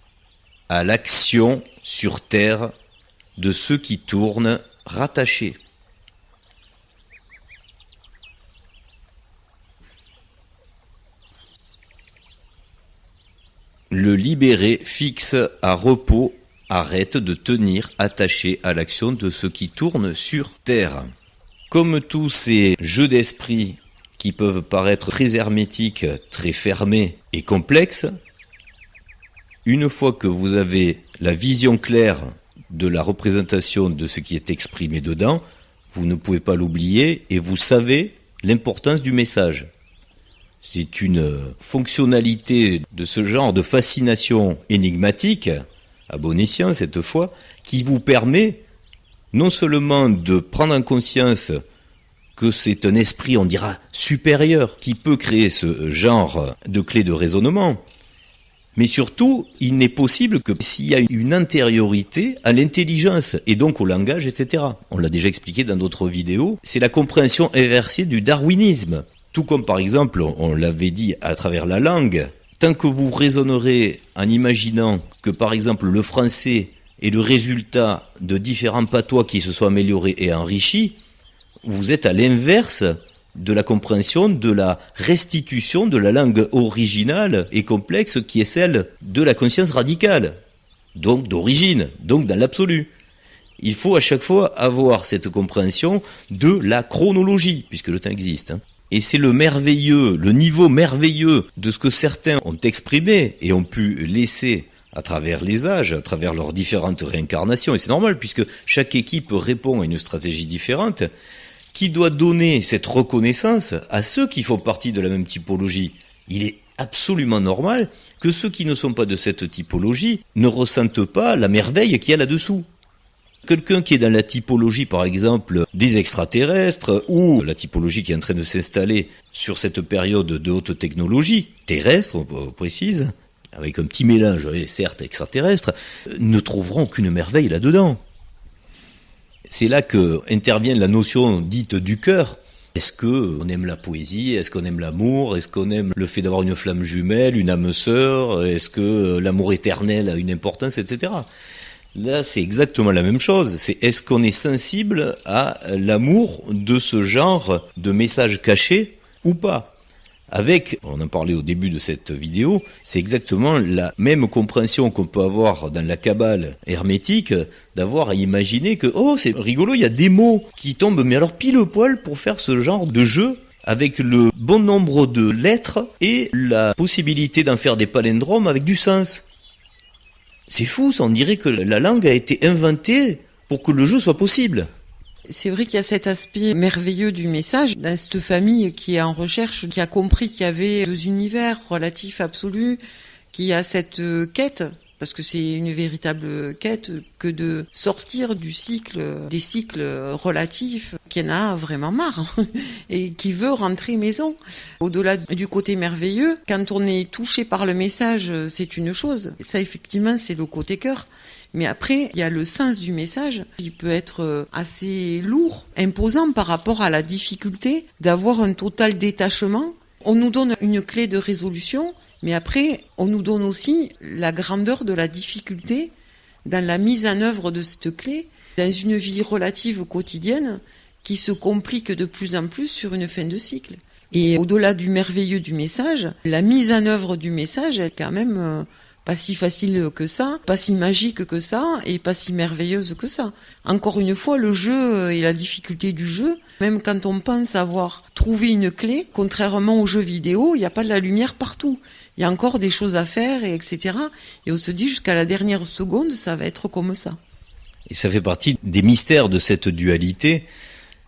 à l'action sur terre de ceux qui tournent rattachés. Le libéré fixe à repos, arrête de tenir attaché à l'action de ce qui tourne sur terre. Comme tous ces jeux d'esprit qui peuvent paraître très hermétiques, très fermés et complexes, une fois que vous avez la vision claire de la représentation de ce qui est exprimé dedans, vous ne pouvez pas l'oublier et vous savez l'importance du message. C'est une fonctionnalité de ce genre de fascination énigmatique, à bon escient cette fois, qui vous permet non seulement de prendre en conscience que c'est un esprit, on dira, supérieur, qui peut créer ce genre de clé de raisonnement, mais surtout, il n'est possible que s'il y a une antériorité à l'intelligence, et donc au langage, etc. On l'a déjà expliqué dans d'autres vidéos, c'est la compréhension inversée du darwinisme. Tout comme par exemple, on l'avait dit à travers la langue, tant que vous raisonnerez en imaginant que par exemple le français est le résultat de différents patois qui se sont améliorés et enrichis, vous êtes à l'inverse de la compréhension de la restitution de la langue originale et complexe qui est celle de la conscience radicale, donc d'origine, donc dans l'absolu. Il faut à chaque fois avoir cette compréhension de la chronologie, puisque le temps existe. Et c'est le merveilleux, le niveau merveilleux de ce que certains ont exprimé et ont pu laisser à travers les âges, à travers leurs différentes réincarnations. Et c'est normal, puisque chaque équipe répond à une stratégie différente, qui doit donner cette reconnaissance à ceux qui font partie de la même typologie. Il est absolument normal que ceux qui ne sont pas de cette typologie ne ressentent pas la merveille qu'il y a là-dessous. Quelqu'un qui est dans la typologie, par exemple, des extraterrestres, ou la typologie qui est en train de s'installer sur cette période de haute technologie, terrestre, on précise, avec un petit mélange, certes extraterrestre, ne trouveront aucune merveille là-dedans. C'est là que intervient la notion dite du cœur. Est-ce qu'on aime la poésie? Est-ce qu'on aime l'amour? Est-ce qu'on aime le fait d'avoir une flamme jumelle, une âme sœur? Est-ce que l'amour éternel a une importance, etc. Là, c'est exactement la même chose. Est-ce qu'on est sensible à l'amour de ce genre de message caché ou pas? Avec, on en parlait au début de cette vidéo, c'est exactement la même compréhension qu'on peut avoir dans la Kabbale hermétique, d'avoir à imaginer que, oh, c'est rigolo, il y a des mots qui tombent, mais alors pile poil pour faire ce genre de jeu, avec le bon nombre de lettres et la possibilité d'en faire des palindromes avec du sens. C'est fou, ça, on dirait que la langue a été inventée pour que le jeu soit possible. C'est vrai qu'il y a cet aspect merveilleux du message dans cette famille qui est en recherche, qui a compris qu'il y avait deux univers relatifs absolus, qui a cette quête, parce que c'est une véritable quête, que de sortir du cycle, des cycles relatifs, qui en a vraiment marre, et qui veut rentrer maison. Au-delà du côté merveilleux, quand on est touché par le message, c'est une chose. Ça, effectivement, c'est le côté cœur. Mais après, il y a le sens du message qui peut être assez lourd, imposant par rapport à la difficulté d'avoir un total détachement. On nous donne une clé de résolution, mais après, on nous donne aussi la grandeur de la difficulté dans la mise en œuvre de cette clé, dans une vie relative quotidienne qui se complique de plus en plus sur une fin de cycle. Et au-delà du merveilleux du message, la mise en œuvre du message, elle est quand même pas si facile que ça, pas si magique que ça, et pas si merveilleuse que ça. Encore une fois, le jeu et la difficulté du jeu, même quand on pense avoir trouvé une clé, contrairement aux jeux vidéo, il n'y a pas de la lumière partout. Il y a encore des choses à faire, et etc. Et on se dit jusqu'à la dernière seconde, ça va être comme ça. Et ça fait partie des mystères de cette dualité,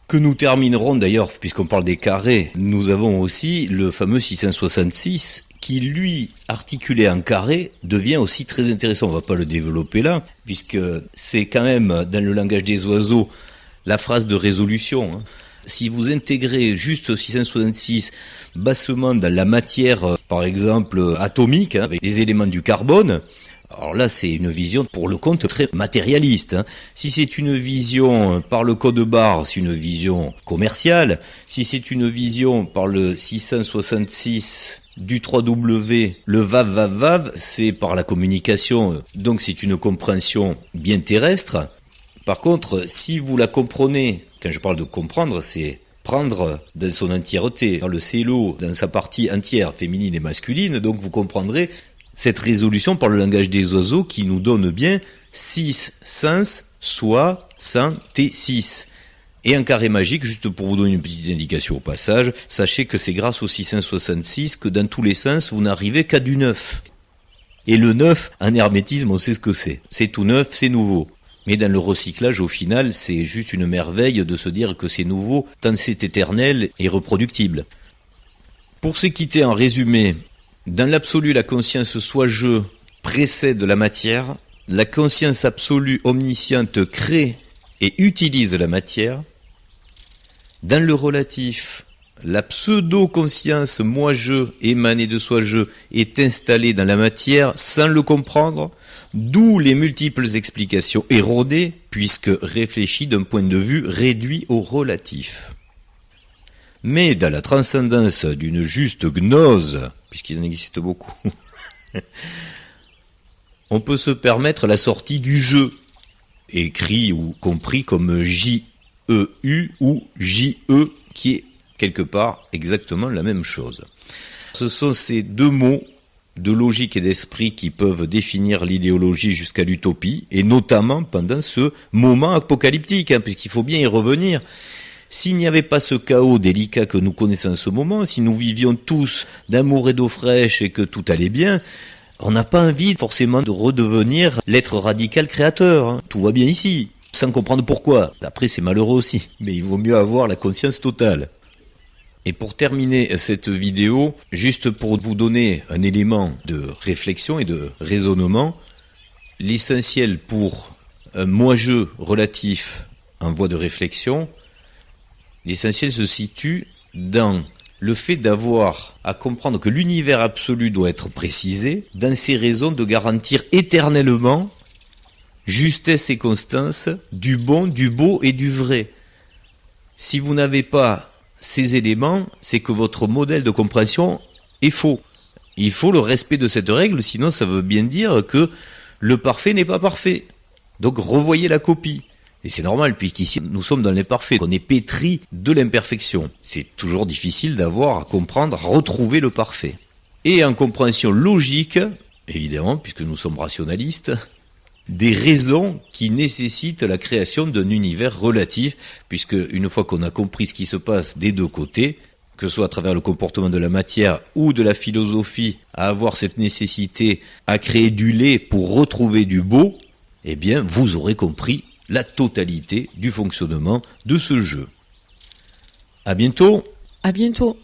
que nous terminerons d'ailleurs, puisqu'on parle des carrés, nous avons aussi le fameux 666 qui, lui, articulé en carré, devient aussi très intéressant. On va pas le développer là, puisque c'est quand même, dans le langage des oiseaux, la phrase de résolution. Si vous intégrez juste 666 bassement dans la matière, par exemple, atomique, avec les éléments du carbone, alors là, c'est une vision, pour le compte, très matérialiste. Si c'est une vision par le code barre, c'est une vision commerciale. Si c'est une vision par le 666 du 3W, le vav, c'est par la communication. Donc c'est une compréhension bien terrestre. Par contre, si vous la comprenez, quand je parle de comprendre, c'est prendre dans son entièreté, dans le cello, dans sa partie entière, féminine et masculine, donc vous comprendrez cette résolution par le langage des oiseaux qui nous donne bien 6 sens, soit 100 T6. Et un carré magique, juste pour vous donner une petite indication au passage, sachez que c'est grâce au 666 que dans tous les sens, vous n'arrivez qu'à du 9. Et le 9, en hermétisme, on sait ce que c'est. C'est tout neuf, c'est nouveau. Mais dans le recyclage, au final, c'est juste une merveille de se dire que c'est nouveau, tant c'est éternel et reproductible. Pour se quitter en résumé, dans l'absolu, la conscience soi-je précède la matière. La conscience absolue omnisciente crée et utilise la matière. Dans le relatif, la pseudo-conscience moi-je émanée de soi-je est installée dans la matière sans le comprendre, d'où les multiples explications erronées, puisque réfléchies d'un point de vue réduit au relatif. Mais dans la transcendance d'une juste gnose, puisqu'il en existe beaucoup, on peut se permettre la sortie du jeu, écrit ou compris comme J-E-U ou J-E, qui est quelque part exactement la même chose. Ce sont ces deux mots de logique et d'esprit qui peuvent définir l'idéologie jusqu'à l'utopie, et notamment pendant ce moment apocalyptique, puisqu'il faut bien y revenir. S'il n'y avait pas ce chaos délicat que nous connaissons en ce moment, si nous vivions tous d'amour et d'eau fraîche et que tout allait bien, on n'a pas envie forcément de redevenir l'être radical créateur. Tout va bien ici, sans comprendre pourquoi. Après, c'est malheureux aussi, mais il vaut mieux avoir la conscience totale. Et pour terminer cette vidéo, juste pour vous donner un élément de réflexion et de raisonnement, l'essentiel pour un moi-je relatif en voie de réflexion, l'essentiel se situe dans le fait d'avoir à comprendre que l'univers absolu doit être précisé dans ses raisons de garantir éternellement justesse et constance du bon, du beau et du vrai. Si vous n'avez pas ces éléments, c'est que votre modèle de compréhension est faux. Il faut le respect de cette règle, sinon ça veut bien dire que le parfait n'est pas parfait. Donc revoyez la copie. Et c'est normal, puisqu'ici nous sommes dans l'imparfait, on est pétri de l'imperfection. C'est toujours difficile d'avoir à comprendre, à retrouver le parfait. Et en compréhension logique, évidemment, puisque nous sommes rationalistes, des raisons qui nécessitent la création d'un univers relatif, puisque une fois qu'on a compris ce qui se passe des deux côtés, que ce soit à travers le comportement de la matière ou de la philosophie, à avoir cette nécessité à créer du lait pour retrouver du beau, eh bien vous aurez compris la totalité du fonctionnement de ce jeu. À bientôt. À bientôt.